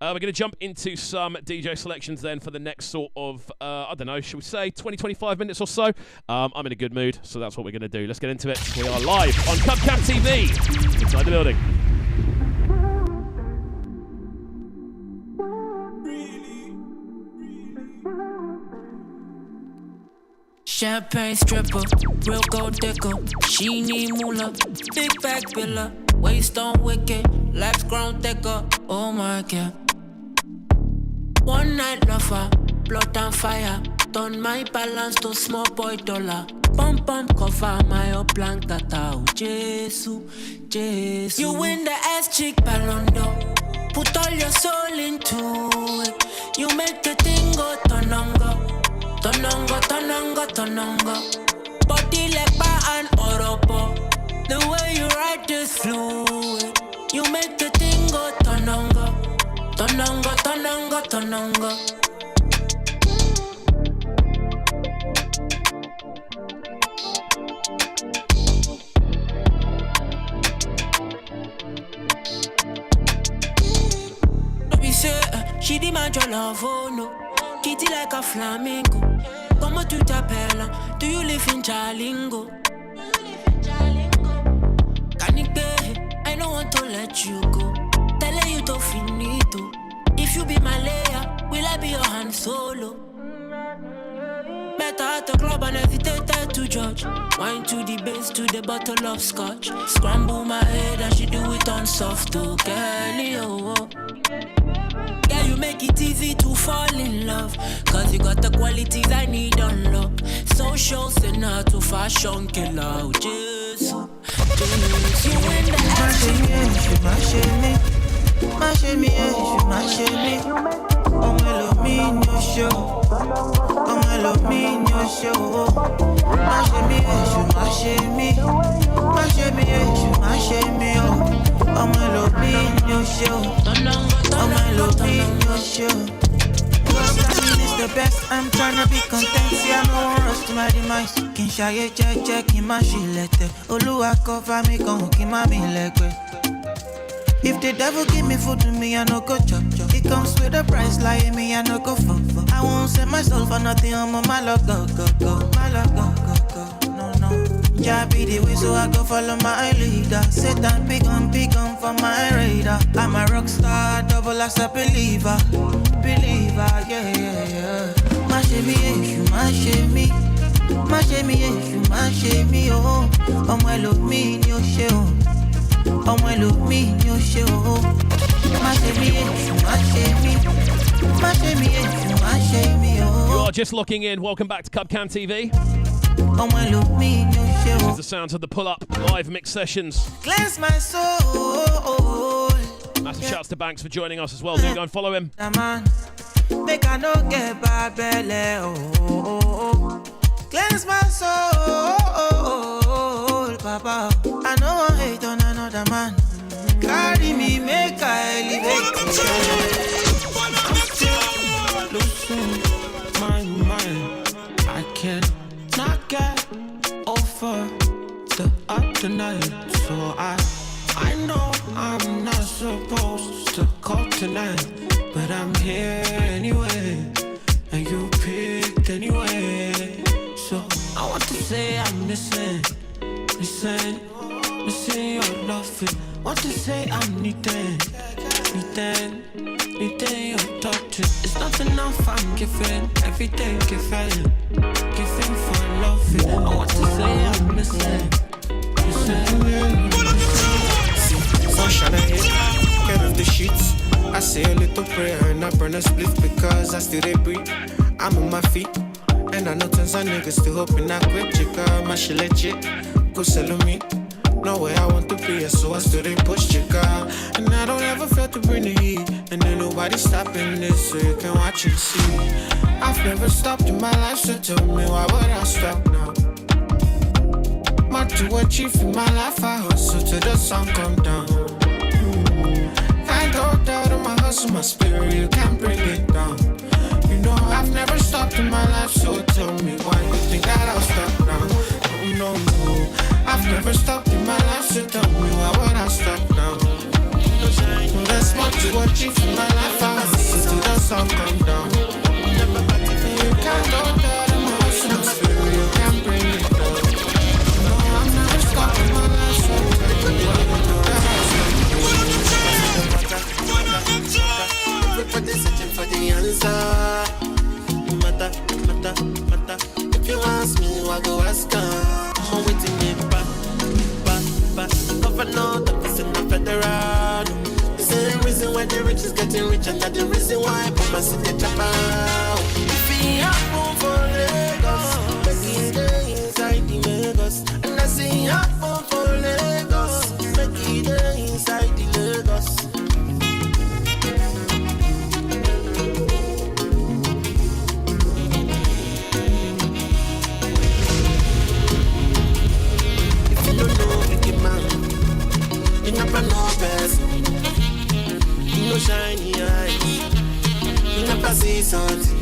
We're going to jump into some DJ selections then for the next sort of, I don't know, should we say 20, 25 minutes or so? I'm in a good mood, so that's what we're going to do. Let's get into it. We are live on CubCamTV inside the building. Champagne stripper, real gold digger. She need moolah, big back villa. Waist on wicked, legs grown thicker. Oh my god. One night lover, blood and fire. Turn my balance to small boy dollar. Pump pump cover my up blank tata. Oh Jesus, Jesus. You win the ass cheek ballon d'or. Put all your soul into it. You make the thing go tonongo. Tonongo, tonongo, tonongo. Body like bar and oropo. The way you ride this fluid. You make the thing go tonongo. Tonongo, tonongo, tonongo. Don't be say, she demand your love, oh no. Kitty like a flamingo. Comment tu t'appelles? Do you live in Jalingo? Kanike, I don't want to let you go. Tell you to finito. If you be my layer, will I be your hand solo? Better at the club and hesitate to judge. Wine to the base, to the bottle of scotch. Scramble my head and she do it on soft, oh, girlie, oh. Yeah, you make it easy to fall in love. Cause you got the qualities I need unlock. Social sinner to fashion killer. Oh, Jesus, Jesus. You win the the best, I'm tryna be content. See, I don't want rush to my demise. Can shy check in my shilete. Oluwa cover me, come hook in my legwe. If the devil give me food to me, I no go chop chop. It comes with a price, like me, I no go fuck. I won't set myself for nothing, I'm on my luck, go. My luck, go, no. Yeah, be the way, so I go follow my leader. Satan, big on for my radar. I'm a rock star, double as a believer, yeah. My shame, oh. Oh, my love me in your show. Oh, my love me in your show. My shame, oh. You are just locking in. Welcome back to CubCamTV. Oh, my love me in your show. This is the sounds of the Pullup live mix sessions. Cleanse my soul. Massive shouts to Banks for joining us as well. Do go and follow him. Man, make I no get bad belly. Oh. Cleanse my soul, Papa. I know I hate on another man. Carry me, make I elevate. Losing my mind. I can't not get over the other night. So I know I'm not supposed to call tonight, but I'm here anyway, and you picked anyway. So I want to say I'm missing your loving. Want to say I'm needing your touching. It's not enough, I'm giving everything, giving for loving. I want to say I'm missing. Sunshine ahead, get off the sheets. I say a little prayer and I burn a split because I still they breathe. I'm on my feet, and I know tons of niggas still hoping I quit. Chica, my shit legit, go sell me. No way I want to be, so I still didn't push Chica. And I don't ever fail to bring the heat. And ain't nobody stopping this, so you can watch and see. I've never stopped in my life, so tell me why would I stop now? My to achieve in my life, I hustle till the sun come down. I don't doubt in my hustle, my spirit, you can't bring it down. You know I've never stopped in my life, so tell me why you think that I'll stop now? No, I've never stopped in my life, so tell me why would I stop now? No, that's much to achieve in my life, I hustle till the sun come down. You can't go down in my hustle, my spirit, you can't bring it down. No, I've never stopped in my life, so tell me why would I stop. Everybody's searching for the answer. Matter. If you ask me, I go ask her. I'm waiting here, back. Governor, that is in the federal. The same reason why the rich is getting rich, and that's the reason why I put my city chopper. If we have room for Lagos, make it stay inside the Lagos. And I say have room for Lagos, make it stay inside the Lagos. You never know best. You know shiny eyes. You never see something.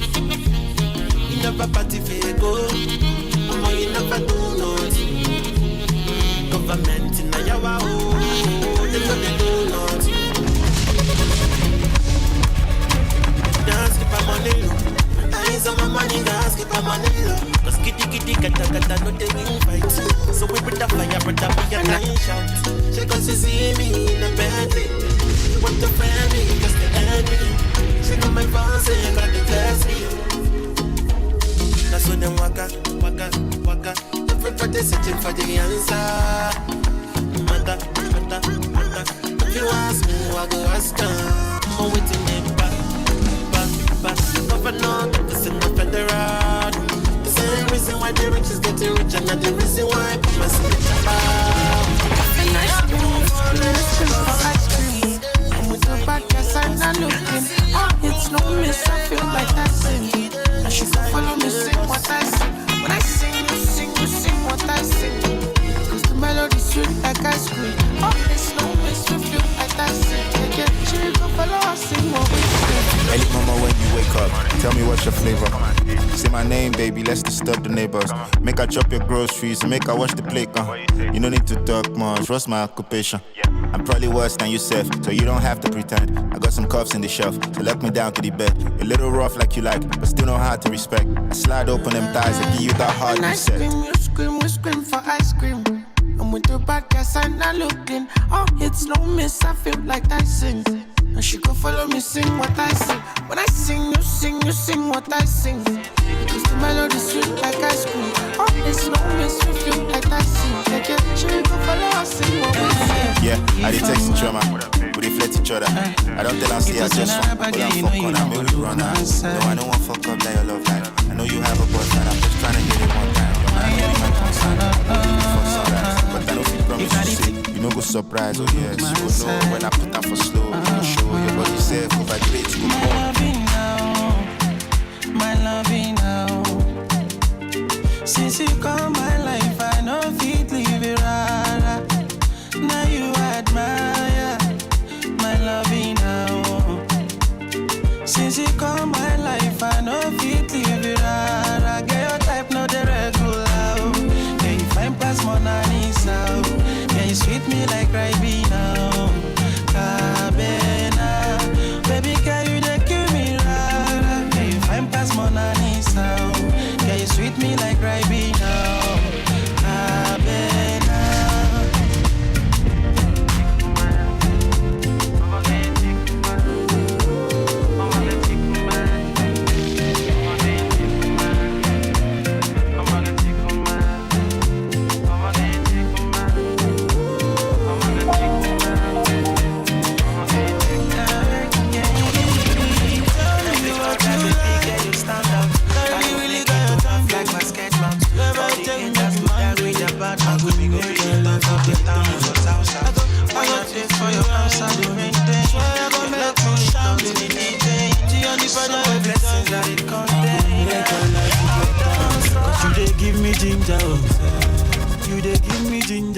You never party go. Mama, you never do nothing. Government in Ayawa, they know they do nothing. Dance, keep my money low. I need some money, dance, keep my money low. Cause kitty, kata, no they will fight. So we put the fire, but we are not shout. She goes to see me in a Bentley. She want to friend me, cause they angry. She got my phone, saying got the class me. That's when them waka. Everybody searching for the answer. Matter. If you ask me, I go ask her. I'm waiting there, back. Governor, that is in the federal. The same reason why the rich is getting rich, and not the reason why people see the chopper. I'm with the back, yes, I'm not looking. It's no miss, I feel like I sing. And she can follow me, sing what I sing. When I sing, you sing what I sing. Cause the melody sweet like ice cream. It's no miss, we feel like I sing. Again, she can follow us, sing what we sing. Early mama, when you wake up, tell me what's your flavor. Say my name, baby, let's disturb the neighbors. Make her chop your groceries, make her wash the plate. You don't need to talk much, what's my occupation? I'm probably worse than yourself, so you don't have to pretend. I got some cuffs in the shelf, so lock me down to the bed. A little rough like you like, but still know how to respect. I slide open them thighs and give you that hard you said. You scream for ice cream. I'm with the bad guys, I'm not looking. It's no miss, I feel like I sing. And she go follow me, sing what I sing. When I sing, you sing what I sing. Cause the melody sweet like ice cream. It's no miss, we feel like I sing. Again, she go follow us, sing what we sing. Yeah, I did text each other, we reflect each other. I don't tell her, see I just want. But I'm fuck on her, maybe we run out. No, I don't want fuck up that your love life. I know you have a boyfriend, I'm just trying to get it one time. You're not really my concern, but I don't feel promise to say. You know go surprise, oh yes. You go know when I put that for slow. You go show your body self, over great to go my loving now. Since you come my life, I know fit leave it rara. Now you admire my loving now. Since you come my life, I know fit leave it rara. Get your type, no the regular. Yeah, you find past Mona Lisa. Yeah, you sweet me like Ribena. Cabena.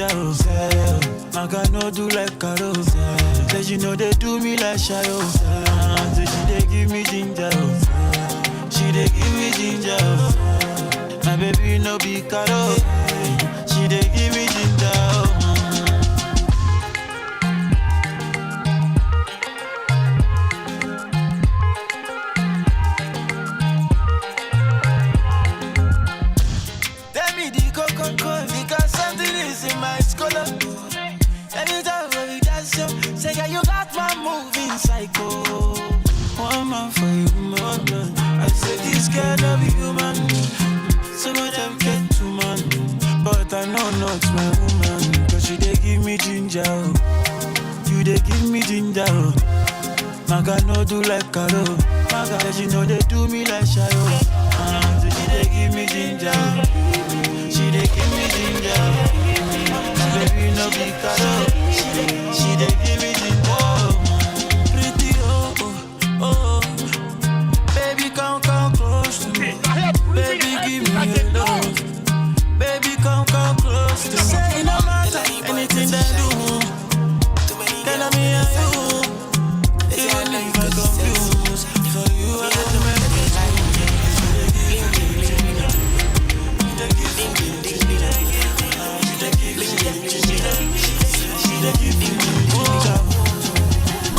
ginger, oh. I got no do like Caro. Say she know they do me like shy, oh. Say she they give me ginger, oh. She they give me ginger, oh. My baby no be Caro. She they give me ginger, oh. Because something is in my scholar. Anytime when we dance, say yeah, you got my moving psycho. One man for you, man. I say this girl love you, human. Some of them get too man, but I know not my woman. Cause she they give me ginger, you they give me ginger. Maga no do like Caro. Maga, she know they do me like shy. So she they give me ginger. She dey give me ginger, baby no be Caro. She dey give me ginger, pretty oh. Baby come close to me, baby give me your love, baby come close to me. Say no matter anything they do, tell me and you, even if I confuse, for you I let them make me like.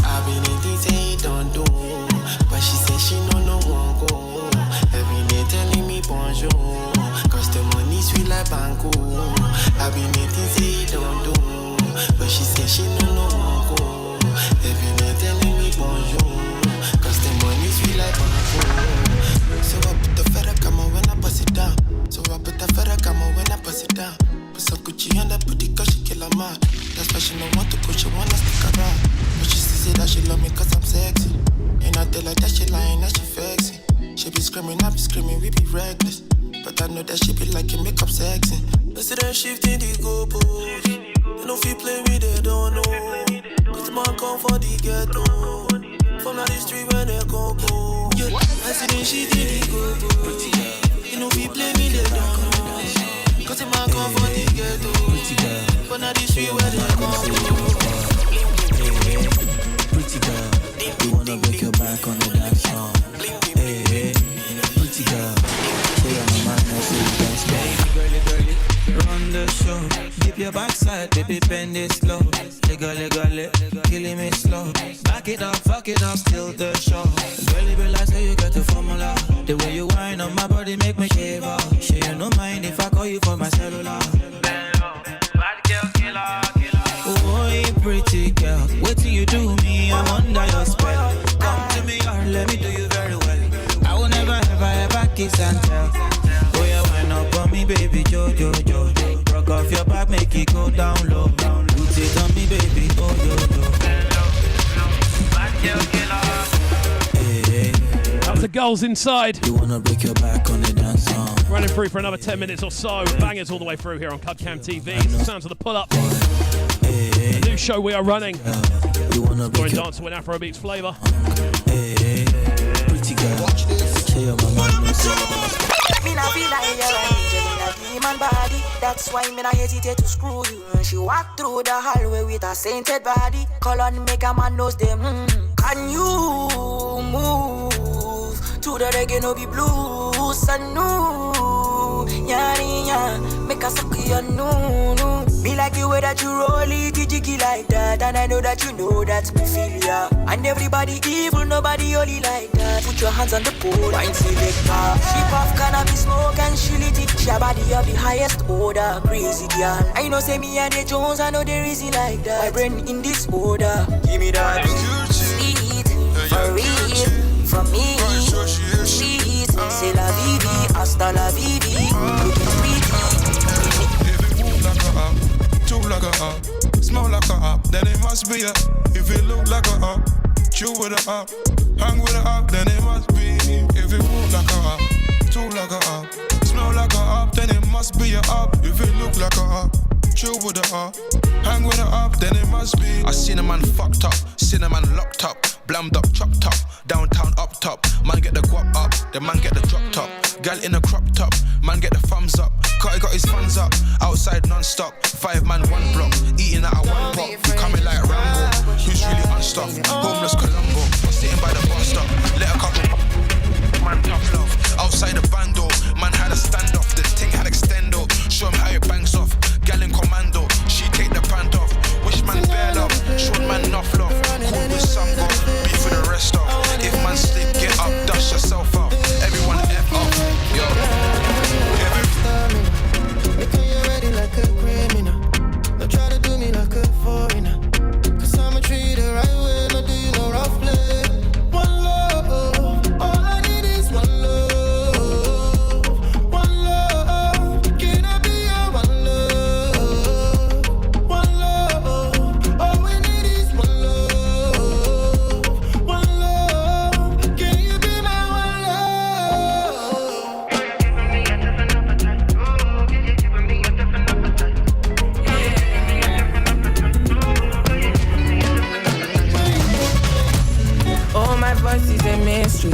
I've been in things say don't do, but she say she no one go. Every day telling me bonjour, cause the money sweet like banco. I've been in things say don't do, but she say she no one go. Every day telling me bonjour, cause the money sweet like banco. So I put the feather come on when I bust it down. So I put the feather come on when I bust it down. Put some Gucci on that booty cause she kill a man. That's why she don't want to go, she wanna stick around. But she still say that she love me cause I'm sexy. And I tell her that she lying, that she vexing. She be screaming, I be screaming, we be reckless. But I know that she be liking makeup sexy. Instead of shifting the goalposts, they don't feel play me, they don't know. Cause the man come for the ghetto. From the street where they go. Yeah, I see them shifting the goalposts. They don't feel play me, they don't know. Cause the man come for the ghetto. But now this street where they come. Pretty girl, you wanna break your back on the dance floor. Hey, pretty girl, say I'm a man, I say you dance girly, run the show. Dip your backside, baby, bend it slow. Legally, killing me slow. Back it up, fuck it up, still the show. Girly, be like, say you got the formula. The way you whine on my body make me shiver. Sure you no mind if I call you for my cellular. Oh, hey, pretty girl, wait till you do me, I'm under your spell. Come to me or let me do you very well. I will never, ever kiss and tell. Oh, yeah, wind up on me, baby, jo. Rock off your back, make it go down low. Put it on me, baby, oh, yo. That was the goals inside. You wanna break your back on the dance song. Running through for another 10 minutes or so. Bangers all the way through here on CubCamTV. It's the sounds of the Pullup. A new show we are running. We're in dancehall and afrobeats flavour. Pretty girl, watch this. Say your mama no say. Me not feel like you're an angel in a demon body. That's why me not hesitate to screw you. She walk through the hallway with a sainted body. Call on make a man knows them. Can you move to the reggae no be blues and no? Yeah, make a suck you no. Me like the way that you roll it, jiggy like that. And I know that you know that's me feel ya. And everybody evil, nobody holy like that. Put your hands on the pole, wine selector. She puff cannabis smoke and she lit it. She a body of the highest order, crazy girl. I know say me and the Jones, I know there is it like that. My brain in this order, give me that sweet, for real, from me. Sweet, c'est la vie, hasta la vie. Looking sweet. Chew like a up, smell like a up, then it must be a. If it look like a up, chew with a up, hang with a up, then it must be. If it move like a up, chew like a up, smell like a up, then it must be a up. If it look like a up, chew with a up, hang with a up, then it must be. I seen a man fucked up, seen a man locked up. blammed up, chopped up, downtown up top. Man get the guap up, the man get the drop top. Gal in a crop top, man get the thumbs up. Cutty got his funds up, outside non-stop. 5 man, 1 block, eating out of 1 pot. You coming like Rambo, who's really unstuffed? Homeless Colombo, sitting by the bus stop. Let a couple man tough love. Outside the bando, man had a standoff. The ting had extendo, show him how it bangs off. Gal in commando, she take the pant off. Wish man bare love, short man enough love. Cool with some go, beat for the rest of. If man sleep, get up, dust yourself up. Everyone F up, yo. Making you ready like a criminal. Don't try to do me like a foreigner. Cause I'ma treat it right way, no do you no rough play. One love, all I need is one love. One love, can I be your one love? One love, all we need is one love. One love, can you be my one All my voices a mystery,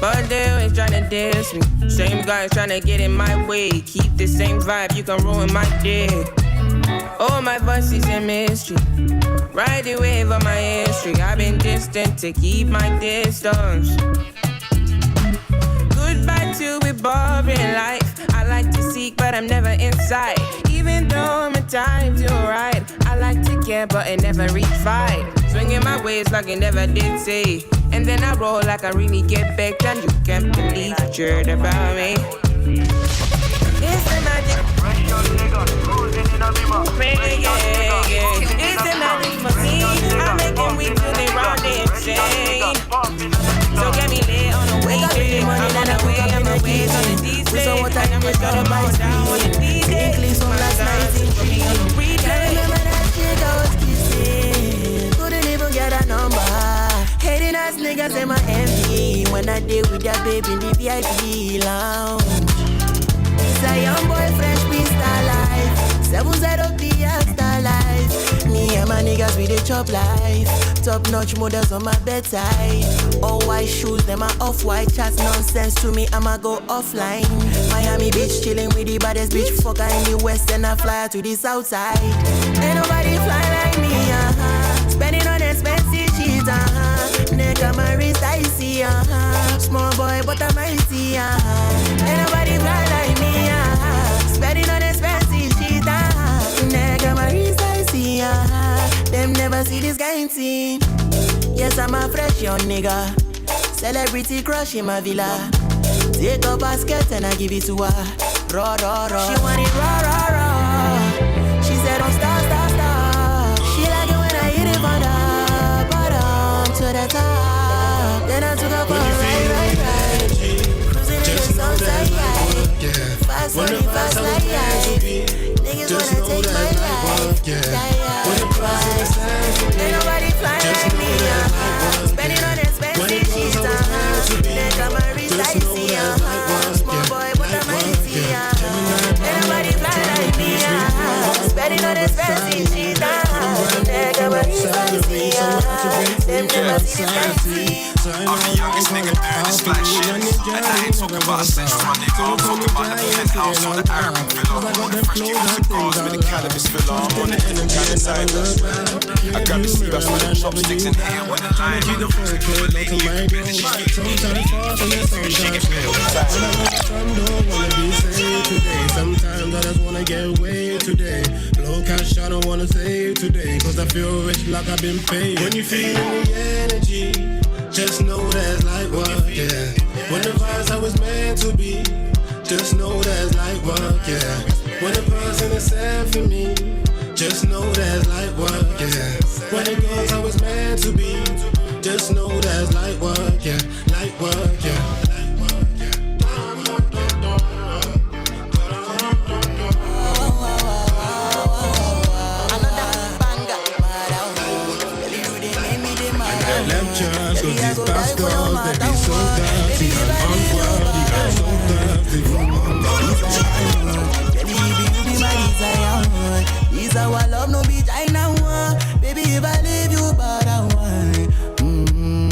but they always tryna diss me. Same guys tryna get in my way. Keep the same vibe, you can ruin my day. All my voices a mystery, ride the wave of my history. I've been distant to keep my distance. Goodbye to a boring life. I like to seek, but I'm never inside. Even though I'm a time to ride, I like to care, but it never reach fight. Swinging my ways like I never did say. And then I roll like I really get back. And you can't believe what you heard about me. It's the magic. It's the magic for me. I'm making we till they round the insane. So get me lit on the way. I'm on the way, I'm on the way on the DJ. So what I am is gonna buy speed. Clips on last night in Tree. I remember that chick I was kissing. Couldn't even get a number. Hating ass niggas in my MD. When I did with that baby in the VIP lounge. It's a young boy, fresh beast star life. 7-0 the star life. Me and my niggas with the chop life. Top notch models on my bedside. All white shoes, them are off-white. Chat nonsense to me, I'ma go offline. Miami Beach chilling with the baddest bitch fucker in the west, and I fly to the south side. Ain't nobody fly like me, Spending on expensive shit, Neck on my wrist, I see, Small boy, but I'm mighty, Ain't nobody fly like me, Spending on expensive shit, Neck on my wrist, I see, Them never see this kind thing. Yes, I'm a fresh young nigga. Celebrity crush in my villa. Take a basket and I give it to her. Raw, raw, raw. She want it raw, raw, raw. She said don't stop, stop, stop. She like it when I hit it from the bottom to the top. Then I took her for a ride. Cruising in the sunset, fast money, fast like niggas wanna take my life. Ain't nobody fly like me, Spending on expensive shit, Neck on my wrist, I see, Small boy, but I'm mighty, Ain't nobody fly like me, Spending on expensive shit, Neck on my wrist, I see, Them never see this I'm the youngest nigga doing this flat shit. And I ain't talking about a central money, I'm talking about the penthouse or the Arabic villa. I'm on the fresh music cars with the cannabis villa. I'm on the independent side. I grab the sleeve, I put the chopsticks in the air with the line. I'm the music with the lady, you can be the shit. She gets me all the time. Don't wanna be saved today. Sometimes I just wanna get away today. Blow cash, I don't wanna save today. Cause I feel rich like I've been paid. When you feel the energy, just know that's like work, yeah. When the vibes I was meant to be, just know that's like work, yeah. When the person is set for me, just know that's like work, yeah. When it goes I was meant to be, just know that's like work, yeah. Like work, yeah. Lectures, cause these pastors, they be so dirty and unworthy and so dirty. Baby, you be my desire. This our love, no be China one. Baby, if I leave you, but I want.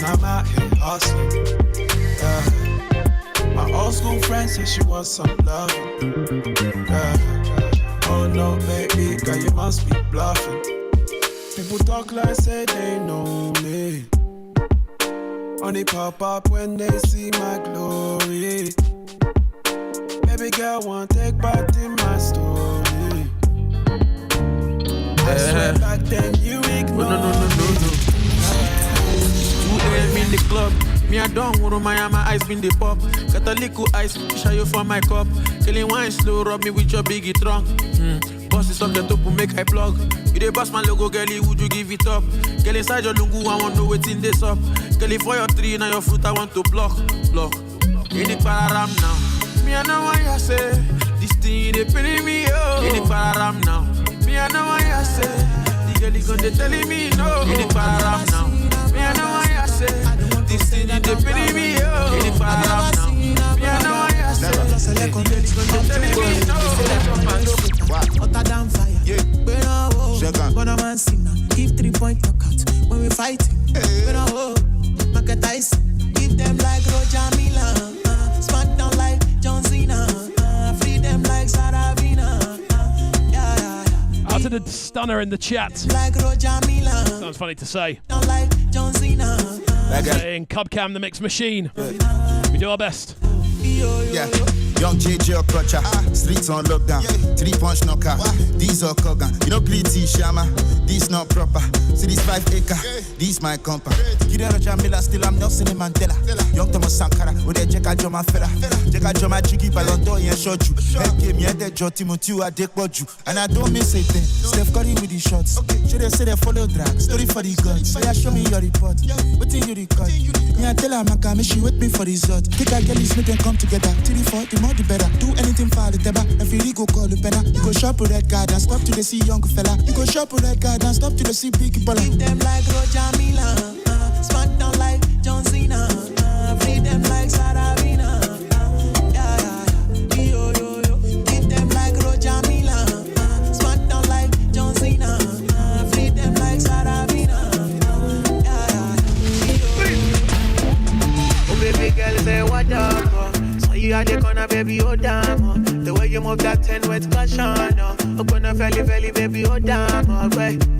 I'm out here hustling. My old school friend said she wants some loving. Oh no, baby, girl, you must be bluffing. People talk like say they know me. Only pop up when they see my glory. Baby girl, want take part in my story. I swear back then you ignored No. 2 a.m. in the club. Me I don't want my eyes been the pop. Got a little ice, show you for my cup. Killing wine slow, rub me with your biggie trunk. Boss is up the top, make I plug. You the boss my logo, girlie, would you give it up? Girl inside your lungu, I want to wait in this up. Girlie for your tree, now your fruit I want to block. In the pararam now. Me I know what you say. This thing they paying me oh. In the pararam now. Me I know what you say. The girlie gonna telling me no. In the pararam now. Me I know what you say. This thing they paying me oh. In the pararam now. Me I know what you say. The girlie gonna telling me no. Hotter than fire. When a man sinner, give 3-point knockout. When we fighting, when I hold, Mike Tyson, give them like Roger Milan, smack down like John Cena, free them like Saravina. Out to the stunner in the chat. Like Roger Milan. Sounds funny to say. Like John Cena. Saying CubCam the mix machine. We do our best. Yeah. Young JJ or Crutcher, streets on lockdown, 3-punch knocker, these are Kogan. You know, pretty Shama, this not proper. See this 5 acre, this my compa. Kira Jamila, still I'm Nelson Mandela. Young Thomas Sankara, with a Jacka Joma Fella. Jacka Joma Jiggy Balondo and shot you. Help me at the Joti Mutu, I take what you. And I don't miss a thing. Steph Curry with the shots. Should they say they follow drag? Story for the guns. So yeah, show me your report. What think you record? Me, I tell her, Maka, she wait me for the result. Take a girl, make them come together. 3-4, the more the better. Do anything for the teba. If you go call the penna. You go shop with that card and stop to the see young fella. You go shop with that card and stop to the see big baller. Give them like Roger Milan, smack down like John Cena, free them like Saravina. Give them like Roger Milan, smack down like John Cena, free them like Saravina. Oh baby girl, say what up? You are the corner, baby, oh damn. The way you move that 10 with caution. Open a belly, baby, oh damn.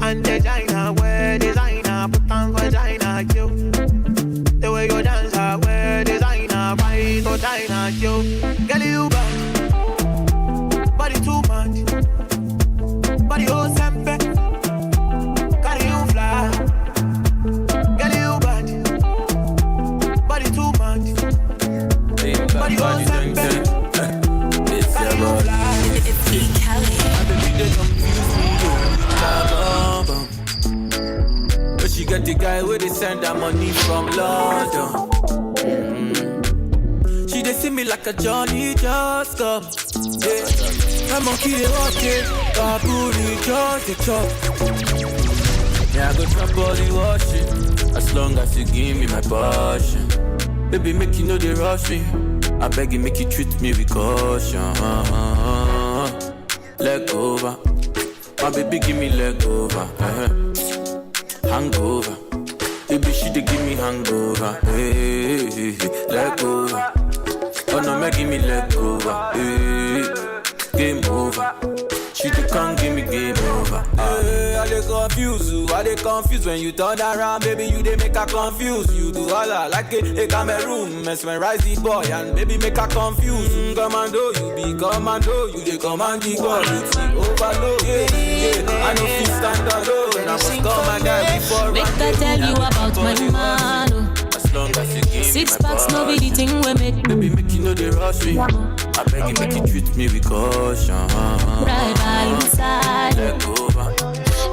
And designer, where designer, put on vagina, you. The way you dance, where designer, right, oh diner, you. Girl, you bad, body too much, body oh sempe, carry you fly. Girl, you bad, body too much. Body on sempe, carry you fly. It's E. Kelly. I believe they confuse me. But she got the guy where they send her money from London. She they see me like a Johnny just come. Yeah, I'm monkey they walk it, Kabuli just the chop. Yeah, I go trap body washing, as long as you give me my passion. Baby, make you know they rush me. I beg you, make you treat me with caution. Leg over, my baby, give me leg over. Hangover, baby, she dey give me hangover. Hey, leg over. Oh no, make give me leg over. Hey, game over. She dey come give me game over. Hey, I dey confuse you, I dey confused when you turn around, baby. You dey make her confused. You do all I like a Cameroon, mesmerize the boy and baby make her confused. Commando, you be commando, you dey command the quality overload. Yeah, I know fit stand alone. I must come and die before. Make I tell you about my man. As long as you give 6 packs, no be the thing we make. Baby, make you know they rush me. I beg you, make you treat me with caution. Right by inside. Leg over.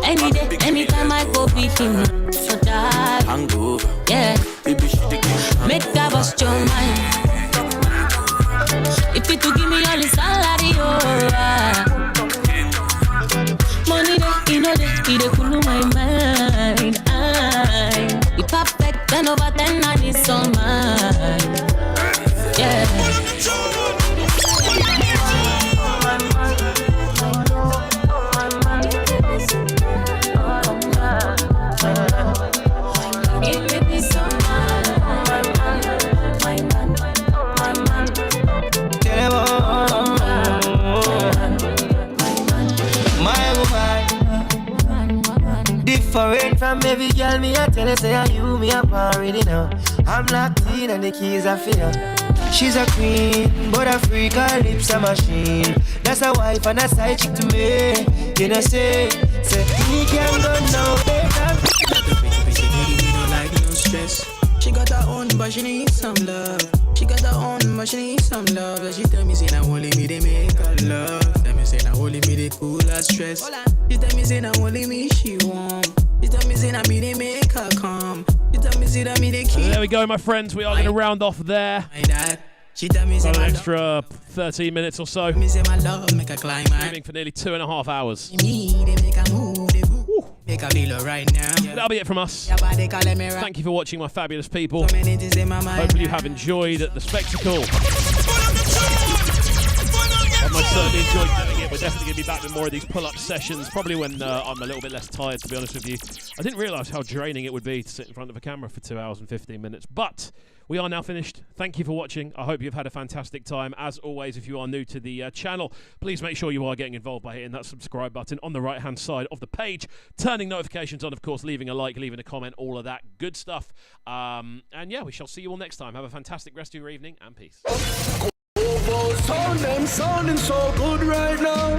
Any day, anytime I go beat him. So die. Hangover. Yeah. Baby, she dey give me. Make I bust your mind. If you to give me all the salary, oh. Money day, you know that it dey cool my mind. You perfect 10 over 10 and it's all mine. Yeah. Give me peace of mind. Right from every girl, me I tell her, say you, me up already now. I'm locked in and the keys are fear. She's a queen, but a freak, her lips a machine. That's a wife and a side chick to me. You know say me can go now, baby. She don't like no stress. She got her own, but she needs some love. She got her own, but she needs some love. And she tell me, say, now only me, they make her love. Tell me, say, now only me, they cool her stress. She tell me, say, now only me, she warm. She tell me, say, now me, they make her calm. She tell me, say, that me, they keep. There we go, my friends. We are going to round off there. She tell me, say, got an extra 13 minutes or so. Me say, my love, make her climb. Streaming for nearly 2.5 hours. Me, they make her move, they move. Make a deal right now. That'll be it from us. Thank you for watching, my fabulous people. Hopefully you have enjoyed the spectacle. I certainly enjoyed doing it. We're definitely going to be back with more of these pull-up sessions, probably when I'm a little bit less tired, to be honest with you. I didn't realise how draining it would be to sit in front of a camera for 2 hours and 15 minutes. But we are now finished. Thank you for watching. I hope you've had a fantastic time. As always, if you are new to the channel, please make sure you are getting involved by hitting that subscribe button on the right-hand side of the page, turning notifications on, of course, leaving a like, leaving a comment, all of that good stuff. And yeah, we shall see you all next time. Have a fantastic rest of your evening, and peace. Sound them sounding so good right now,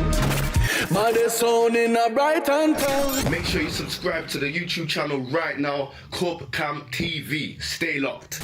but they're sounding a Brighton town. Make sure you subscribe to the YouTube channel right now, CubCamTV. Stay locked.